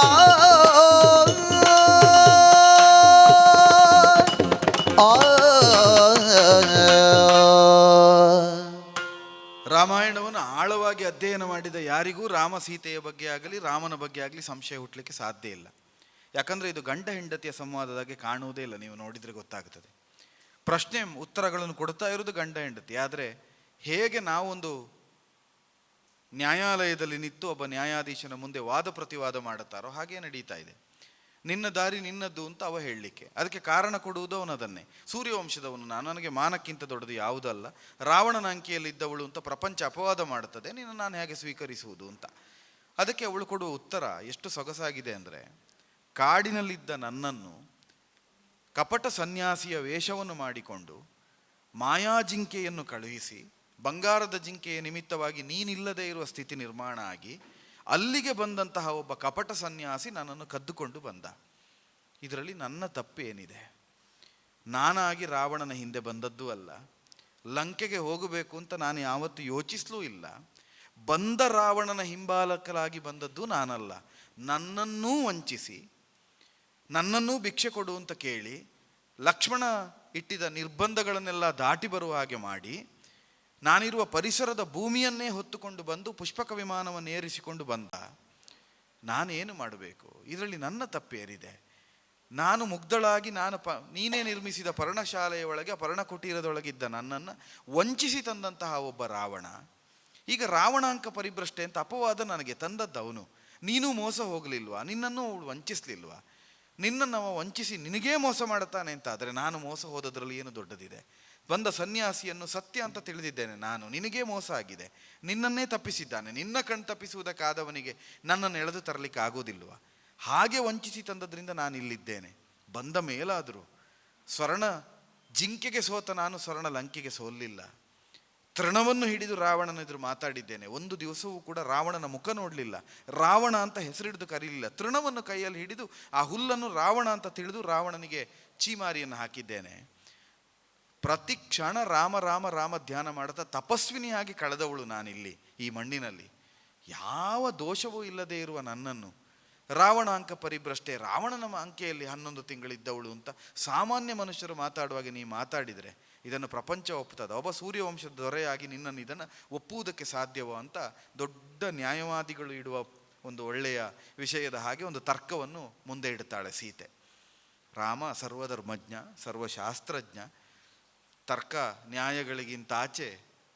S2: ರಾಮಾಯಣವನ್ನು ಆಳವಾಗಿ ಅಧ್ಯಯನ ಮಾಡಿದ ಯಾರಿಗೂ ರಾಮ ಸೀತೆಯ ಬಗ್ಗೆ ಆಗಲಿ ರಾಮನ ಬಗ್ಗೆ ಆಗಲಿ ಸಂಶಯ ಹುಟ್ಟಲಿಕ್ಕೆ ಸಾಧ್ಯ ಇಲ್ಲ. ಯಾಕಂದರೆ ಇದು ಗಂಡ ಹೆಂಡತಿಯ ಸಂವಾದದಾಗೆ ಕಾಣುವುದೇ ಇಲ್ಲ. ನೀವು ನೋಡಿದರೆ ಗೊತ್ತಾಗ್ತದೆ. ಪ್ರಶ್ನೆ ಉತ್ತರಗಳನ್ನು ಕೊಡ್ತಾ ಇರೋದು ಗಂಡ ಹೆಂಡತಿ. ಆದರೆ ಹೇಗೆ ನಾವೊಂದು ನ್ಯಾಯಾಲಯದಲ್ಲಿ ನಿಂತು ಒಬ್ಬ ನ್ಯಾಯಾಧೀಶನ ಮುಂದೆ ವಾದ ಪ್ರತಿವಾದ ಮಾಡುತ್ತಾರೋ ಹಾಗೇ ನಡೀತಾ ಇದೆ. ನಿನ್ನ ದಾರಿ ನಿನ್ನದ್ದು ಅಂತ ಅವ ಹೇಳಲಿಕ್ಕೆ, ಅದಕ್ಕೆ ಕಾರಣ ಕೊಡುವುದು ಅವನದನ್ನೇ. ಸೂರ್ಯವಂಶದವನು ನಾನು, ನನಗೆ ಮಾನಕ್ಕಿಂತ ದೊಡ್ಡದು ಯಾವುದಲ್ಲ, ರಾವಣನ ಅಂಕೆಯಲ್ಲಿದ್ದವಳು ಅಂತ ಪ್ರಪಂಚ ಅಪವಾದ ಮಾಡುತ್ತದೆ, ನಿನ್ನ ನಾನು ಹೇಗೆ ಸ್ವೀಕರಿಸುವುದು ಅಂತ. ಅದಕ್ಕೆ ಅವಳು ಕೊಡುವ ಉತ್ತರ ಎಷ್ಟು ಸೊಗಸಾಗಿದೆ ಅಂದರೆ, ಕಾಡಿನಲ್ಲಿದ್ದ ನನ್ನನ್ನು ಕಪಟ ಸನ್ಯಾಸಿಯ ವೇಷವನ್ನು ಮಾಡಿಕೊಂಡು ಮಾಯಾಜಿಂಕೆಯನ್ನು ಕಳುಹಿಸಿ, ಬಂಗಾರದ ಜಿಂಕೆಯ ನಿಮಿತ್ತವಾಗಿ ನೀನಿಲ್ಲದೆ ಇರುವ ಸ್ಥಿತಿ ನಿರ್ಮಾಣ ಆಗಿ ಅಲ್ಲಿಗೆ ಬಂದಂತಹ ಒಬ್ಬ ಕಪಟ ಸನ್ಯಾಸಿ ನನ್ನನ್ನು ಕದ್ದುಕೊಂಡು ಬಂದ. ಇದರಲ್ಲಿ ನನ್ನ ತಪ್ಪೇನಿದೆ? ನಾನಾಗಿ ರಾವಣನ ಹಿಂದೆ ಬಂದದ್ದೂ ಅಲ್ಲ, ಲಂಕೆಗೆ ಹೋಗಬೇಕು ಅಂತ ನಾನು ಯಾವತ್ತೂ ಯೋಚಿಸಲೂ ಇಲ್ಲ. ಬಂದ ರಾವಣನ ಹಿಂಬಾಲಕರಾಗಿ ಬಂದದ್ದು ನಾನಲ್ಲ. ನನ್ನನ್ನೂ ವಂಚಿಸಿ, ನನ್ನನ್ನೂ ಭಿಕ್ಷೆ ಕೊಡು ಅಂತ ಕೇಳಿ, ಲಕ್ಷ್ಮಣ ಇಟ್ಟಿದ್ದ ನಿರ್ಬಂಧಗಳನ್ನೆಲ್ಲ ದಾಟಿ ಬರುವ ಹಾಗೆ ಮಾಡಿ, ನಾನಿರುವ ಪರಿಸರದ ಭೂಮಿಯನ್ನೇ ಹೊತ್ತುಕೊಂಡು ಬಂದು ಪುಷ್ಪಕ ವಿಮಾನವನ್ನು ಏರಿಸಿಕೊಂಡು ಬಂದ. ನಾನೇನು ಮಾಡಬೇಕು? ಇದರಲ್ಲಿ ನನ್ನ ತಪ್ಪೇರಿದೆ? ನಾನು ಮುಗ್ಧಳಾಗಿ ನೀನೇ ನಿರ್ಮಿಸಿದ ಪರ್ಣಶಾಲೆಯ ಒಳಗೆ ಪರ್ಣಕುಟೀರದೊಳಗಿದ್ದ ನನ್ನನ್ನು ವಂಚಿಸಿ ತಂದಂತಹ ಒಬ್ಬ ರಾವಣ, ಈಗ ರಾವಣಾಂಕ ಪರಿಭ್ರಷ್ಟೆ ಅಂತ ಅಪವಾದ ನನಗೆ ತಂದದ್ದು ಅವನು. ನೀನೂ ಮೋಸ ಹೋಗಲಿಲ್ವಾ? ನಿನ್ನನ್ನು ಅವಳು ವಂಚಿಸಲಿಲ್ವಾ? ನಿನ್ನನ್ನು ಅವ ವಂಚಿಸಿ ನಿನಗೇ ಮೋಸ ಮಾಡುತ್ತಾನೆ ಅಂತ ಆದರೆ ನಾನು ಮೋಸ ಹೋದದ್ರಲ್ಲಿ ಏನು ದೊಡ್ಡದಿದೆ? ಬಂದ ಸನ್ಯಾಸಿಯನ್ನು ಸತ್ಯ ಅಂತ ತಿಳಿದಿದ್ದೇನೆ ನಾನು. ನಿನಗೇ ಮೋಸ ಆಗಿದೆ, ನಿನ್ನನ್ನೇ ತಪ್ಪಿಸಿದ್ದಾನೆ. ನಿನ್ನ ಕಣ್ ತಪ್ಪಿಸುವುದಕ್ಕಾದವನಿಗೆ ನನ್ನನ್ನು ಎಳೆದು ತರಲಿಕ್ಕೆ ಆಗೋದಿಲ್ವಾ? ಹಾಗೆ ವಂಚಿಸಿ ತಂದದ್ರಿಂದ ನಾನು ಇಲ್ಲಿದ್ದೇನೆ. ಬಂದ ಮೇಲಾದರೂ ಸ್ವರ್ಣ ಜಿಂಕೆಗೆ ಸೋತ ನಾನು ಸ್ವರ್ಣ ಲಂಕೆಗೆ ಸೋಲಿಲ್ಲ. ತೃಣವನ್ನು ಹಿಡಿದು ರಾವಣನ ಎದುರು ಮಾತಾಡಿದ್ದೇನೆ. ಒಂದು ದಿವಸವೂ ಕೂಡ ರಾವಣನ ಮುಖ ನೋಡಲಿಲ್ಲ, ರಾವಣ ಅಂತ ಹೆಸರಿಡಿದು ಕರೀಲಿಲ್ಲ. ತೃಣವನ್ನು ಕೈಯಲ್ಲಿ ಹಿಡಿದು ಆ ಹುಲ್ಲನ್ನು ರಾವಣ ಅಂತ ತಿಳಿದು ರಾವಣನಿಗೆ ಚೀಮಾರಿಯನ್ನು ಹಾಕಿದ್ದೇನೆ. ಪ್ರತಿ ಕ್ಷಣ ರಾಮ ರಾಮ ರಾಮ ಧ್ಯಾನ ಮಾಡುತ್ತಾ ತಪಸ್ವಿನಿಯಾಗಿ ಕಳೆದವಳು ನಾನಿಲ್ಲಿ ಈ ಮಣ್ಣಿನಲ್ಲಿ. ಯಾವ ದೋಷವೂ ಇಲ್ಲದೆ ಇರುವ ನನ್ನನ್ನು ರಾವಣ ಅಂಕ ಪರಿಭ್ರಷ್ಟೆ, ರಾವಣನ ಅಂಕೆಯಲ್ಲಿ 11 ತಿಂಗಳಿದ್ದವಳು ಅಂತ ಸಾಮಾನ್ಯ ಮನುಷ್ಯರು ಮಾತಾಡುವಾಗ ನೀ ಮಾತಾಡಿದರೆ ಇದನ್ನು ಪ್ರಪಂಚ ಒಪ್ಪುತ್ತದೆ. ಒಬ್ಬ ಸೂರ್ಯವಂಶದ ದೊರೆಯಾಗಿ ನಿನ್ನನ್ನು ಇದನ್ನು ಒಪ್ಪುವುದಕ್ಕೆ ಸಾಧ್ಯವೋ ಅಂತ ದೊಡ್ಡ ನ್ಯಾಯವಾದಿಗಳು ಇಡುವ ಒಂದು ಒಳ್ಳೆಯ ವಿಷಯದ ಹಾಗೆ ಒಂದು ತರ್ಕವನ್ನು ಮುಂದೆ ಇಡ್ತಾಳೆ ಸೀತೆ. ರಾಮ ಸರ್ವಧರ್ಮಜ್ಞ, ಸರ್ವಶಾಸ್ತ್ರಜ್ಞ, ತರ್ಕ ನ್ಯಾಯಗಳಿಗಿಂತಾಚೆ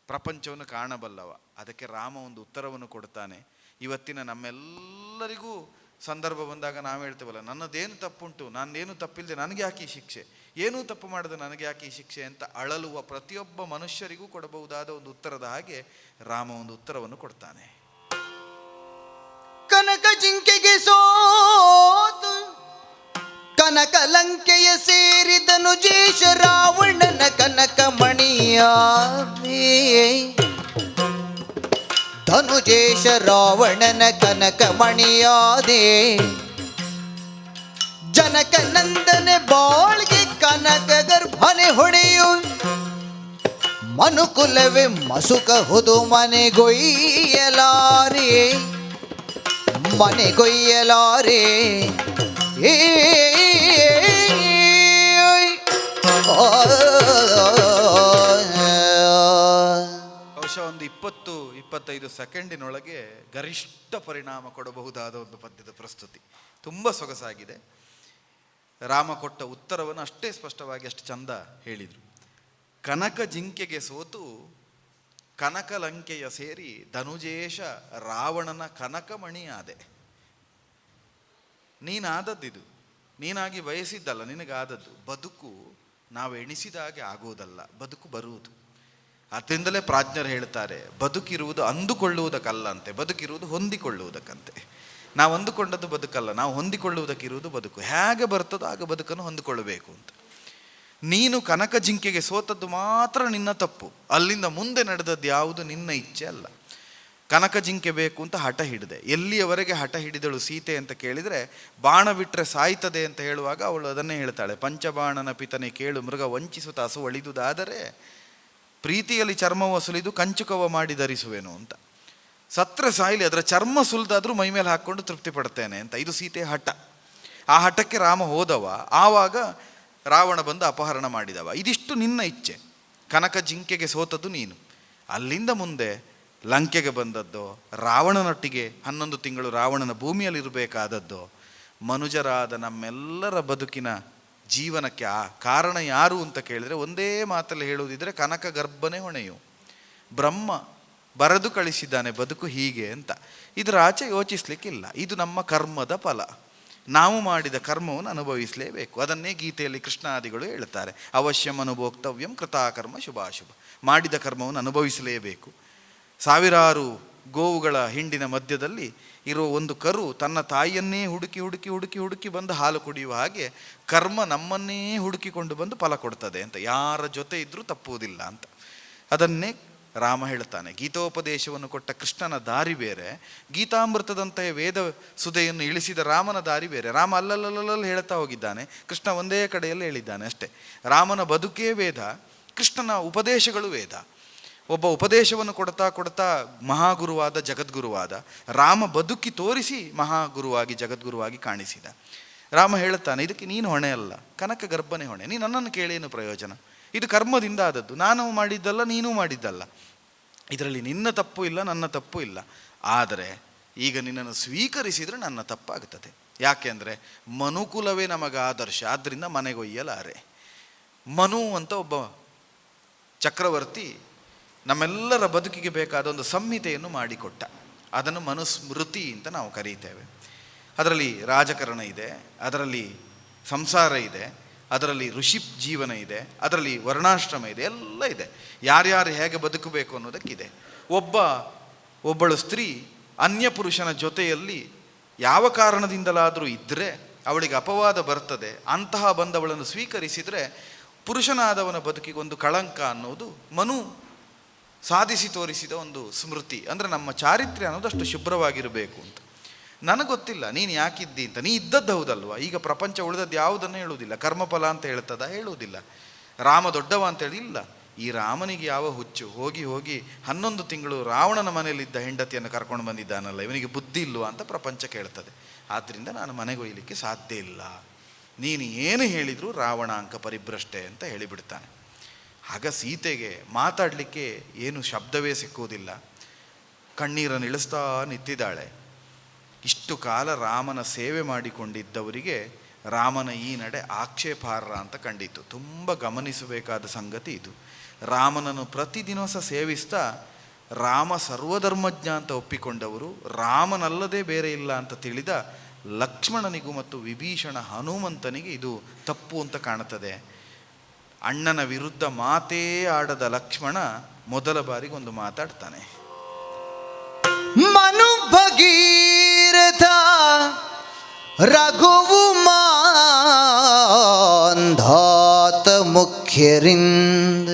S2: ಪ್ರಪಂಚವನ್ನು ಕಾಣಬಲ್ಲವ. ಅದಕ್ಕೆ ರಾಮ ಒಂದು ಉತ್ತರವನ್ನು ಕೊಡ್ತಾನೆ. ಇವತ್ತಿನ ನಮ್ಮೆಲ್ಲರಿಗೂ ಸಂದರ್ಭ ಬಂದಾಗ ನಾವು ಹೇಳ್ತೇವಲ್ಲ, ನನ್ನದೇನು ತಪ್ಪುಂಟು, ನಾನೇನು ತಪ್ಪಿಲ್ಲದೆ ನನಗೆ ಯಾಕೆ ಈ ಶಿಕ್ಷೆ, ಏನೂ ತಪ್ಪು ಮಾಡದೆ ನನಗೆ ಯಾಕೆ ಈ ಶಿಕ್ಷೆ ಅಂತ ಅಳಲುವ ಪ್ರತಿಯೊಬ್ಬ ಮನುಷ್ಯರಿಗೂ ಕೊಡಬಹುದಾದ ಒಂದು ಉತ್ತರದ ಹಾಗೆ ರಾಮ ಒಂದು ಉತ್ತರವನ್ನು ಕೊಡ್ತಾನೆ.
S1: ಕನಕ ಜಿಂಕೆಗೆ ಸೋತು ಕನಕ ಲಂಕೆಯ ಸೇರಿದನು ಜೇಷ ರಾವಣನ ಕನಕ ಮಣಿಯಾದೆ. ಧನುಜೇಶ ರಾವಣನ ಕನಕ ಮಣಿಯಾದೆ. ಜನಕ ನಂದನೆ ಬಾಳ್ಗೆ ಕನಕ ಗರ್ಭನೆ ಹೊಡೆಯು. ಮನುಕುಲವೇ ಮಸುಕಹುದು ಮನೆಗೊಯ್ಯಲಾರೆ, ಮನೆಗೊಯ್ಯಲಾರೆ.
S2: ಬಹುಶಃ ಒಂದು 20-25 ಸೆಕೆಂಡಿನೊಳಗೆ ಗರಿಷ್ಠ ಪರಿಣಾಮ ಕೊಡಬಹುದಾದ ಒಂದು ಪದ್ಯದ ಪ್ರಸ್ತುತಿ. ತುಂಬ ಸೊಗಸಾಗಿದೆ. ರಾಮ ಕೊಟ್ಟ ಉತ್ತರವನ್ನು ಅಷ್ಟೇ ಸ್ಪಷ್ಟವಾಗಿ ಅಷ್ಟು ಚಂದ ಹೇಳಿದರು. ಕನಕ ಜಿಂಕೆಗೆ ಸೋತು ಕನಕ ಲಂಕೆಯ ಸೇರಿ ಧನುಜೇಶ ರಾವಣನ ಕನಕಮಣಿ ಆದೆ. ನೀನಾದದ್ದಿದು, ನೀನಾಗಿ ಬಯಸಿದ್ದಲ್ಲ, ನಿನಗಾದದ್ದು. ಬದುಕು ನಾವು ಎಣಿಸಿದಾಗೆ ಆಗೋದಲ್ಲ, ಬದುಕು ಬರುವುದು. ಅದರಿಂದಲೇ ಪ್ರಾಜ್ಞರು ಹೇಳ್ತಾರೆ, ಬದುಕಿರುವುದು ಅಂದುಕೊಳ್ಳುವುದಕ್ಕಲ್ಲ ಅಂತೆ, ಬದುಕಿರುವುದು ಹೊಂದಿಕೊಳ್ಳುವುದಕ್ಕಂತೆ. ನಾವು ಅಂದುಕೊಂಡದ್ದು ಬದುಕಲ್ಲ, ನಾವು ಹೊಂದಿಕೊಳ್ಳುವುದಕ್ಕಿರುವುದು ಬದುಕು. ಹೇಗೆ ಬರ್ತದೋ ಆಗ ಬದುಕನ್ನು ಹೊಂದಿಕೊಳ್ಳಬೇಕು ಅಂತ. ನೀನು ಕನಕ ಜಿಂಕೆಗೆ ಸೋತದ್ದು ಮಾತ್ರ ನಿನ್ನ ತಪ್ಪು, ಅಲ್ಲಿಂದ ಮುಂದೆ ನಡೆದದ್ದು ಯಾವುದು ನಿನ್ನ ಇಚ್ಛೆ ಅಲ್ಲ. ಕನಕ ಜಿಂಕೆ ಬೇಕು ಅಂತ ಹಠ ಹಿಡಿದೆ. ಎಲ್ಲಿಯವರೆಗೆ ಹಠ ಹಿಡಿದಳು ಸೀತೆ ಅಂತ ಕೇಳಿದರೆ, ಬಾಣ ಬಿಟ್ಟರೆ ಸಾಯ್ತದೆ ಅಂತ ಹೇಳುವಾಗ ಅವಳು ಅದನ್ನೇ ಹೇಳ್ತಾಳೆ, ಪಂಚಬಾಣನ ಪಿತನೆ ಕೇಳು ಮೃಗ ವಂಚಿಸುತ್ತ ಹಸು ಒಳಿದುದಾದರೆ ಪ್ರೀತಿಯಲ್ಲಿ ಚರ್ಮವ ಸುಲಿದು ಕಂಚುಕವ ಮಾಡಿ ಧರಿಸುವೆನು ಅಂತ. ಸತ್ರೆ ಸಾಯಿಲಿ, ಅದರ ಚರ್ಮ ಸುಲಿದಾದ್ರೂ ಮೈ ಮೇಲೆ ಹಾಕ್ಕೊಂಡು ತೃಪ್ತಿ ಪಡ್ತೇನೆ ಅಂತ. ಇದು ಸೀತೆ ಹಠ. ಆ ಹಠಕ್ಕೆ ರಾಮ ಹೋದವ. ಆವಾಗ ರಾವಣ ಬಂದು ಅಪಹರಣ ಮಾಡಿದವ. ಇದಿಷ್ಟು ನಿನ್ನ ಇಚ್ಛೆ. ಕನಕ ಜಿಂಕೆಗೆ ಸೋತದ್ದು ನೀನು. ಅಲ್ಲಿಂದ ಮುಂದೆ ಲಂಕೆಗೆ ಬಂದದ್ದೋ, ರಾವಣನೊಟ್ಟಿಗೆ 11 ತಿಂಗಳು ರಾವಣನ ಭೂಮಿಯಲ್ಲಿರಬೇಕಾದದ್ದೋ, ಮನುಜರಾದ ನಮ್ಮೆಲ್ಲರ ಬದುಕಿನ ಜೀವನಕ್ಕೆ ಆ ಕಾರಣ ಯಾರು ಅಂತ ಕೇಳಿದರೆ ಒಂದೇ ಮಾತಲ್ಲಿ ಹೇಳುವುದಿದ್ರೆ ಕನಕ ಗರ್ಭನೇ ಹೊಣೆಯು. ಬ್ರಹ್ಮ ಬರೆದು ಕಳಿಸಿದ್ದಾನೆ ಬದುಕು ಹೀಗೆ ಅಂತ. ಇದರ ಆಚೆ ಯೋಚಿಸ್ಲಿಕ್ಕಿಲ್ಲ. ಇದು ನಮ್ಮ ಕರ್ಮದ ಫಲ. ನಾವು ಮಾಡಿದ ಕರ್ಮವನ್ನು ಅನುಭವಿಸಲೇಬೇಕು. ಅದನ್ನೇ ಗೀತೆಯಲ್ಲಿ ಕೃಷ್ಣಾದಿಗಳು ಹೇಳ್ತಾರೆ, ಅವಶ್ಯಂ ಅನುಭೋಕ್ತವ್ಯಂ ಕೃತಾಕರ್ಮ ಶುಭಾಶುಭ. ಮಾಡಿದ ಕರ್ಮವನ್ನು ಅನುಭವಿಸಲೇಬೇಕು. ಸಾವಿರಾರು ಗೋವುಗಳ ಹಿಂಡಿನ ಮಧ್ಯದಲ್ಲಿ ಇರೋ ಒಂದು ಕರು ತನ್ನ ತಾಯಿಯನ್ನೇ ಹುಡುಕಿ ಹುಡುಕಿ ಹುಡುಕಿ ಹುಡುಕಿ ಬಂದು ಹಾಲು ಕುಡಿಯುವ ಹಾಗೆ ಕರ್ಮ ನಮ್ಮನ್ನೇ ಹುಡುಕಿಕೊಂಡು ಬಂದು ಫಲ ಕೊಡ್ತದೆ ಅಂತ. ಯಾರ ಜೊತೆ ಇದ್ರೂ ತಪ್ಪುವುದಿಲ್ಲ ಅಂತ. ಅದನ್ನೇ ರಾಮ ಹೇಳ್ತಾನೆ. ಗೀತೋಪದೇಶವನ್ನು ಕೊಟ್ಟ ಕೃಷ್ಣನ ದಾರಿ ಬೇರೆ, ಗೀತಾಮೃತದಂತೆಯೇ ವೇದ ಸುಧೆಯನ್ನು ಇಳಿಸಿದ ರಾಮನ ದಾರಿ ಬೇರೆ. ರಾಮ ಅಲ್ಲಲ್ಲಲ್ಲಿ ಹೇಳ್ತಾ ಹೋಗಿದ್ದಾನೆ, ಕೃಷ್ಣ ಒಂದೇ ಕಡೆಯಲ್ಲಿ ಹೇಳಿದ್ದಾನೆ ಅಷ್ಟೇ. ರಾಮನ ಬದುಕೇ ವೇದ, ಕೃಷ್ಣನ ಉಪದೇಶಗಳು ವೇದ. ಒಬ್ಬ ಉಪದೇಶವನ್ನು ಕೊಡ್ತಾ ಕೊಡ್ತಾ ಮಹಾಗುರುವಾದ, ಜಗದ್ಗುರುವಾದ. ರಾಮ ಬದುಕಿ ತೋರಿಸಿ ಮಹಾಗುರುವಾಗಿ ಜಗದ್ಗುರುವಾಗಿ ಕಾಣಿಸಿದ. ರಾಮ ಹೇಳುತ್ತಾನೆ, ಇದಕ್ಕೆ ನೀನು ಹೊಣೆ ಅಲ್ಲ, ಕನಕ ಗರ್ಭನೇ ಹೊಣೆ. ನೀನು ನನ್ನನ್ನು ಕೇಳೇನು ಪ್ರಯೋಜನ? ಇದು ಕರ್ಮದಿಂದ ಆದದ್ದು, ನಾನು ಮಾಡಿದ್ದಲ್ಲ, ನೀನೂ ಮಾಡಿದ್ದಲ್ಲ. ಇದರಲ್ಲಿ ನಿನ್ನ ತಪ್ಪು ಇಲ್ಲ, ನನ್ನ ತಪ್ಪು ಇಲ್ಲ. ಆದರೆ ಈಗ ನಿನ್ನನ್ನು ಸ್ವೀಕರಿಸಿದರೆ ನನ್ನ ತಪ್ಪಾಗುತ್ತದೆ. ಯಾಕೆಂದರೆ ಮನುಕುಲವೇ ನಮಗೆ ಆದರ್ಶ, ಆದ್ದರಿಂದ ಮನೆಗೊಯ್ಯಲಾರೆ. ಮನು ಅಂತ ಒಬ್ಬ ಚಕ್ರವರ್ತಿ ನಮ್ಮೆಲ್ಲರ ಬದುಕಿಗೆ ಬೇಕಾದ ಒಂದು ಸಂಹಿತೆಯನ್ನು ಮಾಡಿಕೊಟ್ಟ. ಅದನ್ನು ಮನುಸ್ಮೃತಿ ಅಂತ ನಾವು ಕರೀತೇವೆ. ಅದರಲ್ಲಿ ರಾಜಕಾರಣ ಇದೆ, ಅದರಲ್ಲಿ ಸಂಸಾರ ಇದೆ, ಅದರಲ್ಲಿ ಋಷಿ ಜೀವನ ಇದೆ, ಅದರಲ್ಲಿ ವರ್ಣಾಶ್ರಮ ಇದೆ, ಎಲ್ಲ ಇದೆ. ಯಾರ್ಯಾರು ಹೇಗೆ ಬದುಕಬೇಕು ಅನ್ನೋದಕ್ಕಿದೆ. ಒಬ್ಬಳು ಸ್ತ್ರೀ ಅನ್ಯ ಪುರುಷನ ಜೊತೆಯಲ್ಲಿ ಯಾವ ಕಾರಣದಿಂದಲಾದರೂ ಇದ್ದರೆ ಅವಳಿಗೆ ಅಪವಾದ ಬರ್ತದೆ. ಅಂತಹ ಬಂದವಳನ್ನು ಸ್ವೀಕರಿಸಿದರೆ ಪುರುಷನಾದವನ ಬದುಕಿಗೆ ಒಂದು ಕಳಂಕ ಅನ್ನೋದು ಮನು ಸಾಧಿಸಿ ತೋರಿಸಿದ ಒಂದು ಸ್ಮೃತಿ. ಅಂದರೆ ನಮ್ಮ ಚಾರಿತ್ರ್ಯ ಅನ್ನೋದು ಅಷ್ಟು ಶುಭ್ರವಾಗಿರಬೇಕು ಅಂತ. ನನಗೆ ಗೊತ್ತಿಲ್ಲ ನೀನು ಯಾಕಿದ್ದಿ ಅಂತ. ನೀ ಇದ್ದದ್ದು ಹೌದಲ್ವ. ಈಗ ಪ್ರಪಂಚ ಉಳಿದದ್ದು ಯಾವುದನ್ನು ಹೇಳುವುದಿಲ್ಲ. ಕರ್ಮಫಲ ಅಂತ ಹೇಳ್ತದ, ಹೇಳುವುದಿಲ್ಲ. ರಾಮ ದೊಡ್ಡವ ಅಂತೇಳಿ ಇಲ್ಲ. ಈ ರಾಮನಿಗೆ ಯಾವ ಹುಚ್ಚು, ಹೋಗಿ 11 ತಿಂಗಳು ರಾವಣನ ಮನೆಯಲ್ಲಿದ್ದ ಹೆಂಡತಿಯನ್ನು ಕರ್ಕೊಂಡು ಬಂದಿದ್ದಾನಲ್ಲ, ಇವನಿಗೆ ಬುದ್ಧಿ ಇಲ್ವಾ ಅಂತ ಪ್ರಪಂಚ ಕೇಳ್ತದೆ. ಆದ್ದರಿಂದ ನಾನು ಮನೆಗೊಯ್ಯಲಿಕ್ಕೆ ಸಾಧ್ಯ ಇಲ್ಲ, ನೀನು ಏನು ಹೇಳಿದರೂ ರಾವಣ ಅಂಕ ಪರಿಭ್ರಷ್ಟೆ ಅಂತ ಹೇಳಿಬಿಡ್ತಾನೆ. ಆಗ ಸೀತೆಗೆ ಮಾತಾಡಲಿಕ್ಕೆ ಏನು ಶಬ್ದವೇ ಸಿಕ್ಕುವುದಿಲ್ಲ. ಕಣ್ಣೀರನ್ನು ಇಳಿಸ್ತಾ ನಿಂತಿದ್ದಾಳೆ. ಇಷ್ಟು ಕಾಲ ರಾಮನ ಸೇವೆ ಮಾಡಿಕೊಂಡಿದ್ದವರಿಗೆ ರಾಮನ ಈ ನಡೆ ಆಕ್ಷೇಪಾರ್ಹ ಅಂತ ಕಂಡಿತು. ತುಂಬ ಗಮನಿಸಬೇಕಾದ ಸಂಗತಿ ಇದು. ರಾಮನನ್ನು ಪ್ರತಿದಿನ ಸೇವಿಸ್ತಾ ರಾಮ ಸರ್ವಧರ್ಮಜ್ಞ ಅಂತ ಒಪ್ಪಿಕೊಂಡವರು, ರಾಮನಲ್ಲದೆ ಬೇರೆ ಇಲ್ಲ ಅಂತ ತಿಳಿದ ಲಕ್ಷ್ಮಣನಿಗೂ ಮತ್ತು ವಿಭೀಷಣ ಹನುಮಂತನಿಗೆ ಇದು ತಪ್ಪು ಅಂತ ಕಾಣುತ್ತದೆ. ಅಣ್ಣನ ವಿರುದ್ಧ ಮಾತೇ ಆಡದ ಲಕ್ಷ್ಮಣ ಮೊದಲ ಬಾರಿಗೆ ಒಂದು ಮಾತಾಡ್ತಾನೆ.
S1: ಮನು ಭಗೀರಥ ರಘುವು ಮಾಂಧಾತ ಮುಖ್ಯರಿಂದ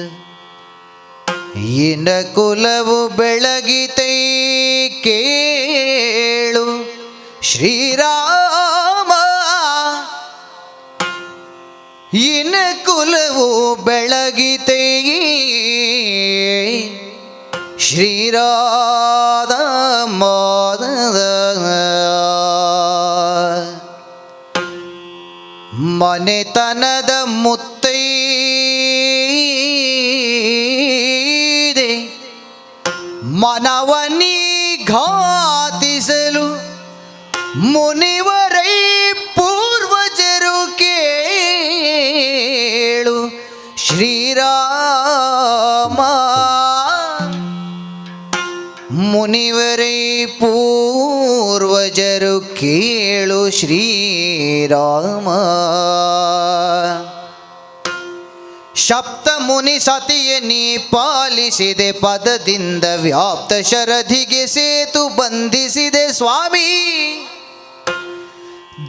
S1: ಇನ ಕುಲವು ಬೆಳಗಿತೈ ಕೇಳು ಶ್ರೀರಾಮ. ಇನ ಕುಲವು ಬೆಳಗಿತೈ ಶ್ರೀರಾಮ. ಮನೆತನದ ಮುತ್ತೈದೆ ಮನವನಿ ಘಾತಿಸಲು ಮುನಿವರೈ ಪೂರ್ವಜರು ಕೇಳು ಶ್ರೀರಾಮ. ಮುನಿವರೈ ಪೂರ್ವಜರು ಕೇಳು ಶ್ರೀರಾಮ. ಸಪ್ತ ಮುನಿ ಸತಿಯ ನೀ ಪಾಲಿಸಿದೆ, ಪದದಿಂದ ವ್ಯಾಪ್ತ ಶರಧಿಗೆ ಸೇತು ಬಂಧಿಸಿದೆ ಸ್ವಾಮಿ.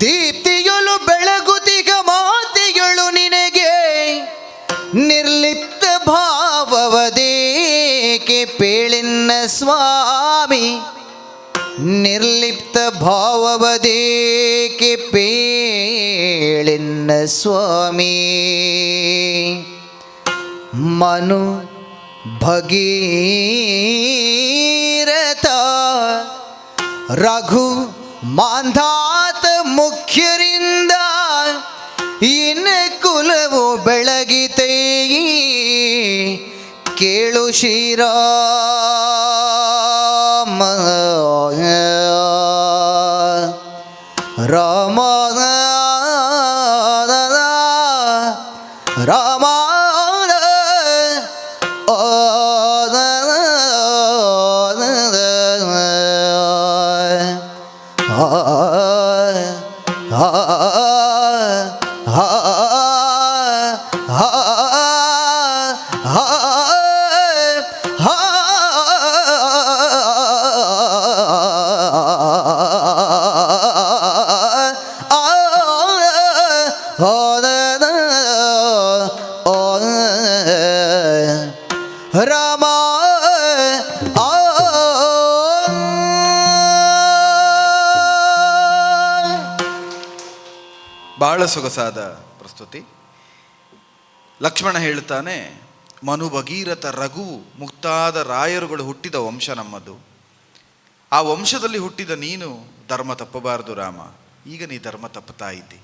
S1: ದೀಪ್ತಿಯೊಳು ಬೆಳಗುತಿಗ ಮಾತಿಗಳು ನಿನಗೆ ನಿರ್ಲಿಪ್ತ ಭಾವವದೇಕೆ ಪೇಳಿನ್ನ ಸ್ವಾಮಿ. ನಿರ್ಲಿಪ್ತ ಭಾವವದೇಕೆ ಪೇಳಿನ್ನ ಸ್ವಾಮಿ. ಮನು ಭಗೀರಥ ರಘು ಮಾಂಧಾತ ಮುಖ್ಯರಿಂದ ಇನ ಕುಲವು ಬೆಳಗಿತೈ ಕೇಳು ಶ್ರೀರಾಮ. ರಾಮ ರಾಮ ರಾಮ.
S2: ಬಹಳ ಸೊಗಸಾದ ಪ್ರಸ್ತುತಿ. ಲಕ್ಷ್ಮಣ ಹೇಳ್ತಾನೆ, ಮನು ಭಗೀರಥ ರಘು ಮುಕ್ತಾದ ರಾಯರುಗಳು ಹುಟ್ಟಿದ ವಂಶ ನಮ್ಮದು. ಆ ವಂಶದಲ್ಲಿ ಹುಟ್ಟಿದ ನೀನು ಧರ್ಮ ತಪ್ಪಬಾರದು ರಾಮ. ಈಗ ನೀ ಧರ್ಮ ತಪ್ಪುತ್ತಾ ಇದ್ದಿ.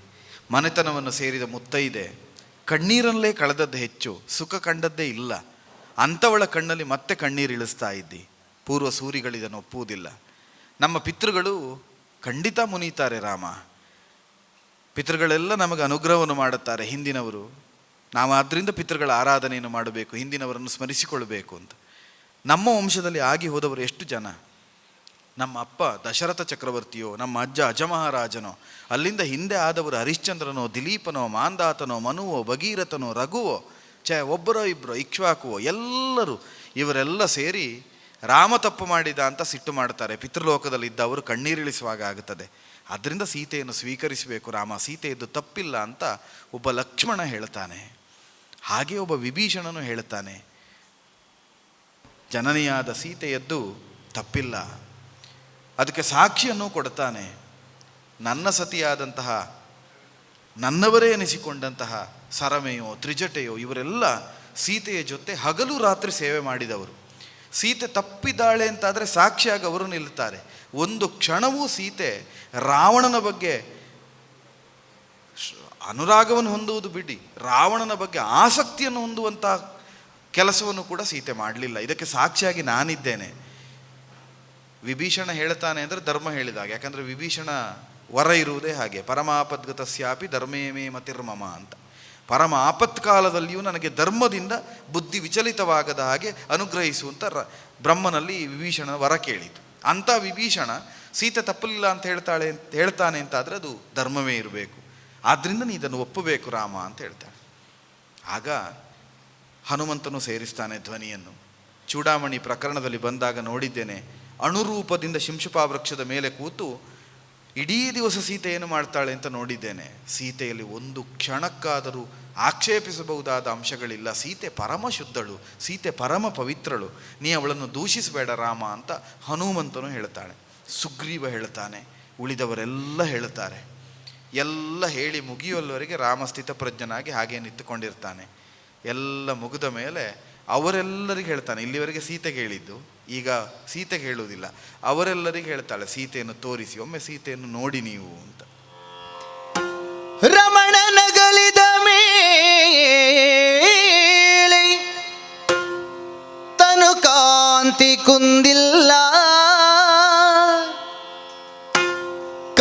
S2: ಮನೆತನವನ್ನು ಸೇರಿದ ಮುತ್ತೈದೆ ಕಣ್ಣೀರಲ್ಲೇ ಕಳೆದದ್ದು ಹೆಚ್ಚು, ಸುಖ ಕಂಡದ್ದೇ ಇಲ್ಲ. ಅಂಥವಳ ಕಣ್ಣಲ್ಲಿ ಮತ್ತೆ ಕಣ್ಣೀರು ಇಳಿಸ್ತಾ ಇದ್ದಿ. ಪೂರ್ವ ಸೂರಿಗಳಿದನ್ನು ಒಪ್ಪುವುದಿಲ್ಲ. ನಮ್ಮ ಪಿತೃಗಳು ಖಂಡಿತ ಮುನೀತಾರೆ ರಾಮ. ಪಿತೃಗಳೆಲ್ಲ ನಮಗೆ ಅನುಗ್ರಹವನ್ನು ಮಾಡುತ್ತಾರೆ ಹಿಂದಿನವರು. ನಾವು ಆದ್ದರಿಂದ ಪಿತೃಗಳ ಆರಾಧನೆಯನ್ನು ಮಾಡಬೇಕು, ಹಿಂದಿನವರನ್ನು ಸ್ಮರಿಸಿಕೊಳ್ಳಬೇಕು ಅಂತ. ನಮ್ಮ ವಂಶದಲ್ಲಿ ಆಗಿ ಹೋದವರು ಎಷ್ಟು ಜನ? ನಮ್ಮ ಅಪ್ಪ ದಶರಥ ಚಕ್ರವರ್ತಿಯೋ, ನಮ್ಮ ಅಜ್ಜ ಅಜಮಹಾರಾಜನೋ, ಅಲ್ಲಿಂದ ಹಿಂದೆ ಆದವರು ಹರಿಶ್ಚಂದ್ರನೋ, ದಿಲೀಪನೋ, ಮಾಂಧಾತನೋ, ಮನುವೋ, ಭಗೀರಥನೋ, ರಘುವೋ, ಒಬ್ಬರೋ ಇಬ್ಬರೋ ಇಕ್ಷ್ವಾಕುವೋ, ಎಲ್ಲರೂ ಇವರೆಲ್ಲ ಸೇರಿ ರಾಮ ತಪ್ಪು ಮಾಡಿದ ಅಂತ ಸಿಟ್ಟು ಮಾಡ್ತಾರೆ. ಪಿತೃಲೋಕದಲ್ಲಿದ್ದವರು ಕಣ್ಣೀರಿಳಿಸುವಾಗ ಆಗುತ್ತದೆ. ಆದ್ದರಿಂದ ಸೀತೆಯನ್ನು ಸ್ವೀಕರಿಸಬೇಕು ರಾಮ, ಸೀತೆಯದ್ದು ತಪ್ಪಿಲ್ಲ ಅಂತ ಒಬ್ಬ ಲಕ್ಷ್ಮಣ ಹೇಳ್ತಾನೆ. ಹಾಗೆ ಒಬ್ಬ ವಿಭೀಷಣನು ಹೇಳ್ತಾನೆ, ಜನನಿಯಾದ ಸೀತೆಯದ್ದು ತಪ್ಪಿಲ್ಲ. ಅದಕ್ಕೆ ಸಾಕ್ಷಿಯನ್ನು ಕೊಡ್ತಾನೆ. ನನ್ನ ಸತಿಯಾದಂತಹ, ನನ್ನವರೇ ಎನಿಸಿಕೊಂಡಂತಹ ಸರಮೆಯೋ ತ್ರಿಜಟೆಯೋ ಇವರೆಲ್ಲ ಸೀತೆಯ ಜೊತೆ ಹಗಲು ರಾತ್ರಿ ಸೇವೆ ಮಾಡಿದವರು. ಸೀತೆ ತಪ್ಪಿದ್ದಾಳೆ ಅಂತಾದರೆ ಸಾಕ್ಷಿಯಾಗಿ ಅವರು ನಿಲ್ಲುತ್ತಾರೆ. ಒಂದು ಕ್ಷಣವೂ ಸೀತೆ ರಾವಣನ ಬಗ್ಗೆ ಅನುರಾಗವನ್ನು ಹೊಂದುವುದು ಬಿಡಿ, ರಾವಣನ ಬಗ್ಗೆ ಆಸಕ್ತಿಯನ್ನು ಹೊಂದುವಂಥ ಕೆಲಸವನ್ನು ಕೂಡ ಸೀತೆ ಮಾಡಲಿಲ್ಲ. ಇದಕ್ಕೆ ಸಾಕ್ಷಿಯಾಗಿ ನಾನಿದ್ದೇನೆ. ವಿಭೀಷಣ ಹೇಳ್ತಾನೆ ಅಂದರೆ ಧರ್ಮ ಹೇಳಿದಾಗ. ಯಾಕಂದರೆ ವಿಭೀಷಣ ವರ ಇರುವುದೇ ಹಾಗೆ, ಪರಮಾಪದ್ಗತಸ್ಯಾಪಿ ಧರ್ಮೇಮೇ ಮತಿರ್ಮಮ ಅಂತ. ಪರಮ ಆಪತ್ಕಾಲದಲ್ಲಿಯೂ ನನಗೆ ಧರ್ಮದಿಂದ ಬುದ್ಧಿ ವಿಚಲಿತವಾಗದ ಹಾಗೆ ಅನುಗ್ರಹಿಸುವಂಥ ಬ್ರಹ್ಮನಲ್ಲಿ ವಿಭೀಷಣ ವರ ಕೇಳಿತು. ಅಂಥ ವಿಭೀಷಣ ಸೀತೆ ತಪ್ಪಲಿಲ್ಲ ಅಂತ ಹೇಳ್ತಾನೆ ಅಂತಾದರೆ ಅದು ಧರ್ಮವೇ ಇರಬೇಕು. ಆದ್ದರಿಂದ ನೀ ಇದನ್ನು ಒಪ್ಪಬೇಕು ರಾಮ ಅಂತ ಹೇಳ್ತಾನೆ. ಆಗ ಹನುಮಂತನು ಸೇರಿಸ್ತಾನೆ ಧ್ವನಿಯನ್ನು. ಚೂಡಾಮಣಿ ಪ್ರಕರಣದಲ್ಲಿ ಬಂದಾಗ ನೋಡಿದ್ದೇನೆ, ಅಣುರೂಪದಿಂದ ಶಿಂಶುಪಾ ವೃಕ್ಷದ ಮೇಲೆ ಕೂತು ಇಡೀ ದಿವಸ ಸೀತೆ ಏನು ಮಾಡ್ತಾಳೆ ಅಂತ ನೋಡಿದ್ದೇನೆ. ಸೀತೆಯಲ್ಲಿ ಒಂದು ಕ್ಷಣಕ್ಕಾದರೂ ಆಕ್ಷೇಪಿಸಬಹುದಾದ ಅಂಶಗಳಿಲ್ಲ. ಸೀತೆ ಪರಮ ಶುದ್ಧಳು, ಸೀತೆ ಪರಮ ಪವಿತ್ರಳು, ನೀ ಅವಳನ್ನು ದೂಷಿಸಬೇಡ ರಾಮ ಅಂತ ಹನುಮಂತನು ಹೇಳ್ತಾಳೆ. ಸುಗ್ರೀವ ಹೇಳ್ತಾನೆ, ಉಳಿದವರೆಲ್ಲ ಹೇಳ್ತಾರೆ. ಎಲ್ಲ ಹೇಳಿ ಮುಗಿಯುವವರೆಗೆ ರಾಮ ಸ್ಥಿತಪ್ರಜ್ಞನಾಗಿ ಹಾಗೆ ನಿಂತುಕೊಂಡಿರ್ತಾನೆ. ಎಲ್ಲ ಮುಗಿದ ಮೇಲೆ ಅವರೆಲ್ಲರಿಗೆ ಹೇಳ್ತಾನೆ. ಇಲ್ಲಿವರೆಗೆ ಸೀತೆಗೆ ಹೇಳಿದ್ದು, ಈಗ ಸೀತೆಗೆ ಹೇಳುವುದಿಲ್ಲ, ಅವರೆಲ್ಲರಿಗೆ ಹೇಳ್ತಾಳೆ, ಸೀತೆಯನ್ನು ತೋರಿಸಿ, ಒಮ್ಮೆ ಸೀತೆಯನ್ನು ನೋಡಿ ನೀವು ಅಂತ.
S1: ರಮಣನಗಲಿದ ಮೇಲೆ ತನು ಕಾಂತಿ ಕುಂದಿಲ್ಲ,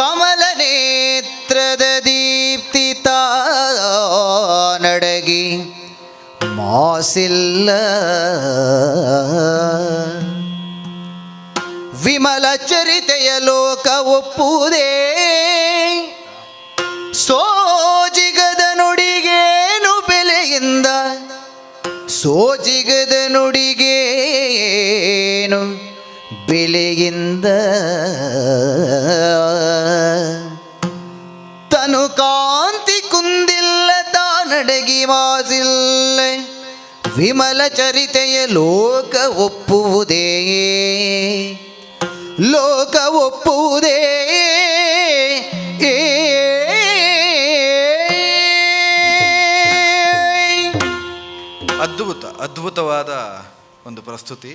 S1: ಕಮಲ ನೇತ್ರದ ದೀಪ್ತಿ ನಡಗಿ ಮಾಸಿಲ್ಲ, ವಿಮಲ ಚರಿತೆಯ ಲೋಕ ಒಪ್ಪುವುದೇ, ಸೋಜಿಗದ ನುಡಿಗೇನು ಬೆಲೆಯಿಂದ, ಸೋಜಿಗದ ನುಡಿಗೇನು ಬೆಲೆಯಿಂದ, ತನು ಕಾಂತಿ ಕುಂದಿಲ್ಲ ತಾನಡಗಿ ಮಾಸಿಲ್ಲ, ವಿಮಲ ಚರಿತೆಯ ಲೋಕ ಒಪ್ಪುವುದೇ, ಲೋಕ ಒಪ್ಪುವುದೇ.
S2: ಅದ್ಭುತವಾದ ಒಂದು ಪ್ರಸ್ತುತಿ.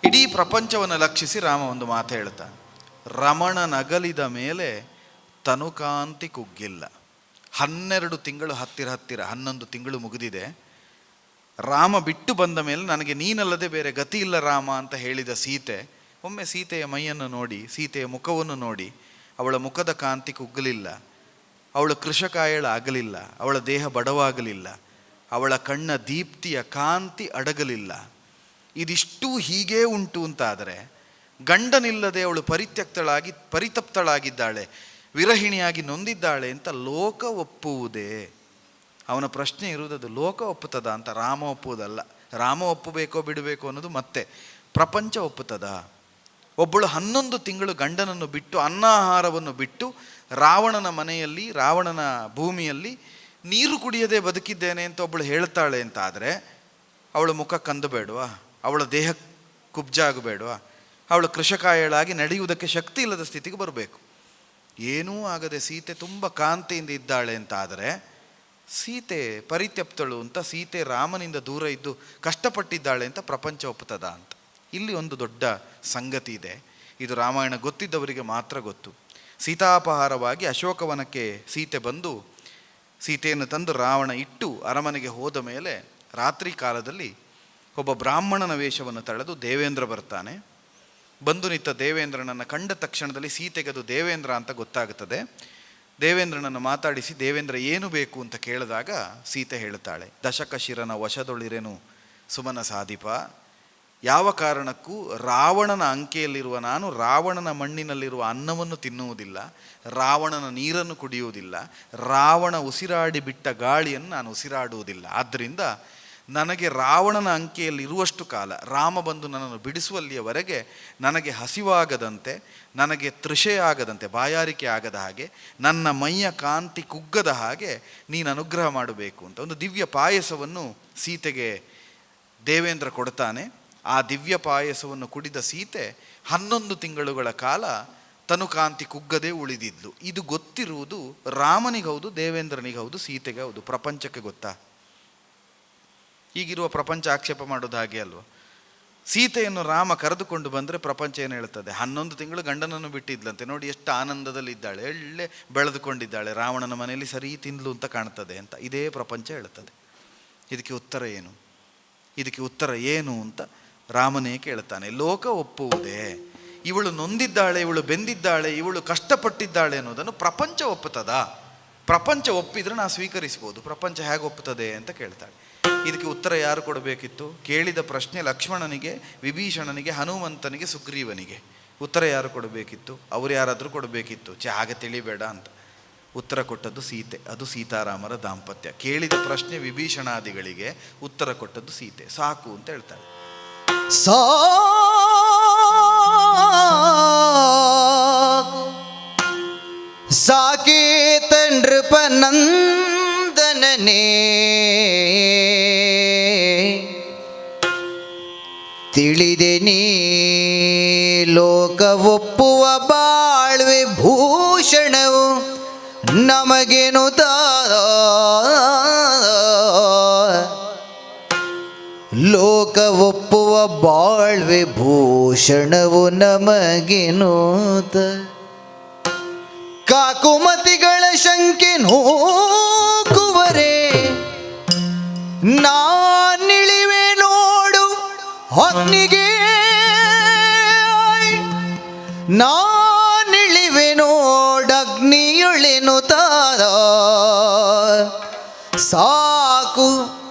S2: ಇಡೀ ಪ್ರಪಂಚವನ್ನು ಲಕ್ಷಿಸಿ ರಾಮ ಒಂದು ಮಾತು ಹೇಳ್ತಾನೆ, ರಮಣನಗಲಿದ ಮೇಲೆ ತನುಕಾಂತಿ ಕುಗ್ಗಿಲ್ಲ. 12 ತಿಂಗಳು ಹತ್ತಿರ 11 ತಿಂಗಳು ಮುಗಿದಿದೆ. ರಾಮ ಬಿಟ್ಟು ಬಂದ ಮೇಲೆ ನನಗೆ ನೀನಲ್ಲದೆ ಬೇರೆ ಗತಿ ಇಲ್ಲ ರಾಮ ಅಂತ ಹೇಳಿದ ಸೀತೆ ಒಮ್ಮೆ ಸೀತೆಯ ಮೈಯನ್ನು ನೋಡಿ, ಸೀತೆಯ ಮುಖವನ್ನು ನೋಡಿ, ಅವಳ ಮುಖದ ಕಾಂತಿ ಕುಗ್ಗಲಿಲ್ಲ, ಅವಳ ಕೃಶಕಾಯಳ ಆಗಲಿಲ್ಲ, ಅವಳ ದೇಹ ಬಡವಾಗಲಿಲ್ಲ, ಅವಳ ಕಣ್ಣ ದೀಪ್ತಿಯ ಕಾಂತಿ ಅಡಗಲಿಲ್ಲ. ಇದಿಷ್ಟು ಹೀಗೇ ಉಂಟು ಅಂತಾದರೆ ಗಂಡನಿಲ್ಲದೆ ಅವಳು ಪರಿತಪ್ತಳಾಗಿದ್ದಾಳೆ, ವಿರಹಿಣಿಯಾಗಿ ನೊಂದಿದ್ದಾಳೆ ಅಂತ ಲೋಕ ಒಪ್ಪುವುದೇ? ಅವನ ಪ್ರಶ್ನೆ ಇರುವುದದು ಲೋಕ ಒಪ್ಪುತ್ತದ ಅಂತ, ರಾಮ ಒಪ್ಪುವುದಲ್ಲ. ರಾಮ ಒಪ್ಪಬೇಕೋ ಬಿಡಬೇಕೋ ಅನ್ನೋದು ಮತ್ತೆ. ಪ್ರಪಂಚ ಒಪ್ಪುತ್ತದ? ಒಬ್ಬಳು 11 ತಿಂಗಳು ಗಂಡನನ್ನು ಬಿಟ್ಟು, ಅನ್ನಾಹಾರವನ್ನು ಬಿಟ್ಟು, ರಾವಣನ ಮನೆಯಲ್ಲಿ, ರಾವಣನ ಭೂಮಿಯಲ್ಲಿ ನೀರು ಕುಡಿಯದೆ ಬದುಕಿದ್ದೇನೆ ಅಂತ ಒಬ್ಬಳು ಹೇಳ್ತಾಳೆ ಅಂತ ಆದರೆ ಅವಳ ಮುಖ ಕಂದು ಬೇಡವಾ? ಅವಳ ದೇಹ ಕುಬ್ಜಾಗಬೇಡವಾ? ಅವಳು ಕೃಶಕಾಯಳಾಗಿ ನಡೆಯುವುದಕ್ಕೆ ಶಕ್ತಿ ಇಲ್ಲದ ಸ್ಥಿತಿಗೆ ಬರಬೇಕು. ಏನೂ ಆಗದೆ ಸೀತೆ ತುಂಬ ಕಾಂತಿಯಿಂದ ಇದ್ದಾಳೆ ಅಂತ ಆದರೆ, ಸೀತೆ ಪರಿತ್ಯಪ್ತಳು ಅಂತ, ಸೀತೆ ರಾಮನಿಂದ ದೂರ ಇದ್ದು ಕಷ್ಟಪಟ್ಟಿದ್ದಾಳೆ ಅಂತ ಪ್ರಪಂಚ ಒಪ್ಪುತ್ತದ ಅಂತ. ಇಲ್ಲಿ ಒಂದು ದೊಡ್ಡ ಸಂಗತಿ ಇದೆ. ಇದು ರಾಮಾಯಣ ಗೊತ್ತಿದ್ದವರಿಗೆ ಮಾತ್ರ ಗೊತ್ತು. ಸೀತಾಪಹಾರವಾಗಿ ಅಶೋಕವನಕ್ಕೆ ಸೀತೆ ಬಂದು ಸೀತೆಯನ್ನು ತಂದು ರಾವಣ ಇಟ್ಟು ಅರಮನೆಗೆ ಹೋದ ಮೇಲೆ ರಾತ್ರಿ ಕಾಲದಲ್ಲಿ ಒಬ್ಬ ಬ್ರಾಹ್ಮಣನ ವೇಷವನ್ನು ತಳೆದು ದೇವೇಂದ್ರ ಬರ್ತಾನೆ. ಬಂದು ನಿಂತ ದೇವೇಂದ್ರನನ್ನು ಕಂಡ ತಕ್ಷಣದಲ್ಲಿ ಸೀತೆಗೆ ಅದು ದೇವೇಂದ್ರ ಅಂತ ಗೊತ್ತಾಗುತ್ತದೆ. ದೇವೇಂದ್ರನನ್ನು ಮಾತಾಡಿಸಿ ದೇವೇಂದ್ರ ಏನು ಬೇಕು ಅಂತ ಕೇಳಿದಾಗ ಸೀತೆ ಹೇಳ್ತಾಳೆ, ದಶಕ ಶಿರನ ವಶದೊಳಿರೆನು ಸುಮನ ಸಾಧಿಪ, ಯಾವ ಕಾರಣಕ್ಕೂ ರಾವಣನ ಅಂಕೆಯಲ್ಲಿರುವ ನಾನು ರಾವಣನ ಮಣ್ಣಿನಲ್ಲಿರುವ ಅನ್ನವನ್ನು ತಿನ್ನುವುದಿಲ್ಲ, ರಾವಣನ ನೀರನ್ನು ಕುಡಿಯುವುದಿಲ್ಲ, ರಾವಣ ಉಸಿರಾಡಿ ಬಿಟ್ಟ ಗಾಳಿಯನ್ನು ನಾನು ಉಸಿರಾಡುವುದಿಲ್ಲ. ಆದ್ದರಿಂದ ನನಗೆ ರಾವಣನ ಅಂಕೆಯಲ್ಲಿರುವಷ್ಟು ಕಾಲ, ರಾಮ ಬಂದು ನನ್ನನ್ನು ಬಿಡಿಸುವಲ್ಲಿಯವರೆಗೆ ನನಗೆ ಹಸಿವಾಗದಂತೆ, ನನಗೆ ತೃಷೆಯಾಗದಂತೆ, ಬಾಯಾರಿಕೆ ಆಗದ ಹಾಗೆ, ನನ್ನ ಮೈಯ ಕಾಂತಿ ಕುಗ್ಗದ ಹಾಗೆ ನೀನು ಅನುಗ್ರಹ ಮಾಡಬೇಕು ಅಂತ ಒಂದು ದಿವ್ಯ ಪಾಯಸವನ್ನು ಸೀತೆಗೆ ದೇವೇಂದ್ರ ಕೊಡ್ತಾನೆ. ಆ ದಿವ್ಯ ಪಾಯಸವನ್ನು ಕುಡಿದ ಸೀತೆ 11 ತಿಂಗಳುಗಳ ಕಾಲ ತನು ಕಾಂತಿ ಕುಗ್ಗದೇ ಉಳಿದಿದ್ಲು. ಇದು ಗೊತ್ತಿರುವುದು ರಾಮನಿಗೌದು, ದೇವೇಂದ್ರನಿಗೌದು, ಸೀತೆಗೆ ಹೌದು. ಪ್ರಪಂಚಕ್ಕೆ ಗೊತ್ತಾ? ಈಗಿರುವ ಪ್ರಪಂಚ ಆಕ್ಷೇಪ ಮಾಡೋದು ಹಾಗೆ ಅಲ್ವ? ಸೀತೆಯನ್ನು ರಾಮ ಕರೆದುಕೊಂಡು ಬಂದರೆ ಪ್ರಪಂಚ ಏನು ಹೇಳ್ತದೆ? 11 ತಿಂಗಳು ಗಂಡನನ್ನು ಬಿಟ್ಟಿದ್ಲಂತೆ, ನೋಡಿ ಎಷ್ಟು ಆನಂದದಲ್ಲಿದ್ದಾಳೆ, ಒಳ್ಳೆ ಬೆಳೆದುಕೊಂಡಿದ್ದಾಳೆ, ರಾವಣನ ಮನೆಯಲ್ಲಿ ಸರಿ ತಿಂದ್ಲು ಅಂತ ಕಾಣ್ತದೆ ಅಂತ ಇದೇ ಪ್ರಪಂಚ ಹೇಳ್ತದೆ. ಇದಕ್ಕೆ ಉತ್ತರ ಏನು? ಇದಕ್ಕೆ ಉತ್ತರ ಏನು ಅಂತ ರಾಮನೇ ಕೇಳ್ತಾನೆ. ಲೋಕ ಒಪ್ಪುವುದೇ? ಇವಳು ನೊಂದಿದ್ದಾಳೆ, ಇವಳು ಬೆಂದಿದ್ದಾಳೆ, ಇವಳು ಕಷ್ಟಪಟ್ಟಿದ್ದಾಳೆ ಅನ್ನೋದನ್ನು ಪ್ರಪಂಚ ಒಪ್ಪುತ್ತದಾ? ಪ್ರಪಂಚ ಒಪ್ಪಿದ್ರೆ ನಾವು ಸ್ವೀಕರಿಸ್ಬೋದು, ಪ್ರಪಂಚ ಹೇಗೆ ಒಪ್ಪುತ್ತದೆ ಅಂತ ಕೇಳ್ತಾಳೆ. ಇದಕ್ಕೆ ಉತ್ತರ ಯಾರು ಕೊಡಬೇಕಿತ್ತು? ಕೇಳಿದ ಪ್ರಶ್ನೆ ಲಕ್ಷ್ಮಣನಿಗೆ, ವಿಭೀಷಣನಿಗೆ, ಹನುಮಂತನಿಗೆ, ಸುಗ್ರೀವನಿಗೆ. ಉತ್ತರ ಯಾರು ಕೊಡಬೇಕಿತ್ತು? ಅವ್ರು ಯಾರಾದರೂ ಕೊಡಬೇಕಿತ್ತು, ಹಾಗೆ ತಿಳಿಬೇಡ ಅಂತ. ಉತ್ತರ ಕೊಟ್ಟದ್ದು ಸೀತೆ. ಅದು ಸೀತಾರಾಮರ ದಾಂಪತ್ಯ. ಕೇಳಿದ ಪ್ರಶ್ನೆ ವಿಭೀಷಣಾದಿಗಳಿಗೆ, ಉತ್ತರ ಕೊಟ್ಟದ್ದು ಸೀತೆ. ಸಾಕು ಅಂತ ಹೇಳ್ತಾಳೆ.
S1: ಸಾಕೇತ ನೃಪನಂದನನೇ ತಿಳಿದೆ ನೀ ಲೋಕ ಒಪ್ಪುವ ಬಾಳ್ವೆ ಭೂಷಣವು ನಮಗೇನು ಲೋಕ ಒಪ್ಪುವ ಬಾಳ್ವೆ ಭೂಷಣವು ನಮಗೇನೋತ ಕಾಕುಮತಿಗಳ ಶಂಕೆ ನೋಕುವರೆ ನಾನಿಳಿವೆ ನೋಡು ಅಗ್ನಿಗೆ ನಾನಿಳಿವೆ ನೋಡಗ್ನಿಯೊಳೆನು ತಾದ ಸಾಕು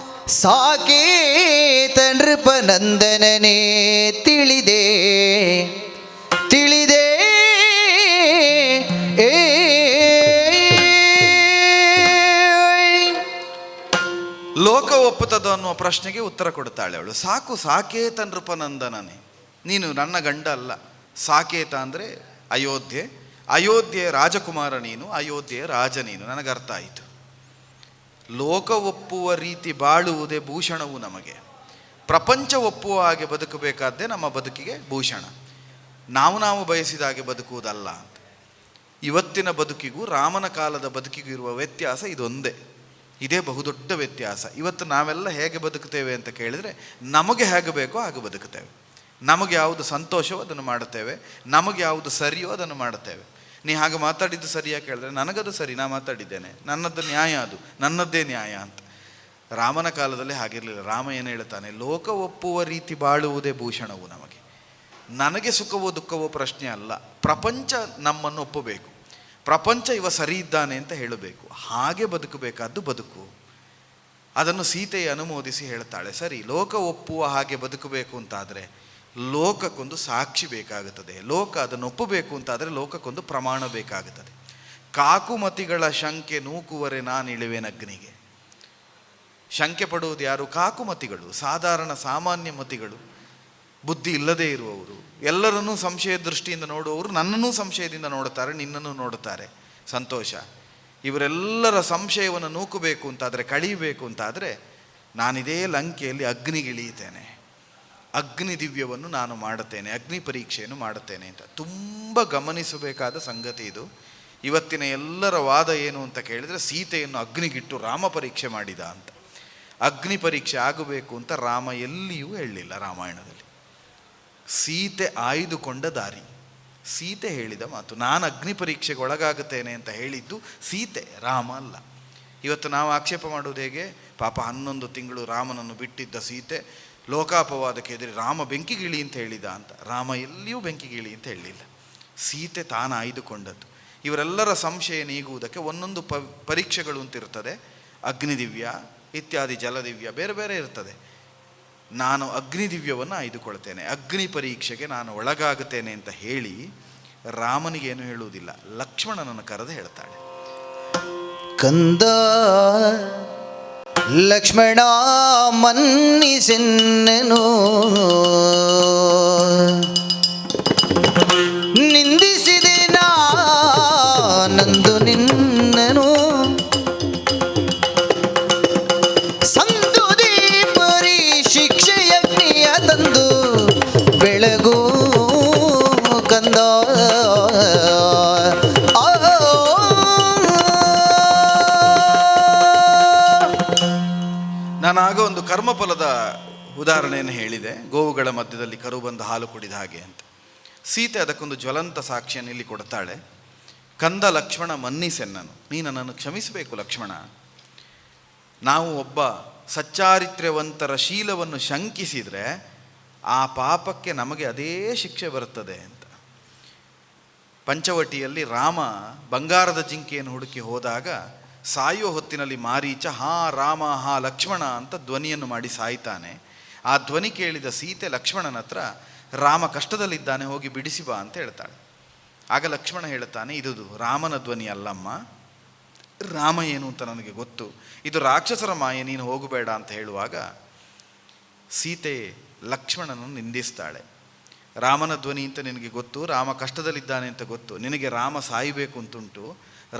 S1: ಸಾಕೇತ ನೃಪನಂದನನೇ ತಿಳಿದೆ ತಿಳಿದೆ
S2: ಲೋಕ ಒಪ್ಪುತ್ತದೋ ಅನ್ನುವ ಪ್ರಶ್ನೆಗೆ ಉತ್ತರ ಕೊಡ್ತಾಳೆ ಅವಳು. ಸಾಕು ಸಾಕೇತ ನೃಪನಂದನನೇ, ನೀನು ನನ್ನ ಗಂಡ ಅಲ್ಲ. ಸಾಕೇತ ಅಂದರೆ ಅಯೋಧ್ಯೆ, ಅಯೋಧ್ಯೆಯ ರಾಜಕುಮಾರ ನೀನು, ಅಯೋಧ್ಯೆಯ ರಾಜ ನೀನು. ನನಗರ್ಥ ಆಯಿತು. ಲೋಕ ಒಪ್ಪುವ ರೀತಿ ಬಾಳುವುದೇ ಭೂಷಣವು ನಮಗೆ. ಪ್ರಪಂಚ ಒಪ್ಪುವ ಹಾಗೆ ಬದುಕಬೇಕಾದ್ದೇ ನಮ್ಮ ಬದುಕಿಗೆ ಭೂಷಣ. ನಾವು ಬಯಸಿದ ಹಾಗೆ ಬದುಕುವುದಲ್ಲ ಅಂತ. ಇವತ್ತಿನ ಬದುಕಿಗೂ ರಾಮನ ಕಾಲದ ಬದುಕಿಗೂ ಇರುವ ವ್ಯತ್ಯಾಸ ಇದೊಂದೇ. ಇದೇ ಬಹುದೊಡ್ಡ ವ್ಯತ್ಯಾಸ. ಇವತ್ತು ನಾವೆಲ್ಲ ಹೇಗೆ ಬದುಕುತ್ತೇವೆ ಅಂತ ಕೇಳಿದರೆ, ನಮಗೆ ಹೇಗೆ ಬೇಕೋ ಹಾಗೆ ಬದುಕುತ್ತೇವೆ. ನಮಗೆ ಯಾವುದು ಸಂತೋಷವೋ ಅದನ್ನು ಮಾಡುತ್ತೇವೆ, ನಮಗೆ ಯಾವುದು ಸರಿಯೋ ಅದನ್ನು ಮಾಡುತ್ತೇವೆ. ನೀ ಹಾಗೆ ಮಾತಾಡಿದ್ದು ಸರಿಯಾಗಿ ಕೇಳಿದ್ರೆ ನನಗದು ಸರಿ, ನಾ ಮಾತಾಡಿದ್ದೇನೆ, ನನ್ನದು ನ್ಯಾಯ, ಅದು ನನ್ನದ್ದೇ ನ್ಯಾಯ ಅಂತ. ರಾಮನ ಕಾಲದಲ್ಲಿ ಹಾಗಿರಲಿಲ್ಲ. ರಾಮ ಏನು ಹೇಳ್ತಾನೆ? ಲೋಕ ಒಪ್ಪುವ ರೀತಿ ಬಾಳುವುದೇ ಭೂಷಣವು ನಮಗೆ. ನನಗೆ ಸುಖವೋ ದುಃಖವೋ ಪ್ರಶ್ನೆ ಅಲ್ಲ, ಪ್ರಪಂಚ ನಮ್ಮನ್ನು ಒಪ್ಪಬೇಕು, ಪ್ರಪಂಚ ಇವ ಸರಿ ಇದ್ದಾನೆ ಅಂತ ಹೇಳಬೇಕು. ಹಾಗೆ ಬದುಕಬೇಕಾದ್ದು ಬದುಕು. ಅದನ್ನು ಸೀತೆಯ ಅನುಮೋದಿಸಿ ಹೇಳ್ತಾಳೆ. ಸರಿ, ಲೋಕ ಒಪ್ಪುವ ಹಾಗೆ ಬದುಕಬೇಕು ಅಂತಾದರೆ ಲೋಕಕ್ಕೊಂದು ಸಾಕ್ಷಿ ಬೇಕಾಗುತ್ತದೆ. ಲೋಕ ಅದನ್ನು ಒಪ್ಪಬೇಕು ಅಂತಾದರೆ ಲೋಕಕ್ಕೊಂದು ಪ್ರಮಾಣ ಬೇಕಾಗುತ್ತದೆ. ಕಾಕುಮತಿಗಳ ಶಂಕೆ ನೂಕುವರೆ ನಾನಿಳಿವೆನಗ್ನಿಗೆ. ಶಂಕೆ ಪಡುವುದು ಯಾರು? ಕಾಕುಮತಿಗಳು, ಸಾಧಾರಣ ಸಾಮಾನ್ಯ ಮತಿಗಳು, ಬುದ್ಧಿ ಇಲ್ಲದೇ ಇರುವವರು, ಎಲ್ಲರನ್ನೂ ಸಂಶಯ ದೃಷ್ಟಿಯಿಂದ ನೋಡುವವರು. ನನ್ನನ್ನೂ ಸಂಶಯದಿಂದ ನೋಡುತ್ತಾರೆ, ನಿನ್ನನ್ನು ನೋಡುತ್ತಾರೆ. ಸಂತೋಷ. ಇವರೆಲ್ಲರ ಸಂಶಯವನ್ನು ನೂಕಬೇಕು ಅಂತಾದರೆ, ಕಳೀಬೇಕು ಅಂತಾದರೆ ನಾನಿದೇ ಲಂಕೆಯಲ್ಲಿ ಅಗ್ನಿಗಿಳಿಯುತ್ತೇನೆ, ಅಗ್ನಿ ದಿವ್ಯವನ್ನು ನಾನು ಮಾಡುತ್ತೇನೆ, ಅಗ್ನಿ ಪರೀಕ್ಷೆಯನ್ನು ಮಾಡುತ್ತೇನೆ ಅಂತ. ತುಂಬ ಗಮನಿಸಬೇಕಾದ ಸಂಗತಿ ಇದು. ಇವತ್ತಿನ ಎಲ್ಲರ ವಾದ ಏನು ಅಂತ ಕೇಳಿದರೆ, ಸೀತೆಯನ್ನು ಅಗ್ನಿಗಿಟ್ಟು ರಾಮ ಪರೀಕ್ಷೆ ಮಾಡಿದ ಅಂತ. ಅಗ್ನಿ ಪರೀಕ್ಷೆ ಆಗಬೇಕು ಅಂತ ರಾಮ ಎಲ್ಲಿಯೂ ಹೇಳಲಿಲ್ಲ ರಾಮಾಯಣದಲ್ಲಿ. ಸೀತೆ ಆಯ್ದುಕೊಂಡ ದಾರಿ, ಸೀತೆ ಹೇಳಿದ ಮಾತು. ನಾನು ಅಗ್ನಿ ಪರೀಕ್ಷೆಗೆ ಒಳಗಾಗುತ್ತೇನೆ ಅಂತ ಹೇಳಿದ್ದು ಸೀತೆ, ರಾಮ ಅಲ್ಲ. ಇವತ್ತು ನಾವು ಆಕ್ಷೇಪ ಮಾಡೋದು ಹೇಗೆ? ಪಾಪ 11 ತಿಂಗಳು ರಾಮನನ್ನು ಬಿಟ್ಟಿದ್ದ ಸೀತೆ ಲೋಕಾಪವಾದಕ್ಕೆ ಎದುರಿ ರಾಮ ಬೆಂಕಿಗಿಳಿ ಅಂತ ಹೇಳಿದ ಅಂತ. ರಾಮ ಎಲ್ಲಿಯೂ ಬೆಂಕಿಗಿಳಿ ಅಂತ ಹೇಳಲಿಲ್ಲ. ಸೀತೆ ತಾನು ಆಯ್ದುಕೊಂಡದ್ದು. ಇವರೆಲ್ಲರ ಸಂಶಯ ನೀಗುವುದಕ್ಕೆ ಒಂದೊಂದು ಪರೀಕ್ಷೆಗಳು ಅಂತಿರ್ತದೆ. ಅಗ್ನಿದಿವ್ಯ ಇತ್ಯಾದಿ ಜಲದಿವ್ಯ ಬೇರೆ ಬೇರೆ ಇರ್ತದೆ. ನಾನು ಅಗ್ನಿದಿವ್ಯವನ್ನು ಆಯ್ದುಕೊಳ್ತೇನೆ, ಅಗ್ನಿ ಪರೀಕ್ಷೆಗೆ ನಾನು ಒಳಗಾಗುತ್ತೇನೆ ಅಂತ ಹೇಳಿ ರಾಮನಿಗೇನು ಹೇಳುವುದಿಲ್ಲ, ಲಕ್ಷ್ಮಣನನ್ನು ಕರೆದು ಹೇಳ್ತಾಳೆ.
S1: ಕಂದ ಲಕ್ಷ್ಮಣ ಮನ್ನಿಸೆನ್ನನು, ನಿಂದಿಸಿದೆ ನಾನಂದು ನಿನ್ನನು, ಸಂತುದಿ ಪರಿ ಶಿಕ್ಷೆಯಗ್ನಿಯ ತಂದು ಬೆಳಗು ಕಂದ.
S2: ನಾನಾಗ ಒಂದು ಕರ್ಮಫಲದ ಉದಾಹರಣೆಯನ್ನು ಹೇಳಿದೆ, ಗೋವುಗಳ ಮಧ್ಯದಲ್ಲಿ ಕರು ಬಂದು ಹಾಲು ಕುಡಿದ ಹಾಗೆ ಅಂತ. ಸೀತೆ ಅದಕ್ಕೊಂದು ಜ್ವಲಂತ ಸಾಕ್ಷಿಯನ್ನು ಇಲ್ಲಿ ಕೊಡ್ತಾಳೆ. ಕಂದ ಲಕ್ಷ್ಮಣ ಮನ್ನಿಸೆನ್ನನು, ನೀ ನನ್ನನ್ನು ಕ್ಷಮಿಸಬೇಕು ಲಕ್ಷ್ಮಣ. ನಾವು ಒಬ್ಬ ಸಚ್ಚಾರಿತ್ರ್ಯವಂತರ ಶೀಲವನ್ನು ಶಂಕಿಸಿದರೆ ಆ ಪಾಪಕ್ಕೆ ನಮಗೆ ಅದೇ ಶಿಕ್ಷೆ ಬರುತ್ತದೆ ಅಂತ. ಪಂಚವಟಿಯಲ್ಲಿ ರಾಮ ಬಂಗಾರದ ಜಿಂಕೆಯನ್ನು ಹುಡುಕಿ ಹೋದಾಗ ಸಾಯೋ ಹೊತ್ತಿನಲ್ಲಿ ಮಾರೀಚ ಹಾ ರಾಮ ಹಾ ಲಕ್ಷ್ಮಣ ಅಂತ ಧ್ವನಿಯನ್ನು ಮಾಡಿ ಸಾಯ್ತಾನೆ. ಆ ಧ್ವನಿ ಕೇಳಿದ ಸೀತೆ ಲಕ್ಷ್ಮಣನ ಹತ್ರ ರಾಮ ಕಷ್ಟದಲ್ಲಿದ್ದಾನೆ, ಹೋಗಿ ಬಿಡಿಸಿ ಬಾ ಅಂತ ಹೇಳ್ತಾಳೆ. ಆಗ ಲಕ್ಷ್ಮಣ ಹೇಳ್ತಾನೆ, ಇದು ರಾಮನ ಧ್ವನಿ ಅಲ್ಲಮ್ಮ, ರಾಮ ಏನು ಅಂತ ನನಗೆ ಗೊತ್ತು, ಇದು ರಾಕ್ಷಸರ ಮಾಯೆ, ನೀನು ಹೋಗಬೇಡ ಅಂತ ಹೇಳುವಾಗ ಸೀತೆ ಲಕ್ಷ್ಮಣನನ್ನು ನಿಂದಿಸ್ತಾಳೆ. ರಾಮನ ಧ್ವನಿ ಅಂತ ನಿನಗೆ ಗೊತ್ತು, ರಾಮ ಕಷ್ಟದಲ್ಲಿದ್ದಾನೆ ಅಂತ ಗೊತ್ತು, ನಿನಗೆ ರಾಮ ಸಾಯಬೇಕು ಅಂತುಂಟು,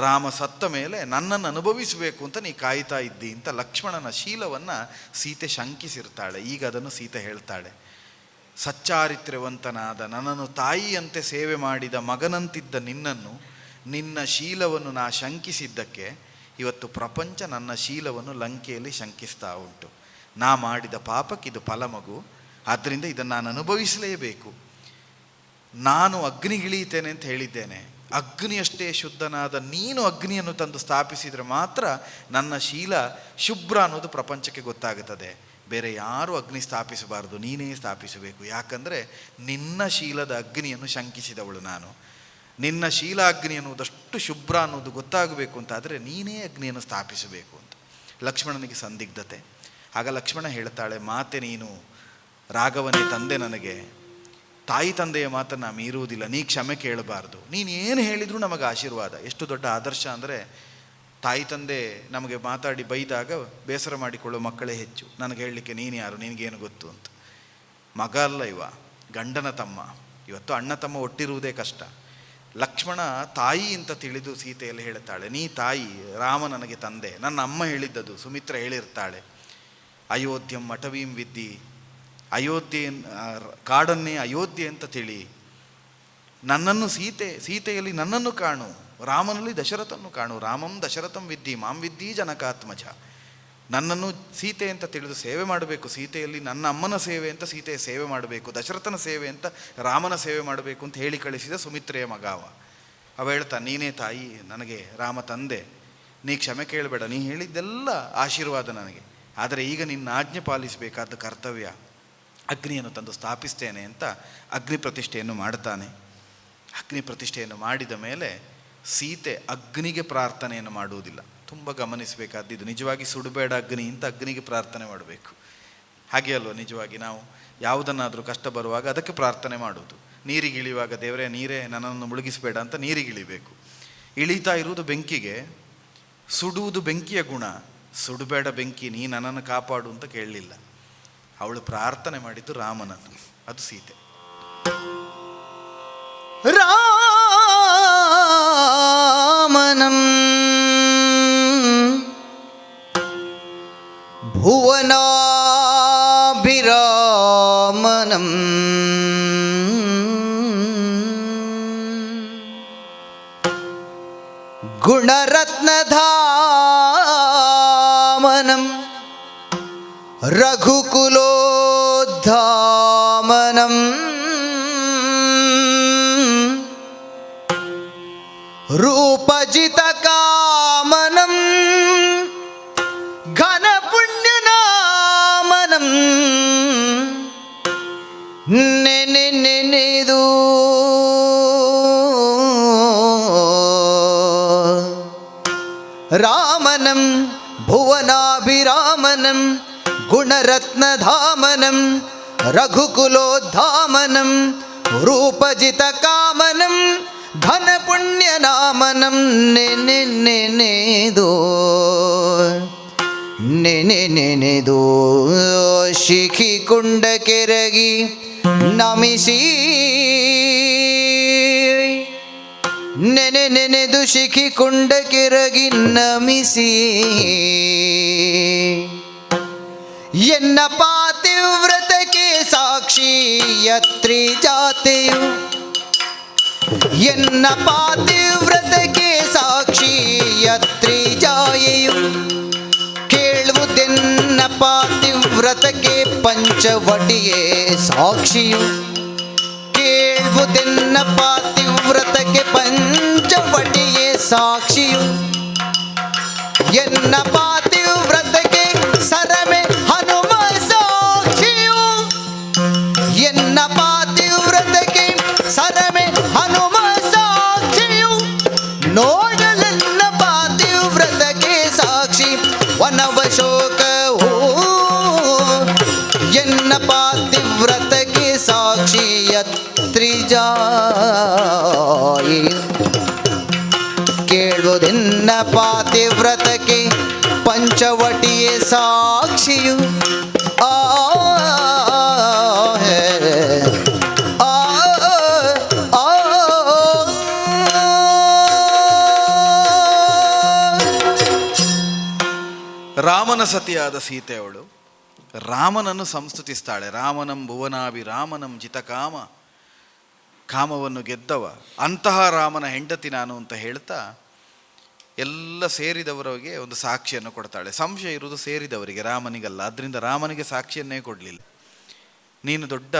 S2: ರಾಮ ಸತ್ತ ಮೇಲೆ ನನ್ನನ್ನು ಅನುಭವಿಸಬೇಕು ಅಂತ ನೀ ಕಾಯ್ತಾ ಇದ್ದಿ ಅಂತ ಲಕ್ಷ್ಮಣನ ಶೀಲವನ್ನು ಸೀತೆ ಶಂಕಿಸಿರ್ತಾಳೆ. ಈಗ ಅದನ್ನು ಸೀತೆ ಹೇಳ್ತಾಳೆ. ಸಚ್ಚಾರಿತ್ರ್ಯವಂತನಾದ ನನ್ನನ್ನು ತಾಯಿಯಂತೆ ಸೇವೆ ಮಾಡಿದ ಮಗನಂತಿದ್ದ ನಿನ್ನನ್ನು, ನಿನ್ನ ಶೀಲವನ್ನು ನಾ ಶಂಕಿಸಿದ್ದಕ್ಕೆ ಇವತ್ತು ಪ್ರಪಂಚ ನನ್ನ ಶೀಲವನ್ನು ಲಂಕೆಯಲ್ಲಿ ಶಂಕಿಸ್ತಾ ಉಂಟು. ನಾ ಮಾಡಿದ ಪಾಪಕ್ಕಿದು ಫಲ ಮಗು, ಆದ್ದರಿಂದ ಇದನ್ನು ನಾನು ಅನುಭವಿಸಲೇಬೇಕು. ನಾನು ಅಗ್ನಿಗಿಳಿಯುತ್ತೇನೆ ಅಂತ ಹೇಳಿದ್ದೇನೆ, ಅಗ್ನಿಯಷ್ಟೇ ಶುದ್ಧನಾದ ನೀನು ಅಗ್ನಿಯನ್ನು ತಂದು ಸ್ಥಾಪಿಸಿದರೆ ಮಾತ್ರ ನನ್ನ ಶೀಲ ಶುಭ್ರ ಅನ್ನೋದು ಪ್ರಪಂಚಕ್ಕೆ ಗೊತ್ತಾಗುತ್ತದೆ. ಬೇರೆ ಯಾರೂ ಅಗ್ನಿ ಸ್ಥಾಪಿಸಬಾರದು, ನೀನೇ ಸ್ಥಾಪಿಸಬೇಕು. ಯಾಕಂದರೆ ನಿನ್ನ ಶೀಲದ ಅಗ್ನಿಯನ್ನು ಶಂಕಿಸಿದವಳು ನಾನು. ನಿನ್ನ ಶೀಲ ಅಗ್ನಿ ಅನ್ನುವುದಷ್ಟು ಶುಭ್ರ ಅನ್ನೋದು ಗೊತ್ತಾಗಬೇಕು ಅಂತಾದರೆ ನೀನೇ ಅಗ್ನಿಯನ್ನು ಸ್ಥಾಪಿಸಬೇಕು ಅಂತ ಲಕ್ಷ್ಮಣನಿಗೆ ಸಂದಿಗ್ಧತೆ. ಆಗ ಲಕ್ಷ್ಮಣ ಹೇಳ್ತಾಳೆ, ಮಾತೆ ನೀನು ರಾಘವನೇ ತಂದೆ, ನನಗೆ ತಾಯಿ ತಂದೆಯ ಮಾತನ್ನು ಮೀರುವುದಿಲ್ಲ, ನೀ ಕ್ಷಮೆ ಕೇಳಬಾರ್ದು, ನೀನು ಏನು ಹೇಳಿದರೂ ನಮಗೆ ಆಶೀರ್ವಾದ. ಎಷ್ಟು ದೊಡ್ಡ ಆದರ್ಶ ಅಂದರೆ, ತಾಯಿ ತಂದೆ ನಮಗೆ ಮಾತಾಡಿ ಬೈದಾಗ ಬೇಸರ ಮಾಡಿಕೊಳ್ಳೋ ಮಕ್ಕಳೇ ಹೆಚ್ಚು. ನನಗೆ ಹೇಳಲಿಕ್ಕೆ ನೀನು ಯಾರು, ನಿನಗೇನು ಗೊತ್ತು ಅಂತ. ಮಗ ಅಲ್ಲ ಇವ, ಗಂಡನ ತಮ್ಮ. ಇವತ್ತು ಅಣ್ಣ ತಮ್ಮ ಒಟ್ಟಿರುವುದೇ ಕಷ್ಟ. ಲಕ್ಷ್ಮಣ ತಾಯಿ ಅಂತ ತಿಳಿದು ಸೀತೆಯಲ್ಲಿ ಹೇಳ್ತಾಳೆ, ನೀ ತಾಯಿ, ರಾಮ ನನಗೆ ತಂದೆ, ನನ್ನ ಅಮ್ಮ ಹೇಳಿದ್ದದು, ಸುಮಿತ್ರ ಹೇಳಿರ್ತಾಳೆ. ಅಯೋಧ್ಯಂ ಅಟವೀಂ ವಿದ್ದಿ, ಅಯೋಧ್ಯೆ ಕಾಡನ್ನೇ ಅಯೋಧ್ಯೆ ಅಂತ ತಿಳಿ, ನನ್ನನ್ನು ಸೀತೆಯಲ್ಲಿ ನನ್ನನ್ನು ಕಾಣು, ರಾಮನಲ್ಲಿ ದಶರಥನ್ನು ಕಾಣು. ರಾಮಂ ದಶರಥಂ ವಿದ್ದಿ ಮಾಂ ವಿದ್ದಿ ಜನಕಾತ್ಮಜ. ನನ್ನನ್ನು ಸೀತೆ ಅಂತ ತಿಳಿದು ಸೇವೆ ಮಾಡಬೇಕು. ಸೀತೆಯಲ್ಲಿ ನನ್ನ ಅಮ್ಮನ ಸೇವೆ ಅಂತ ಸೀತೆಯ ಸೇವೆ ಮಾಡಬೇಕು, ದಶರಥನ ಸೇವೆ ಅಂತ ರಾಮನ ಸೇವೆ ಮಾಡಬೇಕು ಅಂತ ಹೇಳಿ ಕಳಿಸಿದ ಸುಮಿತ್ರೆಯ ಮಗ ಅವ ಹೇಳ್ತಾನೆ, ನೀನೇ ತಾಯಿ, ನನಗೆ ರಾಮ ತಂದೆ, ನೀ ಕ್ಷಮೆ ಕೇಳಬೇಡ, ನೀ ಹೇಳಿದ್ದೆಲ್ಲ ಆಶೀರ್ವಾದ ನನಗೆ, ಆದರೆ ಈಗ ನಿನ್ನ ಆಜ್ಞೆ ಪಾಲಿಸಬೇಕಾದ ಕರ್ತವ್ಯ, ಅಗ್ನಿಯನ್ನು ತಂದು ಸ್ಥಾಪಿಸ್ತೇನೆ ಅಂತ ಅಗ್ನಿ ಪ್ರತಿಷ್ಠೆಯನ್ನು ಮಾಡ್ತಾನೆ. ಅಗ್ನಿ ಪ್ರತಿಷ್ಠೆಯನ್ನು ಮಾಡಿದ ಮೇಲೆ ಸೀತೆ ಅಗ್ನಿಗೆ ಪ್ರಾರ್ಥನೆಯನ್ನು ಮಾಡುವುದಿಲ್ಲ. ತುಂಬ ಗಮನಿಸಬೇಕಾದ್ದು, ನಿಜವಾಗಿ ಸುಡಬೇಡ ಅಗ್ನಿ ಅಂತ ಅಗ್ನಿಗೆ ಪ್ರಾರ್ಥನೆ ಮಾಡಬೇಕು. ಹಾಗೆ ಅಲ್ವ, ನಿಜವಾಗಿ ನಾವು ಯಾವುದನ್ನಾದರೂ ಕಷ್ಟ ಬರುವಾಗ ಅದಕ್ಕೆ ಪ್ರಾರ್ಥನೆ ಮಾಡುವುದು. ನೀರಿಗಿಳಿಯುವಾಗ ದೇವರೇ ನೀರೇ ನನ್ನನ್ನು ಮುಳುಗಿಸಬೇಡ ಅಂತ ನೀರಿಗಿಳಿಬೇಕು. ಇಳಿತಾ ಇರುವುದು ಬೆಂಕಿಗೆ, ಸುಡುವುದು ಬೆಂಕಿಯ ಗುಣ, ಸುಡಬೇಡ ಬೆಂಕಿ, ನೀ ನನ್ನನ್ನು ಕಾಪಾಡು ಅಂತ ಕೇಳಲಿಲ್ಲ. ಅವಳು ಪ್ರಾರ್ಥನೆ ಮಾಡಿದ್ದು ರಾಮನನ್ನು, ಅದು ಸೀತೆ.
S1: ರಾಮನಂ ಭುವನಾಭಿರಾಮನಂ ಗುಣರತ್ನಧಾಮನಂ ರಘುಕುಲೋದ್ಧಾಮನಂ ರೂಪಜಿತಕಾಮನಂ ಘನಪುಣ್ಯನಾಮನಂ ನೆನೆದು ರಾಮನಂ ಭುವನಾಭಿರಾಮನಂ ಗುಣರತ್ನಧಾಮನಂ ರಘುಕುಲೋದ್ಧಾಮನಂ ರೂಪಜಿತಕಾಮನಂ ಘನಪುಣ್ಯನಾಮನಂ ನೆನೆದೋ ನೆನೆದೋ ಶಿಖಿ ಕುಂಡ ಕೆರಗಿ ನಮಿಸಿ ನೆನೆದು ಶಿಖಿ ಕುಂಡ ಕೆರಗಿ ನಮಿಸಿ ಎನ್ನ ಪಾತಿವ್ರತಕ್ಕೆ ಸಾಕ್ಷಿ ಯತ್ರಿ ಜಾತೆಯು ಎನ್ನ ಪಾತಿವ್ರತಕ್ಕೆ ಸಾಕ್ಷಿ ಯತ್ರಿ ಜಾಯೆಯು ಕೇಳುವುದೆನ್ನ ಪಾತಿವ್ರತಕ್ಕೆ ಪಂಚವಟಿಯೇ ಸಾಕ್ಷಿಯು ಕೇಳುವುದೆನ್ನ ಪಾತಿವ್ರತಕ್ಕೆ ಪಂಚವಟಿಯೇ ಸಾಕ್ಷಿಯು ಎನ್ನ ಪಾತಿವ್ರತಕ್ಕೆ ಸರಮೆ ಹನುಮ ಸಾಕ್ಷಿಯು ಎನ್ನ ಪಾತಿವ್ರತಕ್ಕೆ ಸರಮೆ ಹನುಮ ಸಾಕ್ಷಿಯು ನೋಡಲೆನ್ನ ಪಾತಿವ್ರತಕ್ಕೆ ಸಾಕ್ಷಿ ವನವಶೋಕವು ಎನ್ನ ಪಾತಿವ್ರತಕ್ಕೆ ಸಾಕ್ಷಿ ಯತ್ರಿಜಾಯಿ ಕೇಳುವುದೆನ್ನ ಪಾತಿವ್ರತಕ್ಕೆ ಪಂಚವಟಿಯೇ ಸಾಕ್ಷಿಯು ಆ
S2: ರಾಮನ ಸತಿಯಾದ ಸೀತೆಯವಳು ರಾಮನನ್ನು ಸಂಸ್ತುತಿಸ್ತಾಳೆ. ರಾಮನಂ ಭುವನಾಭಿ ರಾಮನಂ ಜಿತಕಾಮ, ಕಾಮವನ್ನು ಗೆದ್ದವ ಅಂತಹ ರಾಮನ ಹೆಂಡತಿ ನಾನು ಅಂತ ಹೇಳ್ತಾ ಎಲ್ಲ ಸೇರಿದವರಿಗೆ ಒಂದು ಸಾಕ್ಷಿಯನ್ನು ಕೊಡ್ತಾಳೆ. ಸಂಶಯ ಇರುವುದು ಸೇರಿದವರಿಗೆ, ರಾಮನಿಗಲ್ಲ. ಆದ್ದರಿಂದ ರಾಮನಿಗೆ ಸಾಕ್ಷಿಯನ್ನೇ ಕೊಡಲಿಲ್ಲ. ನೀನು ದೊಡ್ಡ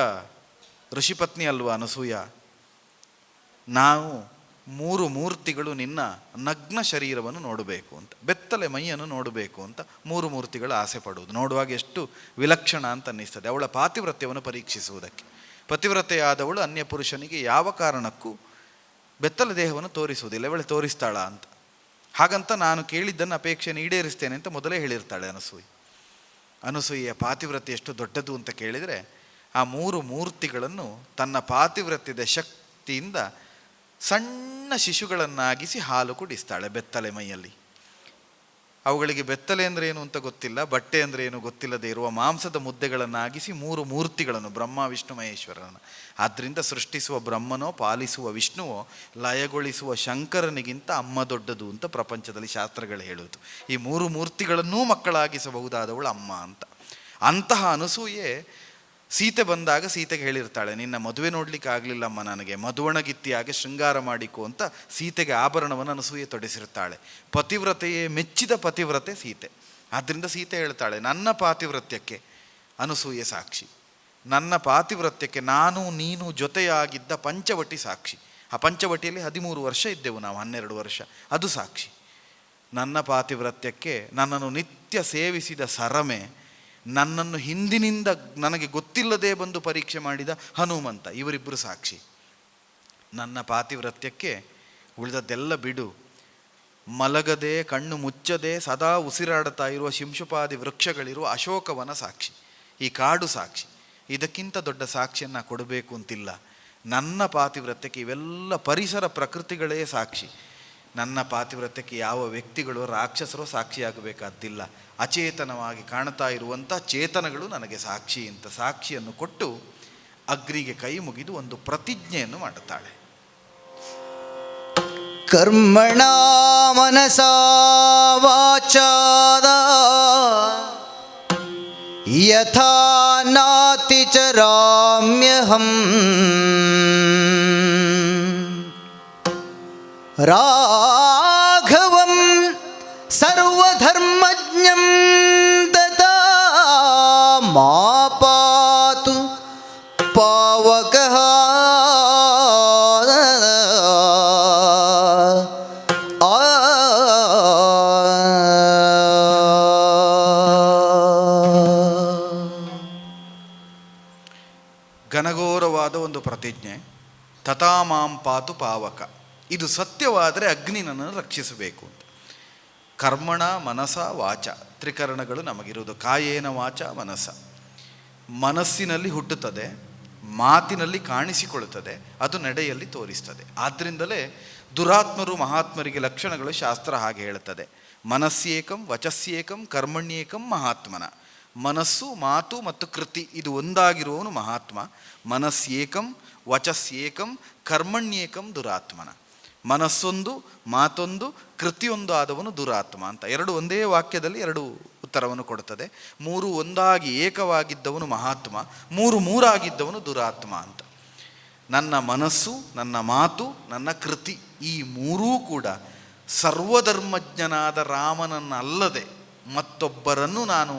S2: ಋಷಿಪತ್ನಿ ಅಲ್ವಾ ಅನಸೂಯ, ನಾವು 3 ಮೂರ್ತಿಗಳು ನಿನ್ನ ನಗ್ನ ಶರೀರವನ್ನು ನೋಡಬೇಕು ಅಂತ, ಬೆತ್ತಲೆ ಮೈಯನ್ನು ನೋಡಬೇಕು ಅಂತ 3 ಮೂರ್ತಿಗಳು ಆಸೆ ಪಡುವುದು. ನೋಡುವಾಗ ಎಷ್ಟು ವಿಲಕ್ಷಣ ಅಂತ ಅನ್ನಿಸ್ತದೆ. ಅವಳ ಪಾತಿವ್ರತ್ಯವನ್ನು ಪರೀಕ್ಷಿಸುವುದಕ್ಕೆ. ಪತಿವ್ರತೆಯಾದವಳು ಅನ್ಯ ಪುರುಷನಿಗೆ ಯಾವ ಕಾರಣಕ್ಕೂ ಬೆತ್ತಲೆ ದೇಹವನ್ನು ತೋರಿಸುವುದಿಲ್ಲ. ಇವಳು ತೋರಿಸ್ತಾಳ ಅಂತ. ಹಾಗಂತ ನಾನು ಕೇಳಿದ್ದನ್ನು ಅಪೇಕ್ಷೆಯನ್ನು ಈಡೇರಿಸ್ತೇನೆ ಅಂತ ಮೊದಲೇ ಹೇಳಿರ್ತಾಳೆ ಅನಸೂಯೆಯ ಪಾತಿವ್ರತೆ ಎಷ್ಟು ದೊಡ್ಡದು ಅಂತ ಕೇಳಿದರೆ, ಆ 3 ಮೂರ್ತಿಗಳನ್ನು ತನ್ನ ಪಾತಿವ್ರತ್ಯದ ಶಕ್ತಿಯಿಂದ ಸಣ್ಣ ಶಿಶುಗಳನ್ನಾಗಿಸಿ ಹಾಲು ಕುಡಿಸ್ತಾಳೆ ಬೆತ್ತಲೆ ಮೈಯಲ್ಲಿ. ಅವುಗಳಿಗೆ ಬೆತ್ತಲೆ ಅಂದರೆ ಏನು ಅಂತ ಗೊತ್ತಿಲ್ಲ, ಬಟ್ಟೆ ಅಂದರೆ ಏನು ಗೊತ್ತಿಲ್ಲದೆ ಇರುವ ಮಾಂಸದ ಮುದ್ದೆಗಳನ್ನಾಗಿಸಿ 3 ಮೂರ್ತಿಗಳನ್ನು, ಬ್ರಹ್ಮ ವಿಷ್ಣು ಮಹೇಶ್ವರನ. ಆದ್ದರಿಂದ ಸೃಷ್ಟಿಸುವ ಬ್ರಹ್ಮನೋ, ಪಾಲಿಸುವ ವಿಷ್ಣುವೋ, ಲಯಗೊಳಿಸುವ ಶಂಕರನಿಗಿಂತ ಅಮ್ಮ ದೊಡ್ಡದು ಅಂತ ಪ್ರಪಂಚದಲ್ಲಿ ಶಾಸ್ತ್ರಗಳು ಹೇಳುವುದು. ಈ 3 ಮೂರ್ತಿಗಳನ್ನೂ ಮಕ್ಕಳಾಗಿಸಬಹುದಾದವಳು ಅಮ್ಮ ಅಂತ. ಅಂತಹ ಅನಸೂಯೆ ಸೀತೆ ಬಂದಾಗ ಸೀತೆಗೆ ಹೇಳಿರ್ತಾಳೆ, ನಿನ್ನ ಮದುವೆ ನೋಡ್ಲಿಕ್ಕೆ ಆಗಲಿಲ್ಲಮ್ಮ ನನಗೆ, ಮಧುವಣಗಿತ್ತಿಯಾಗಿ ಶೃಂಗಾರ ಮಾಡಿಕೊ ಅಂತ ಸೀತೆಗೆ ಆಭರಣವನ್ನು ಅನಸೂಯೆ ತೊಡಿಸಿರ್ತಾಳೆ. ಪತಿವ್ರತೆಯೇ ಮೆಚ್ಚಿದ ಪತಿವ್ರತೆ ಸೀತೆ. ಆದ್ದರಿಂದ ಸೀತೆ ಹೇಳ್ತಾಳೆ, ನನ್ನ ಪಾತಿವ್ರತ್ಯಕ್ಕೆ ಅನಸೂಯೆ ಸಾಕ್ಷಿ, ನನ್ನ ಪಾತಿವ್ರತ್ಯಕ್ಕೆ ನಾನು ನೀನು ಜೊತೆಯಾಗಿದ್ದ ಪಂಚವಟಿ ಸಾಕ್ಷಿ. ಆ ಪಂಚವಟಿಯಲ್ಲಿ 13 ವರ್ಷ ಇದ್ದೆವು ನಾವು, 12 ವರ್ಷ, ಅದು ಸಾಕ್ಷಿ. ನನ್ನ ಪಾತಿವ್ರತ್ಯಕ್ಕೆ ನನ್ನನ್ನು ನಿತ್ಯ ಸೇವಿಸಿದ ಸರಮೆ, ನನ್ನನ್ನು ಹಿಂದಿನಿಂದ ನನಗೆ ಗೊತ್ತಿಲ್ಲದೆ ಬಂದು ಪರೀಕ್ಷೆ ಮಾಡಿದ ಹನುಮಂತ, ಇವರಿಬ್ಬರು ಸಾಕ್ಷಿ. ನನ್ನ ಪಾತಿವ್ರತ್ಯಕ್ಕೆ ಉಳಿದದ್ದೆಲ್ಲ ಬಿಡು, ಮಲಗದೆ ಕಣ್ಣು ಮುಚ್ಚದೆ ಸದಾ ಉಸಿರಾಡುತ್ತಾ ಇರುವ ಶಿಂಶುಪಾದಿ ವೃಕ್ಷಗಳಿರುವ ಅಶೋಕವನ ಸಾಕ್ಷಿ, ಈ ಕಾಡು ಸಾಕ್ಷಿ. ಇದಕ್ಕಿಂತ ದೊಡ್ಡ ಸಾಕ್ಷಿಯನ್ನು ಕೊಡಬೇಕು ಅಂತಿಲ್ಲ. ನನ್ನ ಪಾತಿವ್ರತ್ಯಕ್ಕೆ ಇವೆಲ್ಲ ಪರಿಸರ ಪ್ರಕೃತಿಗಳೇ ಸಾಕ್ಷಿ. ನನ್ನ ಪಾತಿವ್ರತ್ಯಕ್ಕೆ ಯಾವ ವ್ಯಕ್ತಿಗಳು, ರಾಕ್ಷಸರು ಸಾಕ್ಷಿಯಾಗಬೇಕಾದ್ದಿಲ್ಲ. ಅಚೇತನವಾಗಿ ಕಾಣ್ತಾ ಇರುವಂಥ ಚೇತನಗಳು ನನಗೆ ಸಾಕ್ಷಿ ಅಂತ ಸಾಕ್ಷಿಯನ್ನು ಕೊಟ್ಟು ಅಗ್ನಿಗೆ ಕೈ ಮುಗಿದು ಒಂದು ಪ್ರತಿಜ್ಞೆಯನ್ನು ಮಾಡುತ್ತಾಳೆ.
S1: ಕರ್ಮಣ ಮನಸಾ ವಾಚಾದ ಯಥಾ ನಾತಿ ಚರಾಮ್ಯಹಂ ರಾಘವಂ ಸರ್ವಧರ್ಮಜ್ಞಂ ತಥಾ ಮಾ ಪಾತು ಪಾವಕಃ
S2: ಘನಘೋರವಾದ ಒಂದು ಪ್ರತಿಜ್ಞೆ. ತಥಾ ಮಾಂ ಪಾತು ಪಾವಕ, ಇದು ಸತ್ಯವಾದರೆ ಅಗ್ನಿ ನನ್ನನ್ನು ರಕ್ಷಿಸಬೇಕು ಅಂತ. ಕರ್ಮಣ ಮನಸ ವಾಚ ತ್ರಿಕರಣಗಳು ನಮಗಿರುವುದು. ಕಾಯೇನ ವಾಚ ಮನಸ. ಮನಸ್ಸಿನಲ್ಲಿ ಹುಟ್ಟುತ್ತದೆ, ಮಾತಿನಲ್ಲಿ ಕಾಣಿಸಿಕೊಳ್ಳುತ್ತದೆ, ಅದು ನಡೆಯಲ್ಲಿ ತೋರಿಸ್ತದೆ. ಆದ್ದರಿಂದಲೇ ದುರಾತ್ಮರು ಮಹಾತ್ಮರಿಗೆ ಲಕ್ಷಣಗಳು ಶಾಸ್ತ್ರ ಹಾಗೆ ಹೇಳುತ್ತದೆ. ಮನಸ್ಸೇಕಂ ವಚಸ್ಸೇಕಂ ಕರ್ಮಣ್ಯೇಕಂ ಮಹಾತ್ಮನ. ಮನಸ್ಸು, ಮಾತು ಮತ್ತು ಕೃತಿ ಇದು ಒಂದಾಗಿರುವವನು ಮಹಾತ್ಮ. ಮನಸ್ಸೇಕಂ ವಚಸ್ಸೇಕಂ ಕರ್ಮಣ್ಯೇಕಂ ದುರಾತ್ಮನ. ಮನಸ್ಸೊಂದು, ಮಾತೊಂದು, ಕೃತಿಯೊಂದು ಆದವನು ದುರಾತ್ಮ ಅಂತ. ಎರಡು ಒಂದೇ ವಾಕ್ಯದಲ್ಲಿ ಎರಡು ಉತ್ತರವನ್ನು ಕೊಡುತ್ತದೆ. ಮೂರು ಒಂದಾಗಿ ಏಕವಾಗಿದ್ದವನು ಮಹಾತ್ಮ, ಮೂರಾಗಿದ್ದವನು ದುರಾತ್ಮ ಅಂತ. ನನ್ನ ಮನಸ್ಸು, ನನ್ನ ಮಾತು, ನನ್ನ ಕೃತಿ ಈ ಮೂರೂ ಕೂಡ ಸರ್ವಧರ್ಮಜ್ಞನಾದ ರಾಮನನ್ನಲ್ಲದೆ ಮತ್ತೊಬ್ಬರನ್ನು ನಾನು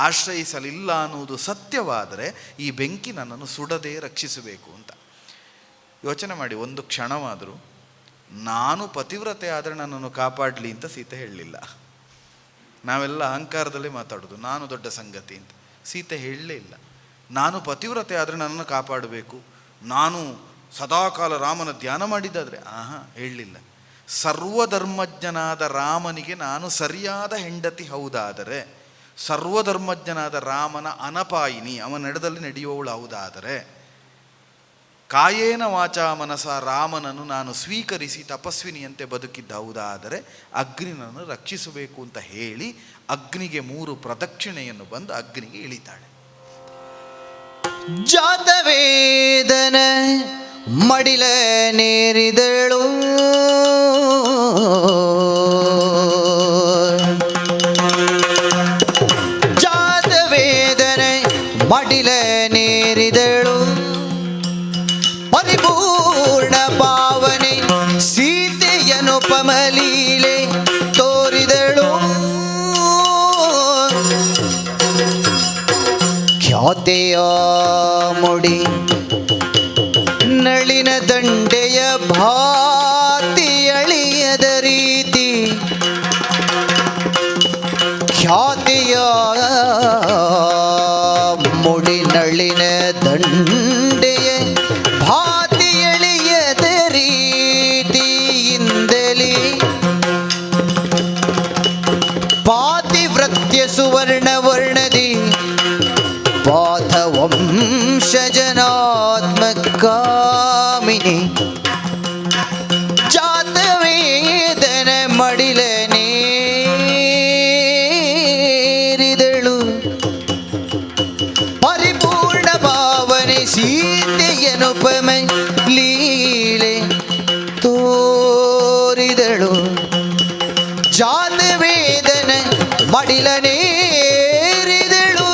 S2: ಆಶ್ರಯಿಸಲಿಲ್ಲ ಅನ್ನುವುದು ಸತ್ಯವಾದರೆ ಈ ಬೆಂಕಿ ನನ್ನನ್ನು ಸುಡದೆ ರಕ್ಷಿಸಬೇಕು ಅಂತ. ಯೋಚನೆ ಮಾಡಿ, ಒಂದು ಕ್ಷಣವಾದರೂ ನಾನು ಪತಿವ್ರತೆ ಆದರೆ ನನ್ನನ್ನು ಕಾಪಾಡಲಿ ಅಂತ ಸೀತೆ ಹೇಳಲಿಲ್ಲ. ನಾವೆಲ್ಲ ಅಹಂಕಾರದಲ್ಲೇ ಮಾತಾಡೋದು, ನಾನು ದೊಡ್ಡ ಸಂಗತಿ ಅಂತ. ಸೀತೆ ಹೇಳಲೇ ಇಲ್ಲ. ನಾನು ಪತಿವ್ರತೆ ಆದರೆ ನನ್ನನ್ನು ಕಾಪಾಡಬೇಕು, ನಾನು ಸದಾಕಾಲ ರಾಮನ ಧ್ಯಾನ ಮಾಡಿದ್ದಾದರೆ ಹೇಳಲಿಲ್ಲ. ಸರ್ವಧರ್ಮಜ್ಞನಾದ ರಾಮನಿಗೆ ನಾನು ಸರಿಯಾದ ಹೆಂಡತಿ ಹೌದಾದರೆ, ಸರ್ವಧರ್ಮಜ್ಞನಾದ ರಾಮನ ಅನಪಾಯಿನಿ ಅವನ ನಡೆದಲ್ಲಿ ನಡೆಯುವವಳು ಹೌದಾದರೆ, ಕಾಯೇನ ವಾಚಾ ಮನಸ ರಾಮನನ್ನು ನಾನು ಸ್ವೀಕರಿಸಿ ತಪಸ್ವಿನಿಯಂತೆ ಬದುಕಿದ್ದ ಹೌದಾದರೆ ಅಗ್ನಿನನ್ನು ರಕ್ಷಿಸಬೇಕು ಅಂತ ಹೇಳಿ ಅಗ್ನಿಗೆ 3 ಪ್ರದಕ್ಷಿಣೆಯನ್ನು ಬಂದು ಅಗ್ನಿಗೆ ಇಳಿತಾಳೆ.
S1: ಜಾತವೇದನ ಮಡಿಲ ನೇರಿದಳು, ಜಾತವೇದನ ಮಡಿಲ ನೇರಿದಳು, ಪರಿಪೂರ್ಣ ಭಾವನೆ ಸೀತೆಯನುಪಮಲೀಲೆ ತೋರಿದಳು. ಖ್ಯಾತೆಯ ಮುಡಿ ನಳಿನ ದಂಡೆಯ ಭಾತಿ ಅಳಿಯದ ರೀತಿ, ಖ್ಯಾತೆಯ ಮುಡಿ ನಳಿನ ದಂಡೆಯ ಭಾತಿ ಎಳೆಯದ ರೀತಿಯಿಂದಲೇ ಪಾತಿವ್ರತ್ಯ ಸುವರ್ಣ ವರ್ಣದಿ ಪಾಥವಂಶಜನಾತ್ಮಕಾಮಿನಿ ಜಾತವೇದನ ಮಡಿಲ ನೇರಿದಳು, ಪರಿಪೂರ್ಣ ಭಾವನೆ ಸೀತೆಯನುಪಮ ಲೀಲೆ ತೋರಿದಳು. ಜಾತವೇದನ ಮಡಿಲ ನೇರಿದಳು.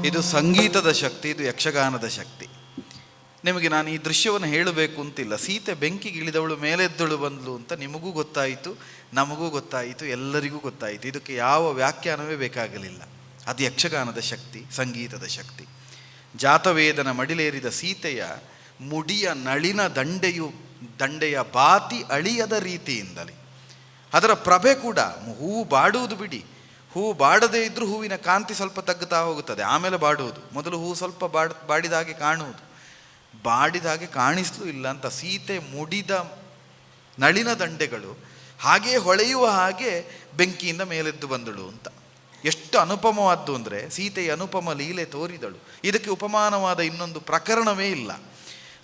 S2: ಇದು ಸಂಗೀತದ ಶಕ್ತಿ, ಇದು ಯಕ್ಷಗಾನದ ಶಕ್ತಿ. ನಿಮಗೆ ನಾನು ಈ ದೃಶ್ಯವನ್ನು ಹೇಳಬೇಕು ಅಂತಿಲ್ಲ. ಸೀತೆ ಬೆಂಕಿಗೆ ಇಳಿದವಳು ಮೇಲೆದ್ದಳು ಬಂದಳು ಅಂತ ನಿಮಗೂ ಗೊತ್ತಾಯಿತು, ನಮಗೂ ಗೊತ್ತಾಯಿತು, ಎಲ್ಲರಿಗೂ ಗೊತ್ತಾಯಿತು. ಇದಕ್ಕೆ ಯಾವ ವ್ಯಾಖ್ಯಾನವೇ ಬೇಕಾಗಲಿಲ್ಲ. ಅದು ಯಕ್ಷಗಾನದ ಶಕ್ತಿ, ಸಂಗೀತದ ಶಕ್ತಿ. ಜಾತವೇದನ ಮಡಿಲೇರಿದ ಸೀತೆಯ ಮುಡಿಯ ನಳಿನ ದಂಡೆಯ ಬಾತಿ ಅಳಿಯದ ರೀತಿಯಿಂದಲೇ ಅದರ ಪ್ರಭೆ ಕೂಡ, ಹೂವು ಬಾಡುವುದು ಬಿಡಿ, ಹೂವು ಬಾಡದೇ ಇದ್ದರೂ ಹೂವಿನ ಕಾಂತಿ ಸ್ವಲ್ಪ ತಗ್ಗುತ್ತಾ ಹೋಗುತ್ತದೆ, ಆಮೇಲೆ ಬಾಡುವುದು. ಮೊದಲು ಹೂವು ಸ್ವಲ್ಪ ಬಾಡಿದ ಹಾಗೆ ಕಾಣುವುದು, ಬಾಡಿದ ಹಾಗೆ ಕಾಣಿಸ್ಲೂ ಇಲ್ಲ ಅಂತ ಸೀತೆ ಮುಡಿದ ನಳಿನ ದಂಡೆಗಳು ಹಾಗೇ ಹೊಳೆಯುವ ಹಾಗೆ ಬೆಂಕಿಯಿಂದ ಮೇಲೆದ್ದು ಬಂದಳು ಅಂತ. ಎಷ್ಟು ಅನುಪಮವಾದ್ದು ಅಂದರೆ ಸೀತೆಯ ಅನುಪಮ ಲೀಲೆ ತೋರಿದಳು. ಇದಕ್ಕೆ ಉಪಮಾನವಾದ ಇನ್ನೊಂದು ಪ್ರಕರಣವೇ ಇಲ್ಲ.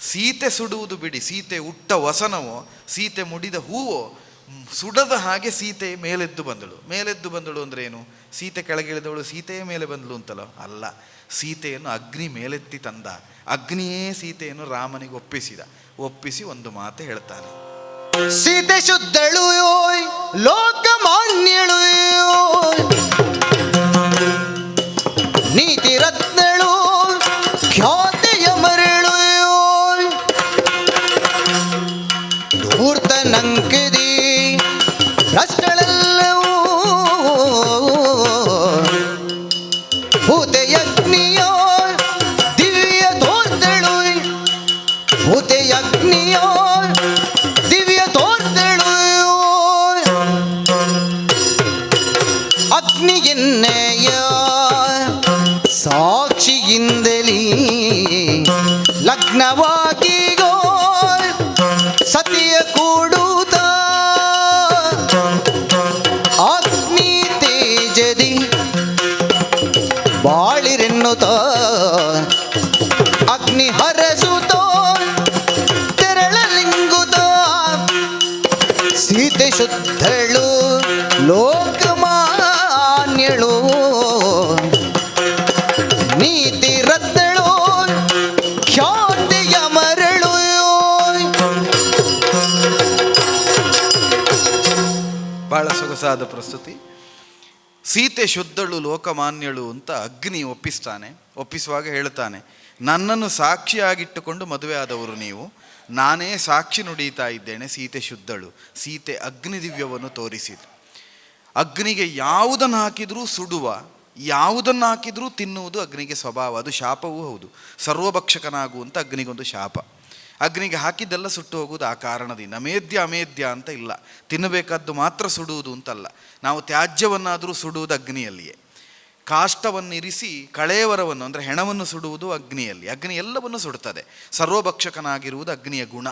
S2: ಸೀತೆ ಸುಡುವುದು ಬಿಡಿ, ಸೀತೆ ಉಟ್ಟ ವಸನವೋ ಸೀತೆ ಮುಡಿದ ಹೂವೋ ಸುಡದ ಹಾಗೆ ಸೀತೆ ಮೇಲೆದ್ದು ಬಂದಳು ಅಂದರೆ ಏನು? ಸೀತೆ ಕೆಳಗಿಳಿದವಳು ಸೀತೆಯ ಮೇಲೆ ಬಂದಳು ಅಂತಲೋ ಅಲ್ಲ, ಸೀತೆಯನ್ನು ಅಗ್ನಿ ಮೇಲೆತ್ತಿ ತಂದ. ಅಗ್ನಿಯೇ ಸೀತೆಯನ್ನು ರಾಮನಿಗೆ ಒಪ್ಪಿಸಿ ಒಂದು ಮಾತು ಹೇಳ್ತಾನೆ.
S1: ಸೀತೆ ಶುದ್ಧಳು ಲೋಕಮಾನ್ಯಳು, ನೀತಿ ರತ್ನಳು, ಖ್ಯಾತೆಯ ಮರಳು, ಧೂರ್ತ ನಂಕದಿ ಭ್ರಷ್ಟಳೆಲ್ಲವೂ ಭೂತೆಯಗ್ನಿಯೋ ದಿವ್ಯ ತೋರ್ದಳು, ಭೂತೆಯಗ್ನಿಯೋ ದಿವ್ಯ ತೋರ್ದಳು. ಅಗ್ನಿಯನ್ನೆಯ ಸಾಗ ಕಾಂತಿಯಿಂದಲೀ ಲಗ್ನವಾಗಿಗೋ ಸತಿಯ ಕೂಡುತ್ತ ಅಗ್ನಿ ತೇಜದಿ ಬಾಳಿರೆನ್ನುತ್ತ ಅಗ್ನಿ ಹರಸುತ್ತ ತೆರಳಲಿಂಗುತ್ತ ಸೀತೆ ಶುದ್ಧಳು ಲೋಕಮಾನ್ಯಳು ನೀತಿ ರದ್ದಳು ಖ್ಯಾತಿಯ ಮರಳು.
S2: ಬಹಳ ಸೊಗಸಾದ ಪ್ರಸ್ತುತಿ. ಸೀತೆ ಶುದ್ಧಳು ಲೋಕಮಾನ್ಯಳು ಅಂತ ಅಗ್ನಿ ಒಪ್ಪಿಸ್ತಾನೆ. ಒಪ್ಪಿಸುವಾಗ ಹೇಳ್ತಾನೆ, ನನ್ನನ್ನು ಸಾಕ್ಷಿಯಾಗಿಟ್ಟುಕೊಂಡು ಮದುವೆ ಆದವರು ನೀವು, ನಾನೇ ಸಾಕ್ಷಿ ನುಡಿಯುತ್ತಾ ಇದ್ದೇನೆ, ಸೀತೆ ಶುದ್ಧಳು. ಸೀತೆ ಅಗ್ನಿ ದಿವ್ಯವನ್ನು ತೋರಿಸಿತು. ಅಗ್ನಿಗೆ ಯಾವುದನ್ನು ಹಾಕಿದರೂ ಸುಡುವ, ಯಾವುದನ್ನು ಹಾಕಿದರೂ ತಿನ್ನುವುದು ಅಗ್ನಿಗೆ ಸ್ವಭಾವ. ಅದು ಶಾಪವೂ ಹೌದು. ಸರ್ವಭಕ್ಷಕನಾಗುವಂಥ ಅಗ್ನಿಗೊಂದು ಶಾಪ. ಅಗ್ನಿಗೆ ಹಾಕಿದ್ದೆಲ್ಲ ಸುಟ್ಟು ಹೋಗುವುದು ಆ ಕಾರಣದಿಂದ. ಮೇದ್ಯ ಅಮೇದ್ಯ ಅಂತ ಇಲ್ಲ, ತಿನ್ನಬೇಕಾದ್ದು ಮಾತ್ರ ಸುಡುವುದು ಅಂತಲ್ಲ. ನಾವು ತ್ಯಾಜ್ಯವನ್ನಾದರೂ ಸುಡುವುದು ಅಗ್ನಿಯಲ್ಲಿಯೇ. ಕಾಷ್ಟವನ್ನಿರಿಸಿ ಕಳೇವರವನ್ನು ಅಂದರೆ ಹೆಣವನ್ನು ಸುಡುವುದು ಅಗ್ನಿಯಲ್ಲಿ. ಅಗ್ನಿ ಎಲ್ಲವನ್ನು ಸುಡುತ್ತದೆ. ಸರ್ವಭಕ್ಷಕನಾಗಿರುವುದು ಅಗ್ನಿಯ ಗುಣ.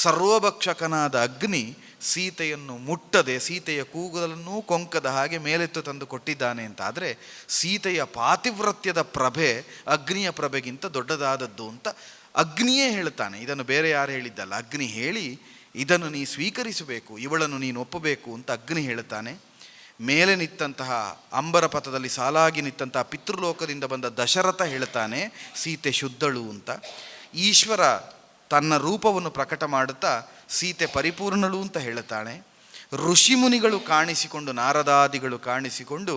S2: ಸರ್ವಭಕ್ಷಕನಾದ ಅಗ್ನಿ ಸೀತೆಯನ್ನು ಮುಟ್ಟದೆ ಸೀತೆಯ ಕೂಗಲನ್ನೂ ಕೊಂಕದ ಹಾಗೆ ಮೇಲೆತ್ತು ತಂದು ಕೊಟ್ಟಿದ್ದಾನೆ ಅಂತ ಆದರೆ ಸೀತೆಯ ಪಾತಿವ್ರತ್ಯದ ಪ್ರಭೆ ಅಗ್ನಿಯ ಪ್ರಭೆಗಿಂತ ದೊಡ್ಡದಾದದ್ದು ಅಂತ ಅಗ್ನಿಯೇ ಹೇಳ್ತಾನೆ. ಇದನ್ನು ಬೇರೆ ಯಾರು ಹೇಳಿದ್ದಲ್ಲ, ಅಗ್ನಿ ಹೇಳಿ ಇದನ್ನು ನೀ ಸ್ವೀಕರಿಸಬೇಕು, ಇವಳನ್ನು ನೀನು ಒಪ್ಪಬೇಕು ಅಂತ ಅಗ್ನಿ ಹೇಳ್ತಾನೆ. ಮೇಲೆ ನಿಂತಹ ಅಂಬರ ಪಥದಲ್ಲಿ ಸಾಲಾಗಿ ನಿಂತಹ ಪಿತೃಲೋಕದಿಂದ ಬಂದ ದಶರಥ ಹೇಳ್ತಾನೆ ಸೀತೆ ಶುದ್ಧಳು ಅಂತ. ಈಶ್ವರ ತನ್ನ ರೂಪವನ್ನು ಪ್ರಕಟ ಮಾಡುತ್ತಾ ಸೀತೆ ಪರಿಪೂರ್ಣಳು ಅಂತ ಹೇಳ್ತಾನೆ. ಋಷಿಮುನಿಗಳು ಕಾಣಿಸಿಕೊಂಡು, ನಾರದಾದಿಗಳು ಕಾಣಿಸಿಕೊಂಡು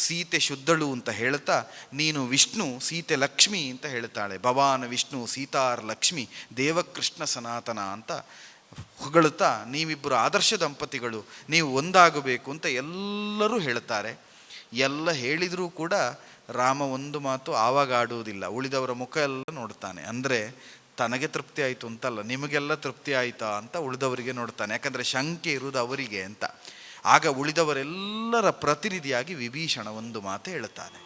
S2: ಸೀತೆ ಶುದ್ಧಳು ಅಂತ ಹೇಳ್ತಾ, ನೀನು ವಿಷ್ಣು, ಸೀತೆ ಲಕ್ಷ್ಮಿ ಅಂತ ಹೇಳ್ತಾಳೆ. ಭವಾನ್ ವಿಷ್ಣು ಸೀತಾರ್ ಲಕ್ಷ್ಮಿ ದೇವಕೃಷ್ಣ ಸನಾತನ ಅಂತ ಹೊಗಳುತ್ತಾ, ನೀವಿಬ್ಬರು ಆದರ್ಶ ದಂಪತಿಗಳು, ನೀವು ಒಂದಾಗಬೇಕು ಅಂತ ಎಲ್ಲರೂ ಹೇಳ್ತಾರೆ. ಎಲ್ಲ ಹೇಳಿದರೂ ಕೂಡ ರಾಮ ಒಂದು ಮಾತು ಆವಾಗ ಆಡುವುದಿಲ್ಲ. ಉಳಿದವರ ಮುಖ ಎಲ್ಲ ನೋಡ್ತಾನೆ. ಅಂದರೆ ತನಗೆ ತೃಪ್ತಿ ಆಯಿತು ಅಂತಲ್ಲ, ನಿಮಗೆಲ್ಲ ತೃಪ್ತಿ ಆಯಿತಾ ಅಂತ ಉಳಿದವರಿಗೆ ನೋಡ್ತಾನೆ. ಯಾಕಂದರೆ ಶಂಕೆ ಇರುವುದು ಅವರಿಗೆ ಅಂತ. ಆಗ ಉಳಿದವರೆಲ್ಲರ ಪ್ರತಿನಿಧಿಯಾಗಿ ವಿಭೀಷಣ ಒಂದು ಮಾತು ಹೇಳ್ತಾನೆ.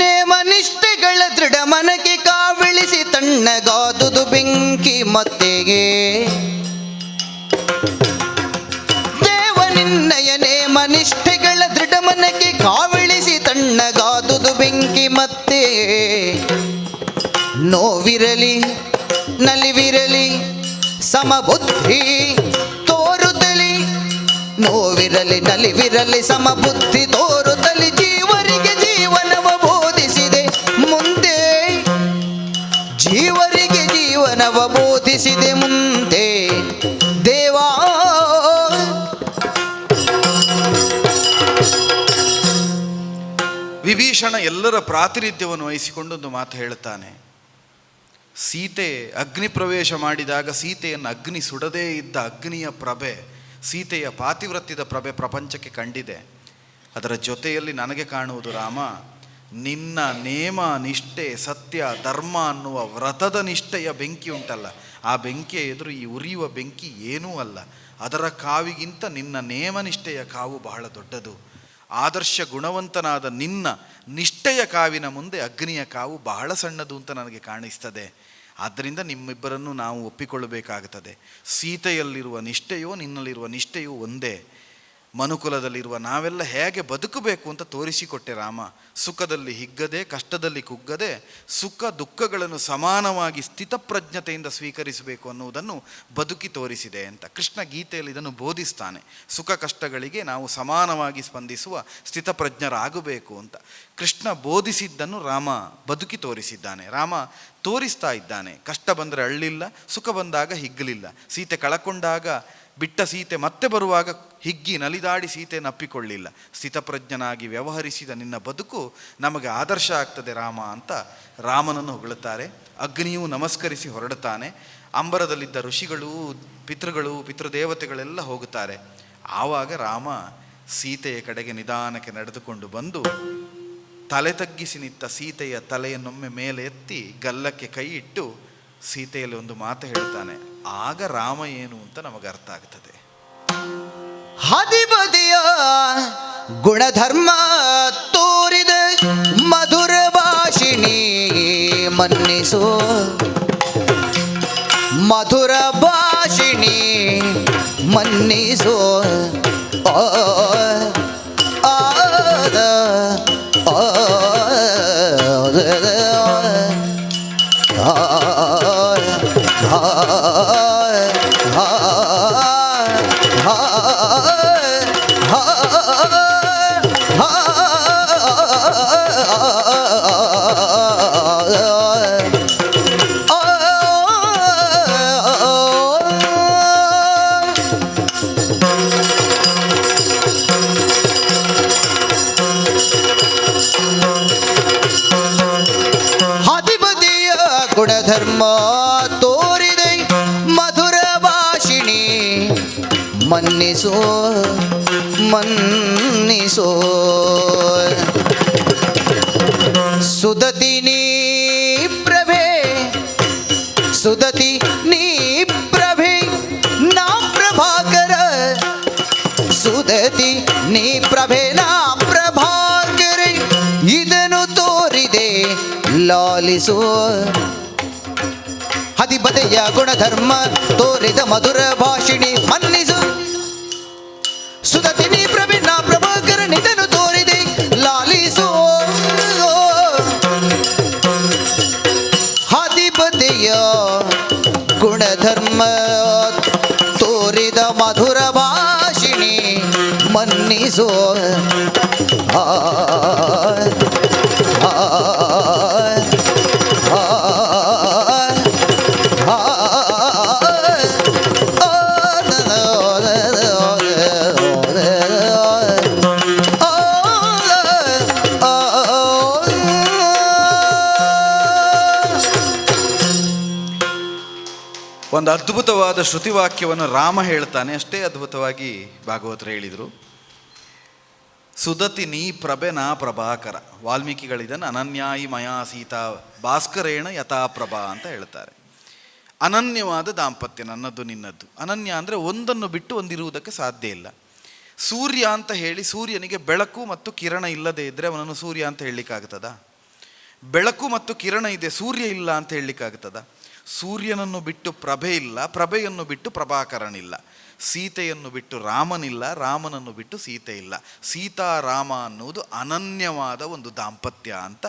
S1: ನೇಮನಿಷ್ಠೆಗಳ ದೃಢ ಮನಕ್ಕೆ ಕಾವಿಳಿಸಿ ತಣ್ಣಗಾದುದು ಬೆಂಕಿ ಮತ್ತೆಗೆ. ದೇವನಿನ್ನಯ ನೇಮನಿಷ್ಠೆಗಳ ದೃಢ ಮನಕ್ಕೆ ಕಾವಿಳಿಸಿ ತಣ್ಣಗಾದುದು ಬೆಂಕಿ ಮತ್ತೆ. ನೋವಿರಲಿ ನಲಿವಿರಲಿ ಸಮಬುದ್ಧಿ ತೋರುತ್ತಲಿ, ನೋವಿರಲಿ ನಲಿವಿರಲಿ ಸಮಬುದ್ಧಿ ತೋರುತ್ತಲಿ, ಜೀವರಿಗೆ ಜೀವನವ ಬೋಧಿಸಿದೆ ಮುಂದೆ, ಜೀವರಿಗೆ ಜೀವನವ ಬೋಧಿಸಿದೆ ಮುಂದೆ ದೇವಾ.
S2: ವಿಭೀಷಣ ಎಲ್ಲರ ಪ್ರಾತಿನಿಧ್ಯವನ್ನು ವಹಿಸಿಕೊಂಡು ಒಂದು ಮಾತು ಹೇಳ್ತಾನೆ. ಸೀತೆ ಅಗ್ನಿ ಪ್ರವೇಶ ಮಾಡಿದಾಗ ಸೀತೆಯನ್ನು ಅಗ್ನಿ ಸುಡದೇ ಇದ್ದ ಅಗ್ನಿಯ ಪ್ರಭೆ, ಸೀತೆಯ ಪಾತಿವ್ರತ್ಯದ ಪ್ರಭೆ ಪ್ರಪಂಚಕ್ಕೆ ಕಂಡಿದೆ. ಅದರ ಜೊತೆಯಲ್ಲಿ ನನಗೆ ಕಾಣುವುದು ರಾಮ, ನಿನ್ನ ನೇಮ ನಿಷ್ಠೆ ಸತ್ಯ ಧರ್ಮ ಅನ್ನುವ ವ್ರತದ ನಿಷ್ಠೆಯ ಬೆಂಕಿ ಉಂಟಲ್ಲ, ಆ ಬೆಂಕಿಯ ಎದುರು ಈ ಉರಿಯುವ ಬೆಂಕಿ ಏನೂ ಅಲ್ಲ. ಅದರ ಕಾವಿಗಿಂತ ನಿನ್ನ ನೇಮನಿಷ್ಠೆಯ ಕಾವು ಬಹಳ ದೊಡ್ಡದು. ಆದರ್ಶ ಗುಣವಂತನಾದ ನಿನ್ನ ನಿಷ್ಠೆಯ ಕಾವಿನ ಮುಂದೆ ಅಗ್ನಿಯ ಕಾವು ಬಹಳ ಸಣ್ಣದು ಅಂತ ನನಗೆ ಕಾಣಿಸ್ತದೆ. ಆದ್ದರಿಂದ ನಿಮ್ಮಿಬ್ಬರನ್ನು ನಾವು ಒಪ್ಪಿಕೊಳ್ಳಬೇಕಾಗುತ್ತದೆ. ಸೀತೆಯಲ್ಲಿರುವ ನಿಷ್ಠೆಯೋ ನಿನ್ನಲ್ಲಿರುವ ನಿಷ್ಠೆಯೋ ಒಂದೇ. ಮನುಕುಲದಲ್ಲಿರುವ ನಾವೆಲ್ಲ ಹೇಗೆ ಬದುಕಬೇಕು ಅಂತ ತೋರಿಸಿಕೊಟ್ಟೆ ರಾಮ. ಸುಖದಲ್ಲಿ ಹಿಗ್ಗದೆ ಕಷ್ಟದಲ್ಲಿ ಕುಗ್ಗದೆ ಸುಖ ದುಃಖಗಳನ್ನು ಸಮಾನವಾಗಿ ಸ್ಥಿತಪ್ರಜ್ಞತೆಯಿಂದ ಸ್ವೀಕರಿಸಬೇಕು ಅನ್ನುವುದನ್ನು ಬದುಕಿ ತೋರಿಸಿದೆ ಅಂತ ಕೃಷ್ಣ ಗೀತೆಯಲ್ಲಿ ಇದನ್ನು ಬೋಧಿಸ್ತಾನೆ. ಸುಖ ಕಷ್ಟಗಳಿಗೆ ನಾವು ಸಮಾನವಾಗಿ ಸ್ಪಂದಿಸುವ ಸ್ಥಿತಪ್ರಜ್ಞರಾಗಬೇಕು ಅಂತ ಕೃಷ್ಣ ಬೋಧಿಸಿದ್ದನ್ನು ರಾಮ ಬದುಕಿ ತೋರಿಸಿದ್ದಾನೆ. ರಾಮ ತೋರಿಸ್ತಾ ಇದ್ದಾನೆ. ಕಷ್ಟ ಬಂದರೆ ಅಳ್ಳಿಲ್ಲ, ಸುಖ ಬಂದಾಗ ಹಿಗ್ಗಲಿಲ್ಲ. ಸೀತೆ ಕಳಕೊಂಡಾಗ ಬಿಟ್ಟ ಸೀತೆ ಮತ್ತೆ ಬರುವಾಗ ಹಿಗ್ಗಿ ನಲಿದಾಡಿ ಸೀತೆಯನ್ನು ಅಪ್ಪಿಕೊಳ್ಳಿಲ್ಲ. ಸ್ಥಿತಪ್ರಜ್ಞನಾಗಿ ವ್ಯವಹರಿಸಿದ ನಿನ್ನ ಬದುಕು ನಮಗೆ ಆದರ್ಶ ಆಗ್ತದೆ ರಾಮ ಅಂತ ರಾಮನನ್ನು ಹೊಗಳುತ್ತಾರೆ. ಅಗ್ನಿಯೂ ನಮಸ್ಕರಿಸಿ ಹೊರಡುತ್ತಾನೆ. ಅಂಬರದಲ್ಲಿದ್ದ ಋಷಿಗಳು ಪಿತೃದೇವತೆಗಳೆಲ್ಲ ಹೋಗುತ್ತಾರೆ. ಆವಾಗ ರಾಮ ಸೀತೆಯ ಕಡೆಗೆ ನಿಧಾನಕ್ಕೆ ನಡೆದುಕೊಂಡು ಬಂದು ತಲೆ ತಗ್ಗಿಸಿ ನಿಂತ ಸೀತೆಯ ತಲೆಯನ್ನೊಮ್ಮೆ ಮೇಲೆ ಎತ್ತಿ ಗಲ್ಲಕ್ಕೆ ಕೈ ಇಟ್ಟು ಸೀತೆಯಲ್ಲಿ ಒಂದು ಮಾತು ಹೇಳ್ತಾನೆ. ಆಗ ರಾಮ ಏನು ಅಂತ ನಮಗೆ ಅರ್ಥ ಆಗ್ತದೆ.
S1: ಹದಿಬದಿಯ ಗುಣಧರ್ಮ ಮನ್ನಿಸೋ ಮಧುರ ಭಾಷಿಣಿ ಮನ್ನಿಸೋ ಗುಣಧರ್ಮ ತೋರಿದೆ ಮಧುರ ಭಾಷಿಣಿ ಮನ್ನಿಸೋ ಮನ್ನಿಸೋ ಸುದತಿ ನೀ ಪ್ರಭೆ ಸುದತಿ ನೀ ಪ್ರಭೆ ನಾ ಪ್ರಭಾಕರ ಸುದತಿ ನೀ ಪ್ರಭೆ ನಾ ಪ್ರಭಾಕರ ಇದನ್ನು ತೋರಿದೆ ಲಾಲಿಸೋ ಹದಿಬದೆಯ ಗುಣಧರ್ಮ ತೋರಿದ ಮಧುರ ಭಾಷಿಣಿ ಮನ್ನಿಸು ಸುದತಿ ನೀ ಪ್ರವೀಣ ಪ್ರಭಾಕರ ನಿಧನು ತೋರಿದೆ ಲಾಲಿಸೋ ಹದಿಬದೆಯ ಗುಣಧರ್ಮ ತೋರಿದ ಮಧುರ ಭಾಷಿಣಿ ಮನ್ನಿಸೋ
S2: ಒಂದು ಅದ್ಭುತವಾದ ಶ್ರುತಿವಾಕ್ಯವನ್ನು ರಾಮ ಹೇಳ್ತಾನೆ. ಅಷ್ಟೇ ಅದ್ಭುತವಾಗಿ ಭಾಗವತರು ಹೇಳಿದರು. ಸುದತಿ ನೀ ಪ್ರಭೆ ನಾ ಪ್ರಭಾಕರ. ವಾಲ್ಮೀಕಿಗಳಿದನ್ನು ಅನನ್ಯಾಯಿ ಮಯಾ ಸೀತಾ ಭಾಸ್ಕರೇಣ ಯಥಾಪ್ರಭಾ ಅಂತ ಹೇಳ್ತಾರೆ. ಅನನ್ಯವಾದ ದಾಂಪತ್ಯ ನನ್ನದು ನಿನ್ನದ್ದು. ಅನನ್ಯ ಅಂದರೆ ಒಂದನ್ನು ಬಿಟ್ಟು ಒಂದಿರುವುದಕ್ಕೆ ಸಾಧ್ಯ ಇಲ್ಲ. ಸೂರ್ಯ ಅಂತ ಹೇಳಿ ಸೂರ್ಯನಿಗೆ ಬೆಳಕು ಮತ್ತು ಕಿರಣ ಇಲ್ಲದೆ ಇದ್ದರೆ ಅವನನ್ನು ಸೂರ್ಯ ಅಂತ ಹೇಳಲಿಕ್ಕಾಗ್ತದ? ಬೆಳಕು ಮತ್ತು ಕಿರಣ ಇದೆ, ಸೂರ್ಯ ಇಲ್ಲ ಅಂತ ಹೇಳಲಿಕ್ಕಾಗ್ತದ? ಸೂರ್ಯನನ್ನು ಬಿಟ್ಟು ಪ್ರಭೆ ಇಲ್ಲ, ಪ್ರಭೆಯನ್ನು ಬಿಟ್ಟು ಪ್ರಭಾಕರನಿಲ್ಲ. ಸೀತೆಯನ್ನು ಬಿಟ್ಟು ರಾಮನಿಲ್ಲ, ರಾಮನನ್ನು ಬಿಟ್ಟು ಸೀತೆ ಇಲ್ಲ. ಸೀತಾರಾಮ ಅನ್ನುವುದು ಅನನ್ಯವಾದ ಒಂದು ದಾಂಪತ್ಯ ಅಂತ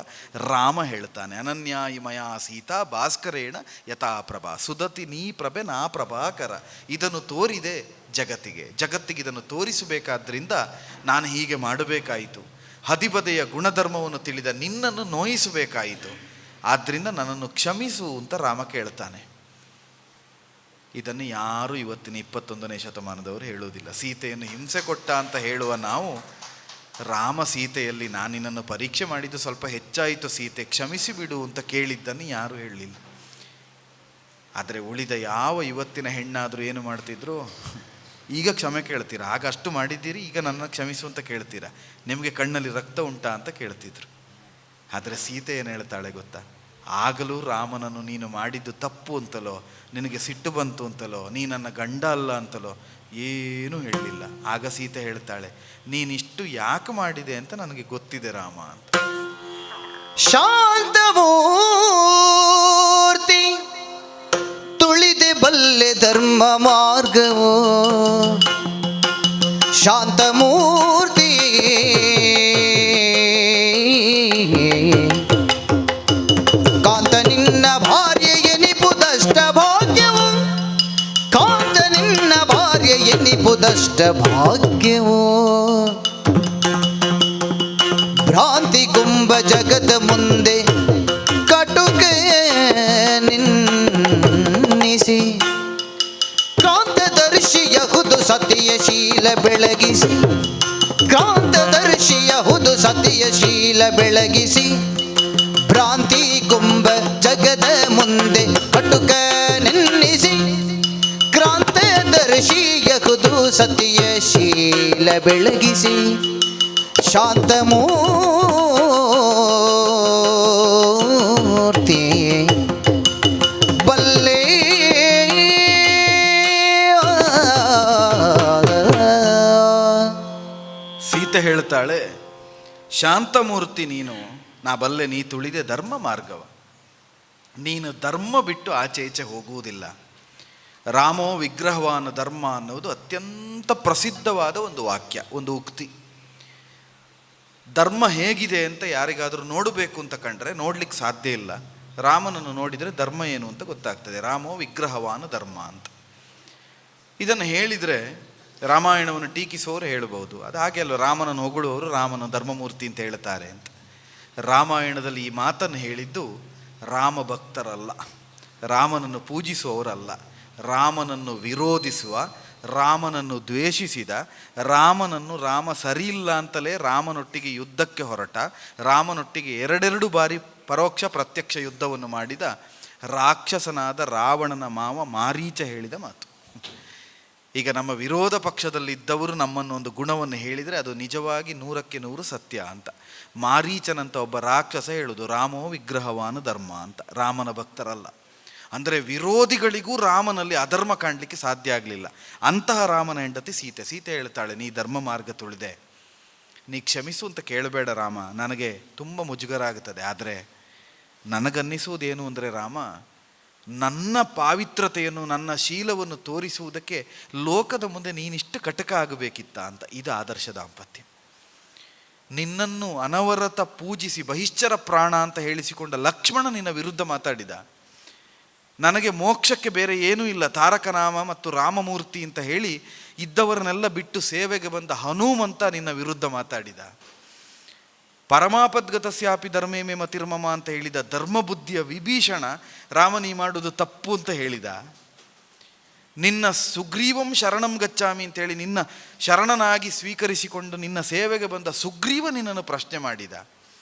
S2: ರಾಮ ಹೇಳ್ತಾನೆ. ಅನನ್ಯಾಯಿ ಮಯಾ ಸೀತಾ ಭಾಸ್ಕರೇಣ ಯಥಾಪ್ರಭಾ. ಸುದತಿ ನೀ ಪ್ರಭೆ ನಾ ಪ್ರಭಾಕರ. ಇದನ್ನು ತೋರಿದೆ ಜಗತ್ತಿಗೆ ಇದನ್ನು ತೋರಿಸಬೇಕಾದ್ರಿಂದ ನಾನು ಹೀಗೆ ಮಾಡಬೇಕಾಯಿತು. ಹದಿಬದೆಯ ಗುಣಧರ್ಮವನ್ನು ತಿಳಿದ ನಿನ್ನನ್ನು ನೋಯಿಸಬೇಕಾಯಿತು. ಆದ್ದರಿಂದ ನನ್ನನ್ನು ಕ್ಷಮಿಸು ಅಂತ ರಾಮ ಕೇಳ್ತಾನೆ. ಇದನ್ನು ಯಾರು ಇವತ್ತಿನ 21ನೇ ಶತಮಾನದವರು ಹೇಳುವುದಿಲ್ಲ. ಸೀತೆಯನ್ನು ಹಿಂಸೆ ಕೊಟ್ಟ ಅಂತ ಹೇಳುವ ನಾವು, ರಾಮ ಸೀತೆಯಲ್ಲಿ ನಾನು ನಿನ್ನನ್ನು ಪರೀಕ್ಷೆ ಮಾಡಿದ್ದು ಸ್ವಲ್ಪ ಹೆಚ್ಚಾಯಿತು ಸೀತೆ, ಕ್ಷಮಿಸಿ ಬಿಡು ಅಂತ ಕೇಳಿದ್ದನ್ನು ಯಾರೂ ಹೇಳಲಿಲ್ಲ. ಆದರೆ ಉಳಿದ ಯಾವ ಇವತ್ತಿನ ಹೆಣ್ಣಾದರೂ ಏನು ಮಾಡ್ತಿದ್ರು? ಈಗ ಕ್ಷಮೆ ಕೇಳ್ತೀರಾ, ಆಗ ಅಷ್ಟು ಮಾಡಿದ್ದೀರಿ, ಈಗ ನನ್ನ ಕ್ಷಮಿಸು ಅಂತ ಕೇಳ್ತೀರಾ, ನಿಮಗೆ ಕಣ್ಣಲ್ಲಿ ರಕ್ತ ಉಂಟಾ ಅಂತ ಕೇಳ್ತಿದ್ರು. ಆದರೆ ಸೀತೆ ಏನು ಹೇಳ್ತಾಳೆ ಗೊತ್ತಾ? ಆಗಲೂ ರಾಮನನ್ನು ನೀನು ಮಾಡಿದ್ದು ತಪ್ಪು ಅಂತಲೋ, ನಿನಗೆ ಸಿಟ್ಟು ಬಂತು ಅಂತಲೋ, ನೀ ನನ್ನ ಗಂಡ ಅಲ್ಲ ಅಂತಲೋ ಏನೂ ಹೇಳಲಿಲ್ಲ. ಆಗ ಸೀತೆ ಹೇಳ್ತಾಳೆ, ನೀನಿಷ್ಟು ಯಾಕೆ ಮಾಡಿದೆ ಅಂತ ನನಗೆ ಗೊತ್ತಿದೆ ರಾಮ ಅಂತ.
S1: ಶಾಂತಮೂರ್ತಿ ತುಳಿದೆ ಬಲ್ಲೆ ಧರ್ಮ ಮಾರ್ಗವೋ, ಶಾಂತಮೂರ್ತಿ ಕಾಂತ ನಿನ್ನ ಭಾರ್ಯ ಎನಿಪುದಷ್ಟ ಭಾಗ್ಯವು, ಕಾಂತ ನಿನ್ನ ಭಾರ್ಯ ಎನಿಪುದಷ್ಟ ಭಾಗ್ಯವು. ಭ್ರಾಂತಿ ಕುಂಭ ಜಗದ ಮುಂದೆ ಕಟುಕ ನಿನ್ನಿಸಿ, ಕ್ರಾಂತದರ್ಶಿಯಹುದು ಸತಿಯಶೀಲ ಬೆಳಗಿಸಿ, ಕ್ರಾಂತದರ್ಶಿಯಹುದು ಸತಿಯಶೀಲ ಬೆಳಗಿಸಿ, ಭ್ರಾಂತಿ ಕುಂಭ ಜಗದ ಮುಂದೆ ಕಟುಕ ನಿನ್ನಿಸಿ, ಕ್ರಾಂತದರ್ಶಿಯಹುದು ಸತಿಯಶೀಲ ಬೆಳಗಿಸಿ, ಶಾಂತಮೂರ್ತಿ ಬಲ್ಲೆ.
S2: ಸೀತೆ ಹೇಳ್ತಾಳೆ, ಶಾಂತಮೂರ್ತಿ ನೀನು, ನಾ ಬಲ್ಲೆ ನೀ ತುಳಿದೆ ಧರ್ಮ ಮಾರ್ಗವ. ನೀನು ಧರ್ಮ ಬಿಟ್ಟು ಆಚೆ ಈಚೆ ಹೋಗುವುದಿಲ್ಲ. ರಾಮೋ ವಿಗ್ರಹವಾನ್ ಧರ್ಮ ಅನ್ನೋದು ಅತ್ಯಂತ ಪ್ರಸಿದ್ಧವಾದ ಒಂದು ವಾಕ್ಯ, ಒಂದು ಉಕ್ತಿ. ಧರ್ಮ ಹೇಗಿದೆ ಅಂತ ಯಾರಿಗಾದರೂ ನೋಡಬೇಕು ಅಂತ ಕಂಡ್ರೆ ನೋಡ್ಲಿಕ್ಕೆ ಸಾಧ್ಯ ಇಲ್ಲ. ರಾಮನನ್ನು ನೋಡಿದರೆ ಧರ್ಮ ಏನು ಅಂತ ಗೊತ್ತಾಗ್ತದೆ. ರಾಮೋ ವಿಗ್ರಹವಾನ್ ಧರ್ಮ ಅಂತ. ಇದನ್ನು ಹೇಳಿದರೆ ರಾಮಾಯಣವನ್ನು ಟೀಕಿಸುವವರು ಹೇಳಬಹುದು, ಅದು ಹಾಗೆ ಅಲ್ವ, ರಾಮನನ್ನು ಹೊಗಳುವವರು ರಾಮನ ಧರ್ಮಮೂರ್ತಿ ಅಂತ ಹೇಳ್ತಾರೆ ಅಂತ. ರಾಮಾಯಣದಲ್ಲಿ ಈ ಮಾತನ್ನು ಹೇಳಿದ್ದು ರಾಮ ಭಕ್ತರಲ್ಲ, ರಾಮನನ್ನು ಪೂಜಿಸುವವರಲ್ಲ, ರಾಮನನ್ನು ವಿರೋಧಿಸುವ, ರಾಮನನ್ನು ದ್ವೇಷಿಸಿದ, ರಾಮನನ್ನು ರಾಮ ಸರಿಯಿಲ್ಲ ಅಂತಲೇ ರಾಮನೊಟ್ಟಿಗೆ ಯುದ್ಧಕ್ಕೆ ಹೊರಟ, ರಾಮನೊಟ್ಟಿಗೆ ಎರಡೆರಡು ಬಾರಿ ಪರೋಕ್ಷ ಪ್ರತ್ಯಕ್ಷ ಯುದ್ಧವನ್ನು ಮಾಡಿದ ರಾಕ್ಷಸನಾದ ರಾವಣನ ಮಾವ ಮಾರೀಚ ಹೇಳಿದ ಮಾತು. ಈಗ ನಮ್ಮ ವಿರೋಧ ಪಕ್ಷದಲ್ಲಿದ್ದವರು ನಮ್ಮನ್ನು ಒಂದು ಗುಣವನ್ನು ಹೇಳಿದರೆ ಅದು ನಿಜವಾಗಿ 100ಕ್ಕೆ 100 ಸತ್ಯ ಅಂತ. ಮಾರೀಚನಂತ ಒಬ್ಬ ರಾಕ್ಷಸ ಹೇಳುವುದು ರಾಮೋ ವಿಗ್ರಹವಾನ್ ಧರ್ಮ ಅಂತ, ರಾಮನ ಭಕ್ತರಲ್ಲ. ಅಂದರೆ ವಿರೋಧಿಗಳಿಗೂ ರಾಮನಲ್ಲಿ ಅಧರ್ಮ ಕಾಣಲಿಕ್ಕೆ ಸಾಧ್ಯ ಆಗಲಿಲ್ಲ. ಅಂತಹ ರಾಮನ ಹೆಂಡತಿ ಸೀತೆ. ಸೀತೆ ಹೇಳ್ತಾಳೆ, ನೀ ಧರ್ಮ ಮಾರ್ಗ ತುಳಿದೆ, ನೀ ಕ್ಷಮಿಸು ಅಂತ ಕೇಳಬೇಡ ರಾಮ, ನನಗೆ ತುಂಬ ಮುಜುಗರ ಆಗುತ್ತದೆ. ಆದರೆ ನನಗನ್ನಿಸುವುದೇನು ಅಂದರೆ ರಾಮ, ನನ್ನ ಪಾವಿತ್ರತೆಯನ್ನು ನನ್ನ ಶೀಲವನ್ನು ತೋರಿಸುವುದಕ್ಕೆ ಲೋಕದ ಮುಂದೆ ನೀನಿಷ್ಟು ಕಟಕ ಆಗಬೇಕಿತ್ತ ಅಂತ. ಇದು ಆದರ್ಶ ದಾಂಪತ್ಯ. ನಿನ್ನನ್ನು ಅನವರತ ಪೂಜಿಸಿ ಬಹಿಶ್ಚರ ಪ್ರಾಣ ಅಂತ ಹೇಳಿಸಿಕೊಂಡ ಲಕ್ಷ್ಮಣ ನಿನ್ನ ವಿರುದ್ಧ ಮಾತಾಡಿದ. ನನಗೆ ಮೋಕ್ಷಕ್ಕೆ ಬೇರೆ ಏನೂ ಇಲ್ಲ, ತಾರಕನಾಮ ಮತ್ತು ರಾಮಮೂರ್ತಿ ಅಂತ ಹೇಳಿ ಇದ್ದವರನ್ನೆಲ್ಲ ಬಿಟ್ಟು ಸೇವೆಗೆ ಬಂದ ಹನುಮಂತ ನಿನ್ನ ವಿರುದ್ಧ ಮಾತಾಡಿದ. ಪರಮಾಪದ್ಗತಸ್ಯಾಪಿ ಧರ್ಮೇಮೇ ಮತಿರ್ಮಮ ಅಂತ ಹೇಳಿದ ಧರ್ಮಬುದ್ಧಿಯ ವಿಭೀಷಣ ರಾಮನೀ ಮಾಡುವುದು ತಪ್ಪು ಅಂತ ಹೇಳಿದ. ನಿನ್ನ ಸುಗ್ರೀವಂ ಶರಣಂ ಗಚ್ಚಾಮಿ ಅಂತೇಳಿ ನಿನ್ನ ಶರಣನಾಗಿ ಸ್ವೀಕರಿಸಿಕೊಂಡು ನಿನ್ನ ಸೇವೆಗೆ ಬಂದ ಸುಗ್ರೀವ ನಿನ್ನನ್ನು ಪ್ರಶ್ನೆ ಮಾಡಿದ.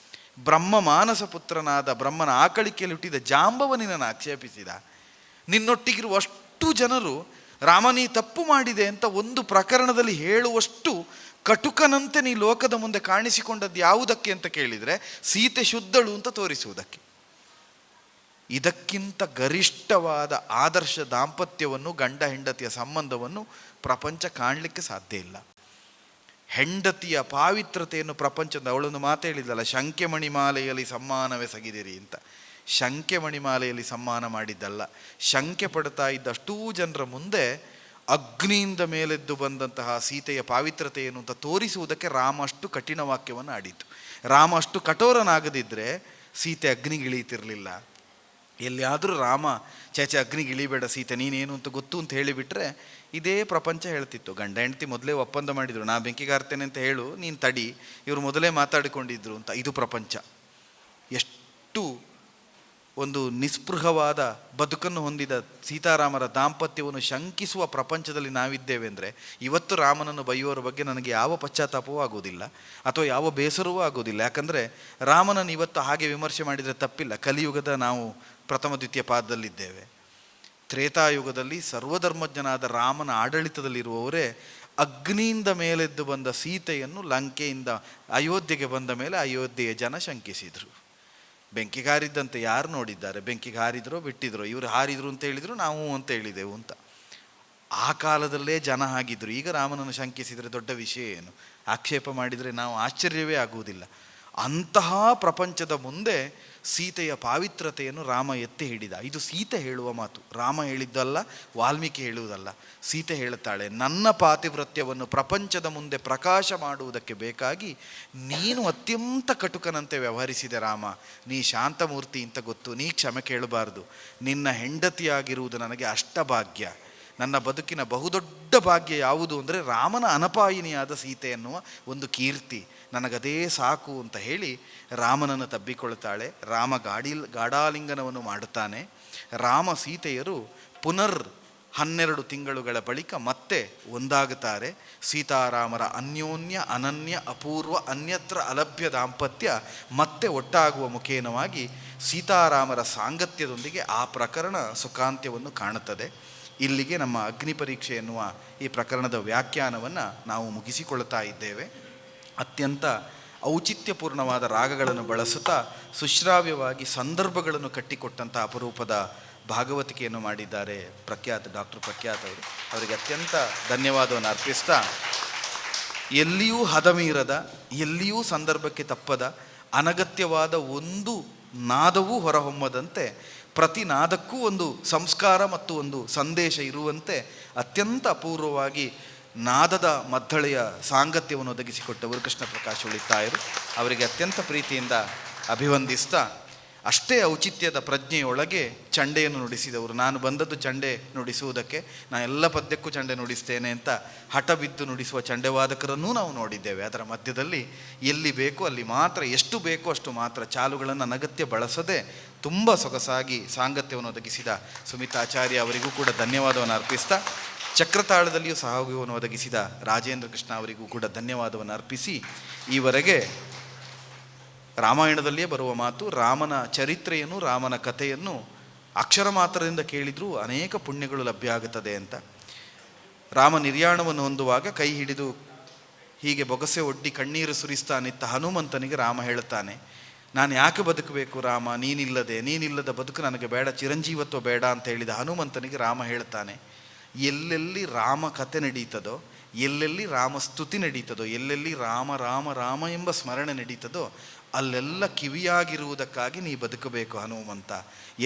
S2: ಬ್ರಹ್ಮ ಮಾನಸ ಪುತ್ರನಾದ ಬ್ರಹ್ಮನ ಆಕಳಿಕೆಯಲ್ಲಿ ಹುಟ್ಟಿದ ಜಾಂಬವ ನಿನ್ನನ್ನು ಆಕ್ಷೇಪಿಸಿದ. ನಿನ್ನೊಟ್ಟಿಗಿರುವ ಅಷ್ಟು ಜನರು ರಾಮನೀ ತಪ್ಪು ಮಾಡಿದೆ ಅಂತ ಒಂದು ಪ್ರಕರಣದಲ್ಲಿ ಹೇಳುವಷ್ಟು ಕಟುಕನಂತೆ ನೀ ಲೋಕದ ಮುಂದೆ ಕಾಣಿಸಿಕೊಂಡದ್ದು ಯಾವುದಕ್ಕೆ ಅಂತ ಕೇಳಿದರೆ ಸೀತೆ ಶುದ್ಧಳು ಅಂತ ತೋರಿಸುವುದಕ್ಕೆ. ಇದಕ್ಕಿಂತ ಗರಿಷ್ಠವಾದ ಆದರ್ಶ ದಾಂಪತ್ಯವನ್ನು, ಗಂಡ ಹೆಂಡತಿಯ ಸಂಬಂಧವನ್ನು ಪ್ರಪಂಚ ಕಾಣಲಿಕ್ಕೆ ಸಾಧ್ಯ ಇಲ್ಲ. ಹೆಂಡತಿಯ ಪಾವಿತ್ರತೆಯನ್ನು ಪ್ರಪಂಚದ, ಅವಳೊಂದು ಮಾತು ಹೇಳಿದ್ದಲ್ಲ, ಶಂಕೆ ಮಣಿಮಾಲೆಯಲ್ಲಿ ಸಮ್ಮಾನವೆಸಗಿದಿರಿ ಅಂತ. ಶಂಕೆ ಮಣಿಮಾಲೆಯಲ್ಲಿ ಸಮ್ಮಾನ ಮಾಡಿದ್ದಲ್ಲ, ಶಂಕೆ ಪಡ್ತಾ ಇದ್ದ ಅಷ್ಟೂ ಜನರ ಮುಂದೆ ಅಗ್ನಿಯಿಂದ ಮೇಲೆದ್ದು ಬಂದಂತಹ ಸೀತೆಯ ಪಾವಿತ್ರತೆ ಏನು ಅಂತ ತೋರಿಸುವುದಕ್ಕೆ ರಾಮ ಅಷ್ಟು ಕಠಿಣ ವಾಕ್ಯವನ್ನು ಆಡಿತು. ರಾಮ ಅಷ್ಟು ಕಠೋರನಾಗದಿದ್ದರೆ ಸೀತೆ ಅಗ್ನಿಗಿಳೀತಿರಲಿಲ್ಲ. ಎಲ್ಲಿಯಾದರೂ ರಾಮ ಚೇಚೆ ಅಗ್ನಿಗಿಳಿಬೇಡ ಸೀತೆ, ನೀನೇನು ಅಂತ ಗೊತ್ತು ಅಂತ ಹೇಳಿಬಿಟ್ರೆ ಇದೇ ಪ್ರಪಂಚ ಹೇಳ್ತಿತ್ತು. ಗಂಡ ಹೆಂಡತಿ ಮೊದಲೇ ಒಪ್ಪಂದ ಮಾಡಿದರು, ನಾ ಬೆಂಕಿಗಾರ್ತೇನೆ ಅಂತ ಹೇಳು, ನೀನು ತಡಿ, ಇವರು ಮೊದಲೇ ಮಾತಾಡಿಕೊಂಡಿದ್ರು ಅಂತ. ಇದು ಪ್ರಪಂಚ. ಎಷ್ಟು ಒಂದು ನಿಸ್ಪೃಹವಾದ ಬದುಕನ್ನು ಹೊಂದಿದ ಸೀತಾರಾಮರ ದಾಂಪತ್ಯವನ್ನು ಶಂಕಿಸುವ ಪ್ರಪಂಚದಲ್ಲಿ ನಾವಿದ್ದೇವೆ ಅಂದರೆ ಇವತ್ತು ರಾಮನನ್ನು ಬೈಯುವವರ ಬಗ್ಗೆ ನನಗೆ ಯಾವ ಪಶ್ಚಾತ್ತಾಪವೂ ಆಗೋದಿಲ್ಲ ಅಥವಾ ಯಾವ ಬೇಸರವೂ ಆಗೋದಿಲ್ಲ. ಯಾಕಂದರೆ ರಾಮನನ್ನು ಇವತ್ತು ಹಾಗೆ ವಿಮರ್ಶೆ ಮಾಡಿದರೆ ತಪ್ಪಿಲ್ಲ. ಕಲಿಯುಗದ ನಾವು ಪ್ರಥಮ ದ್ವಿತೀಯ ಪಾದದಲ್ಲಿದ್ದೇವೆ. ತ್ರೇತಾಯುಗದಲ್ಲಿ ಸರ್ವಧರ್ಮಜ್ಞನಾದ ರಾಮನ ಆಡಳಿತದಲ್ಲಿರುವವರೇ ಅಗ್ನಿಯಿಂದ ಮೇಲೆದ್ದು ಬಂದ ಸೀತೆಯನ್ನು ಲಂಕೆಯಿಂದ ಅಯೋಧ್ಯೆಗೆ ಬಂದ ಮೇಲೆ ಅಯೋಧ್ಯೆಯ ಜನ ಶಂಕಿಸಿದರು. ಬೆಂಕಿಗೆ ಹಾರಿದ್ದಂತೆ ಯಾರು ನೋಡಿದ್ದಾರೆ? ಬೆಂಕಿಗೆ ಹಾರಿದ್ರೋ ಬಿಟ್ಟಿದ್ರೋ? ಇವರು ಹಾರಿದ್ರು ಅಂತ ಹೇಳಿದರು, ನಾವು ಅಂತ ಹೇಳಿದೆವು ಅಂತ. ಆ ಕಾಲದಲ್ಲೇ ಜನ ಆಗಿದ್ದರು. ಈಗ ರಾಮನನ್ನು ಶಂಕಿಸಿದರೆ ದೊಡ್ಡ ವಿಷಯ ಏನು? ಆಕ್ಷೇಪ ಮಾಡಿದರೆ ನಾವು ಆಶ್ಚರ್ಯವೇ ಆಗುವುದಿಲ್ಲ. ಅಂತಹ ಪ್ರಪಂಚದ ಮುಂದೆ ಸೀತೆಯ ಪಾವಿತ್ರತೆಯನ್ನು ರಾಮ ಎತ್ತಿ ಹಿಡಿದ. ಇದು ಸೀತೆ ಹೇಳುವ ಮಾತು, ರಾಮ ಹೇಳಿದ್ದಲ್ಲ, ವಾಲ್ಮೀಕಿ ಹೇಳುವುದಲ್ಲ. ಸೀತೆ ಹೇಳುತ್ತಾಳೆ, ನನ್ನ ಪಾತಿವ್ರತ್ಯವನ್ನು ಪ್ರಪಂಚದ ಮುಂದೆ ಪ್ರಕಾಶ ಮಾಡುವುದಕ್ಕೆ ಬೇಕಾಗಿ ನೀನು ಅತ್ಯಂತ ಕಟುಕನಂತೆ ವ್ಯವಹರಿಸಿದೆ ರಾಮ. ನೀ ಶಾಂತಮೂರ್ತಿ ಅಂತ ಗೊತ್ತು, ನೀ ಕ್ಷಮೆ ಕೇಳಬಾರ್ದು. ನಿನ್ನ ಹೆಂಡತಿಯಾಗಿರುವುದು ನನಗೆ ಅಷ್ಟಭಾಗ್ಯ. ನನ್ನ ಬದುಕಿನ ಬಹುದೊಡ್ಡ ಭಾಗ್ಯ ಯಾವುದು ಅಂದರೆ ರಾಮನ ಅನಪಾಯಿನಿಯಾದ ಸೀತೆ ಎನ್ನುವ ಒಂದು ಕೀರ್ತಿ. ನನಗದೇ ಸಾಕು ಅಂತ ಹೇಳಿ ರಾಮನನ್ನು ತಬ್ಬಿಕೊಳ್ತಾಳೆ. ರಾಮ ಗಾಢಾಲಿಂಗನವನ್ನು ಮಾಡುತ್ತಾನೆ. ರಾಮ ಸೀತೆಯರು ಪುನರ್ 12 ತಿಂಗಳುಗಳ ಬಳಿಕ ಮತ್ತೆ ಒಂದಾಗುತ್ತಾರೆ. ಸೀತಾರಾಮರ ಅನ್ಯೋನ್ಯ ಅನನ್ಯ ಅಪೂರ್ವ ಅನ್ಯತ್ರ ಅಲಭ್ಯ ದಾಂಪತ್ಯ ಮತ್ತೆ ಒಟ್ಟಾಗುವ ಮುಖೇನವಾಗಿ ಸೀತಾರಾಮರ ಸಾಂಗತ್ಯದೊಂದಿಗೆ ಆ ಪ್ರಕರಣ ಸುಖಾಂತ್ಯವನ್ನು ಕಾಣುತ್ತದೆ. ಇಲ್ಲಿಗೆ ನಮ್ಮ ಅಗ್ನಿ ಪರೀಕ್ಷೆ ಎನ್ನುವ ಈ ಪ್ರಕರಣದ ವ್ಯಾಖ್ಯಾನವನ್ನು ನಾವು ಮುಗಿಸಿಕೊಳ್ಳುತ್ತಾ ಇದ್ದೇವೆ. ಅತ್ಯಂತ ಔಚಿತ್ಯಪೂರ್ಣವಾದ ರಾಗಗಳನ್ನು ಬಳಸುತ್ತಾ ಸುಶ್ರಾವ್ಯವಾಗಿ ಸಂದರ್ಭಗಳನ್ನು ಕಟ್ಟಿಕೊಟ್ಟಂಥ ಅಪರೂಪದ ಭಾಗವತಿಕೆಯನ್ನು ಮಾಡಿದ್ದಾರೆ ಡಾಕ್ಟರ್ ಪ್ರಖ್ಯಾತ್ ಅವರು. ಅವರಿಗೆ ಅತ್ಯಂತ ಧನ್ಯವಾದವನ್ನು ಅರ್ಪಿಸ್ತಾ, ಎಲ್ಲಿಯೂ ಹದಮೀರದ, ಎಲ್ಲಿಯೂ ಸಂದರ್ಭಕ್ಕೆ ತಪ್ಪದ, ಅನಗತ್ಯವಾದ ಒಂದು ನಾದವೂ ಹೊರಹೊಮ್ಮದಂತೆ ಪ್ರತಿ ನಾದಕ್ಕೂ ಒಂದು ಸಂಸ್ಕಾರ ಮತ್ತು ಒಂದು ಸಂದೇಶ ಇರುವಂತೆ ಅತ್ಯಂತ ಅಪೂರ್ವವಾಗಿ ನಾದದ ಮದ್ದಳೆಯ ಸಾಂಗತ್ಯವನ್ನು ಒದಗಿಸಿಕೊಟ್ಟವರು ಕೃಷ್ಣ ಪ್ರಕಾಶ್ ಉಳಿತಾಯರು. ಅವರಿಗೆ ಅತ್ಯಂತ ಪ್ರೀತಿಯಿಂದ ಅಭಿವಂದಿಸ್ತಾ, ಅಷ್ಟೇ ಔಚಿತ್ಯದ ಪ್ರಜ್ಞೆಯೊಳಗೆ ಚಂಡೆಯನ್ನು ನುಡಿಸಿದವರು. ನಾನು ಬಂದದ್ದು ಚಂಡೆ ನುಡಿಸುವುದಕ್ಕೆ, ನಾನು ಎಲ್ಲ ಪದ್ಯಕ್ಕೂ ಚಂಡೆ ನುಡಿಸ್ತೇನೆ ಅಂತ ಹಠ ಬಿದ್ದು ನುಡಿಸುವ ಚಂಡೆವಾದಕರನ್ನೂ ನಾವು ನೋಡಿದ್ದೇವೆ. ಅದರ ಮಧ್ಯದಲ್ಲಿ ಎಲ್ಲಿ ಬೇಕೋ ಅಲ್ಲಿ ಮಾತ್ರ, ಎಷ್ಟು ಬೇಕೋ ಅಷ್ಟು ಮಾತ್ರ ಚಾಲುಗಳನ್ನು ಅನಗತ್ಯ ಬಳಸದೆ ತುಂಬ ಸೊಗಸಾಗಿ ಸಾಂಗತ್ಯವನ್ನು ಒದಗಿಸಿದ ಸುಮಿತಾಚಾರ್ಯ ಅವರಿಗೂ ಕೂಡ ಧನ್ಯವಾದವನ್ನು ಅರ್ಪಿಸ್ತಾ, ಚಕ್ರತಾಳದಲ್ಲಿಯೂ ಸಹಯೋಗವನ್ನು ಒದಗಿಸಿದ ರಾಜೇಂದ್ರ ಕೃಷ್ಣ ಅವರಿಗೂ ಕೂಡ ಧನ್ಯವಾದವನ್ನು ಅರ್ಪಿಸಿ, ಈವರೆಗೆ ರಾಮಾಯಣದಲ್ಲಿಯೇ ಬರುವ ಮಾತು, ರಾಮನ ಚರಿತ್ರೆಯನ್ನು, ರಾಮನ ಕಥೆಯನ್ನು ಅಕ್ಷರ ಮಾತ್ರದಿಂದ ಕೇಳಿದರೂ ಅನೇಕ ಪುಣ್ಯಗಳು ಲಭ್ಯ ಆಗುತ್ತದೆ ಅಂತ. ರಾಮ ನಿರ್ಯಾಣವನ್ನು ಹೊಂದುವಾಗ ಕೈ ಹಿಡಿದು ಹೀಗೆ ಬೊಗಸೆ ಒಡ್ಡಿ ಕಣ್ಣೀರು ಸುರಿಸ್ತಾನಿತ್ತ ಹನುಮಂತನಿಗೆ ರಾಮ ಹೇಳುತ್ತಾನೆ, ನಾನು ಯಾಕೆ ಬದುಕಬೇಕು ರಾಮ, ನೀನಿಲ್ಲದ ಬದುಕು ನನಗೆ ಬೇಡ, ಚಿರಂಜೀವತ್ವ ಬೇಡ ಅಂತ ಹೇಳಿದ ಹನುಮಂತನಿಗೆ ರಾಮ ಹೇಳ್ತಾನೆ, ಎಲ್ಲೆಲ್ಲಿ ರಾಮ ಕಥೆ ನಡೀತದೋ, ಎಲ್ಲೆಲ್ಲಿ ರಾಮ ಸ್ತುತಿ ನಡೀತದೋ, ಎಲ್ಲೆಲ್ಲಿ ರಾಮ ರಾಮ ರಾಮ ಎಂಬ ಸ್ಮರಣೆ ನಡೀತದೋ ಅಲ್ಲೆಲ್ಲ ಕಿವಿಯಾಗಿರುವುದಕ್ಕಾಗಿ ನೀ ಬದುಕಬೇಕು ಹನುಮಂತ.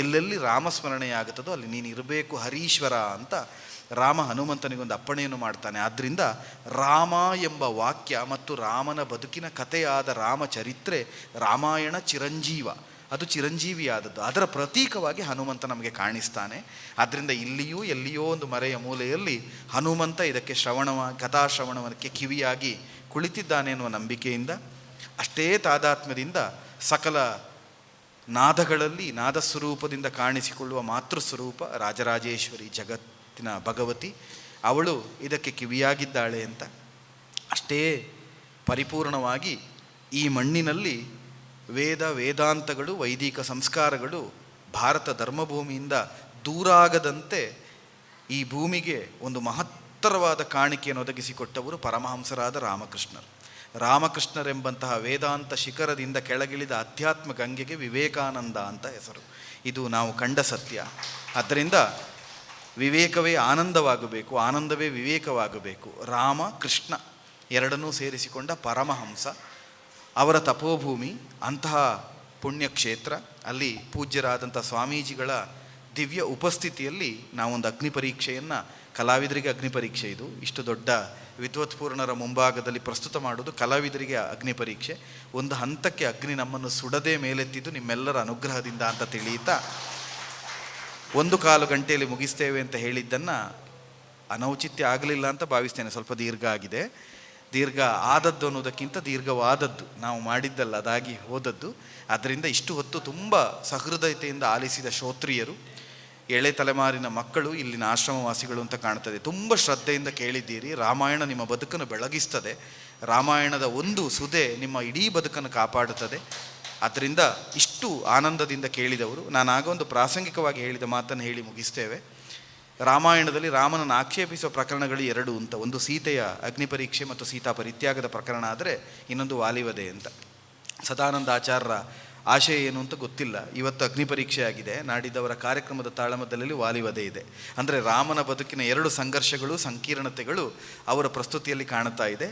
S2: ಎಲ್ಲೆಲ್ಲಿ ರಾಮಸ್ಮರಣೆಯಾಗುತ್ತದೋ ಅಲ್ಲಿ ನೀನು ಇರಬೇಕು ಹರೀಶ್ವರ ಅಂತ ರಾಮ ಹನುಮಂತನಿಗೊಂದು ಅಪ್ಪಣೆಯನ್ನು ಮಾಡ್ತಾನೆ. ಆದ್ದರಿಂದ ರಾಮ ಎಂಬ ವಾಕ್ಯ ಮತ್ತು ರಾಮನ ಬದುಕಿನ ಕಥೆಯಾದ ರಾಮಚರಿತ್ರೆ ರಾಮಾಯಣ ಚಿರಂಜೀವ, ಅದು ಚಿರಂಜೀವಿಯಾದದ್ದು. ಅದರ ಪ್ರತೀಕವಾಗಿ ಹನುಮಂತ ನಮಗೆ ಕಾಣಿಸ್ತಾನೆ. ಆದ್ದರಿಂದ ಇಲ್ಲಿಯೂ ಎಲ್ಲಿಯೋ ಒಂದು ಮರೆಯ ಮೂಲೆಯಲ್ಲಿ ಹನುಮಂತ ಇದಕ್ಕೆ ಕಥಾಶ್ರವಣಕ್ಕೆ ಕಿವಿಯಾಗಿ ಕುಳಿತಿದ್ದಾನೆ ಎನ್ನುವ ನಂಬಿಕೆಯಿಂದ, ಅಷ್ಟೇ ತಾದಾತ್ಮ್ಯದಿಂದ ಸಕಲ ನಾದಗಳಲ್ಲಿ ನಾದಸ್ವರೂಪದಿಂದ ಕಾಣಿಸಿಕೊಳ್ಳುವ ಮಾತೃಸ್ವರೂಪ ರಾಜರಾಜೇಶ್ವರಿ ಜಗತ್ತಿನ ಭಗವತಿ, ಅವಳು ಇದಕ್ಕೆ ಕಿವಿಯಾಗಿದ್ದಾಳೆ ಅಂತ ಅಷ್ಟೇ ಪರಿಪೂರ್ಣವಾಗಿ ಈ ಮಣ್ಣಿನಲ್ಲಿ ವೇದಾಂತಗಳು, ವೈದಿಕ ಸಂಸ್ಕಾರಗಳು ಭಾರತ ಧರ್ಮಭೂಮಿಯಿಂದ ದೂರಾಗದಂತೆ ಈ ಭೂಮಿಗೆ ಒಂದು ಮಹತ್ತರವಾದ ಕಾಣಿಕೆಯನ್ನು ಒದಗಿಸಿಕೊಟ್ಟವರು ಪರಮಹಂಸರಾದ ರಾಮಕೃಷ್ಣರೆಂಬಂತಹ ವೇದಾಂತ ಶಿಖರದಿಂದ ಕೆಳಗಿಳಿದ ಅಧ್ಯಾತ್ಮ ಗಂಗೆಗೆ ವಿವೇಕಾನಂದ ಅಂತ ಹೆಸರು. ಇದು ನಾವು ಕಂಡ ಸತ್ಯ. ಆದ್ದರಿಂದ ವಿವೇಕವೇ ಆನಂದವಾಗಬೇಕು, ಆನಂದವೇ ವಿವೇಕವಾಗಬೇಕು. ರಾಮ ಕೃಷ್ಣ ಎರಡನ್ನೂ ಸೇರಿಸಿಕೊಂಡ ಪರಮಹಂಸ, ಅವರ ತಪೋಭೂಮಿ, ಅಂತಹ ಪುಣ್ಯಕ್ಷೇತ್ರ. ಅಲ್ಲಿ ಪೂಜ್ಯರಾದಂಥ ಸ್ವಾಮೀಜಿಗಳ ದಿವ್ಯ ಉಪಸ್ಥಿತಿಯಲ್ಲಿ ನಾವೊಂದು ಅಗ್ನಿ ಪರೀಕ್ಷೆಯನ್ನು, ಕಲಾವಿದರಿಗೆ ಅಗ್ನಿ ಪರೀಕ್ಷೆ, ಇದು ಇಷ್ಟು ದೊಡ್ಡ ವಿದ್ವತ್ಪೂರ್ಣರ ಮುಂಭಾಗದಲ್ಲಿ ಪ್ರಸ್ತುತ ಮಾಡೋದು ಕಲಾವಿದರಿಗೆ ಅಗ್ನಿ ಪರೀಕ್ಷೆ. ಒಂದು ಹಂತಕ್ಕೆ ಅಗ್ನಿ ನಮ್ಮನ್ನು ಸುಡದೆ ಮೇಲೆತ್ತಿದ್ದು ನಿಮ್ಮೆಲ್ಲರ ಅನುಗ್ರಹದಿಂದ ಅಂತ ತಿಳಿಯುತ್ತಾ, 1/4 ಗಂಟೆಯಲ್ಲಿ ಮುಗಿಸ್ತೇವೆ ಅಂತ ಹೇಳಿದ್ದನ್ನು ಅನೌಚಿತ್ಯ ಆಗಲಿಲ್ಲ ಅಂತ ಭಾವಿಸ್ತೇನೆ. ಸ್ವಲ್ಪ ದೀರ್ಘ ಆಗಿದೆ. ದೀರ್ಘ ಆದದ್ದು ಅನ್ನೋದಕ್ಕಿಂತ ದೀರ್ಘವಾದದ್ದು, ನಾವು ಮಾಡಿದ್ದಲ್ಲ, ಅದಾಗಿ ಹೋದದ್ದು. ಅದರಿಂದ ಇಷ್ಟು ಹೊತ್ತು ತುಂಬ ಸಹೃದಯತೆಯಿಂದ ಆಲಿಸಿದ ಶ್ರೋತ್ರಿಯರು, ಎಳೆ ತಲೆಮಾರಿನ ಮಕ್ಕಳು, ಇಲ್ಲಿನ ಆಶ್ರಮವಾಸಿಗಳು ಅಂತ ಕಾಣ್ತದೆ, ತುಂಬ ಶ್ರದ್ಧೆಯಿಂದ ಕೇಳಿದ್ದೀರಿ. ರಾಮಾಯಣ ನಿಮ್ಮ ಬದುಕನ್ನು ಬೆಳಗಿಸ್ತದೆ. ರಾಮಾಯಣದ ಒಂದು ಸುದೆ ನಿಮ್ಮ ಇಡೀ ಬದುಕನ್ನು ಕಾಪಾಡುತ್ತದೆ. ಆದ್ದರಿಂದ ಇಷ್ಟು ಆನಂದದಿಂದ ಕೇಳಿದವರು. ನಾನಾಗ ಒಂದು ಪ್ರಾಸಂಗಿಕವಾಗಿ ಹೇಳಿದ ಮಾತನ್ನು ಹೇಳಿ ಮುಗಿಸ್ತೇವೆ. ರಾಮಾಯಣದಲ್ಲಿ ರಾಮನನ್ನು ಆಕ್ಷೇಪಿಸುವ ಪ್ರಕರಣಗಳು 2 ಅಂತ. ಒಂದು ಸೀತೆಯ ಅಗ್ನಿ ಪರೀಕ್ಷೆ ಮತ್ತು ಸೀತಾ ಪರಿತ್ಯಾಗದ ಪ್ರಕರಣ ಆದರೆ, ಇನ್ನೊಂದು ವಾಲಿವಧೆ ಅಂತ. ಸದಾನಂದ ಆಚಾರ್ಯರ ಆಶಯ ಏನು ಅಂತ ಗೊತ್ತಿಲ್ಲ. ಇವತ್ತು ಅಗ್ನಿ ಪರೀಕ್ಷೆ ಆಗಿದೆ, ನಾಡಿದ್ದವರ ಕಾರ್ಯಕ್ರಮದ ತಾಳಮದ್ದಲಲ್ಲಿ ವಾಲಿವಧೆ ಇದೆ. ಅಂದರೆ ರಾಮನ ಬದುಕಿನ 2 ಸಂಘರ್ಷಗಳು, ಸಂಕೀರ್ಣತೆಗಳು ಅವರ ಪ್ರಸ್ತುತಿಯಲ್ಲಿ ಕಾಣುತ್ತಾ ಇದೆ.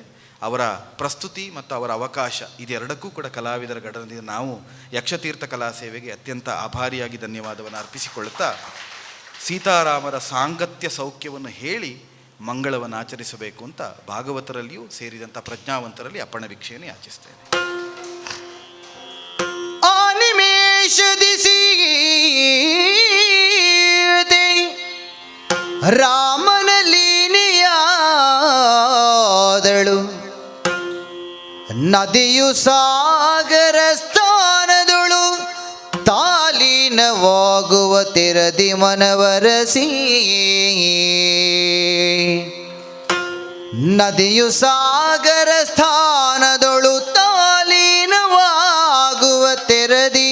S2: ಅವರ ಪ್ರಸ್ತುತಿ ಮತ್ತು ಅವರ ಅವಕಾಶ ಇದೆರಡಕ್ಕೂ ಕೂಡ ಕಲಾವಿದರ ಘಟನೆಯಿಂದ ನಾವು ಯಕ್ಷತೀರ್ಥ ಕಲಾ ಸೇವೆಗೆ ಅತ್ಯಂತ ಆಭಾರಿಯಾಗಿ ಧನ್ಯವಾದವನ್ನು ಅರ್ಪಿಸಿಕೊಳ್ಳುತ್ತಾ, ಸೀತಾರಾಮರ ಸಾಂಗತ್ಯ ಸೌಖ್ಯವನ್ನು ಹೇಳಿ ಮಂಗಳವನ್ನು ಆಚರಿಸಬೇಕು ಅಂತ ಭಾಗವತರಲ್ಲಿಯೂ ಸೇರಿದಂಥ ಪ್ರಜ್ಞಾವಂತರಲ್ಲಿ ಅಪ್ಪಣ ಭಿಕ್ಷೆಯನ್ನು ಯಾಚಿಸ್ತೇನೆ.
S1: ರಾಮನ ಲೀಲೆಯಾದಳು ನದಿಯು ಸಾಗರ ಸ್ಥಾನದಳು, ತಾಲೀನವಾಗುವ ತೆರದಿ ಮನವರಸಿ. ನದಿಯು ಸಾಗರ ಸ್ಥಾನದಳು, ತಾಲೀನವಾಗುವ ತೆರದಿ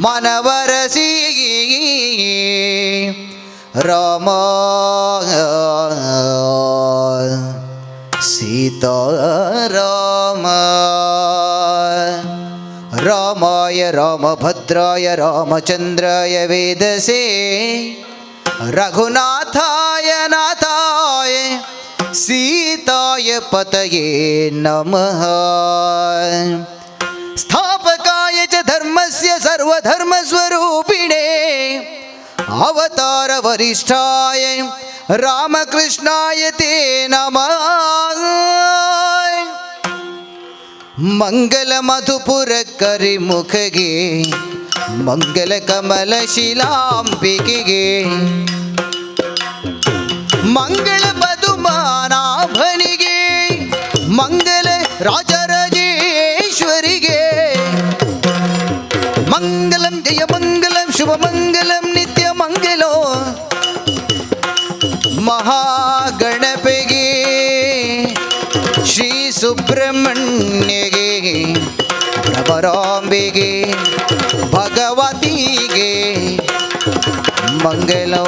S1: ಮನವರಸಿ. ರಾಮ ಸೀತಾರಾಮ ರಾಮಾಯ ರಾಮಭದ್ರಾಯ ರಾಮಚಂದ್ರಾಯ ವೇದಸೇ ರಘುನಾಥಾಯ ನಾಥಾಯ ಸೀತಾಯ ಪತಯೇ ನಮಃ. ಸ್ಥಾಪಕಾಯ ಚ ಧರ್ಮಸ್ಯ ಸರ್ವಧರ್ಮಸ್ವರೂಪಿಣೇ ಅವತಾರ ವರಿಷ್ಠಾಯ ರಾಮಕೃಷ್ಣಾಯ ತೇ ನಮಃ. ಮಂಗಲ ಮಧುಪುರ ಕರಿಮುಖಗೆ ಮಂಗಲ ಕಮಲ ಶಿಲಾಂಬಿಕೆಗೆ ಮಂಗಳ ಪದುಮಾನಾಭನಿಗೆ ಮಂಗಲ ರಾಜರಾಜೇಶ್ವರಿಗೆ ಮಂಗಲಂ ಜಯ ಮಂಗಲಂ ಶುಭ ಮಂಗಲಂ ನಿತ್ಯ ಮಂಗಲೋ ಮಹಾಗಣಪಗೆ ಶ್ರೀ ಸುಬ್ರಹ್ಮಣ್ಯಗೆ ಭ್ರಮರಾಂಬೆಗೆ ಭಗವತಿಗೆ ಮಂಗಲೋ.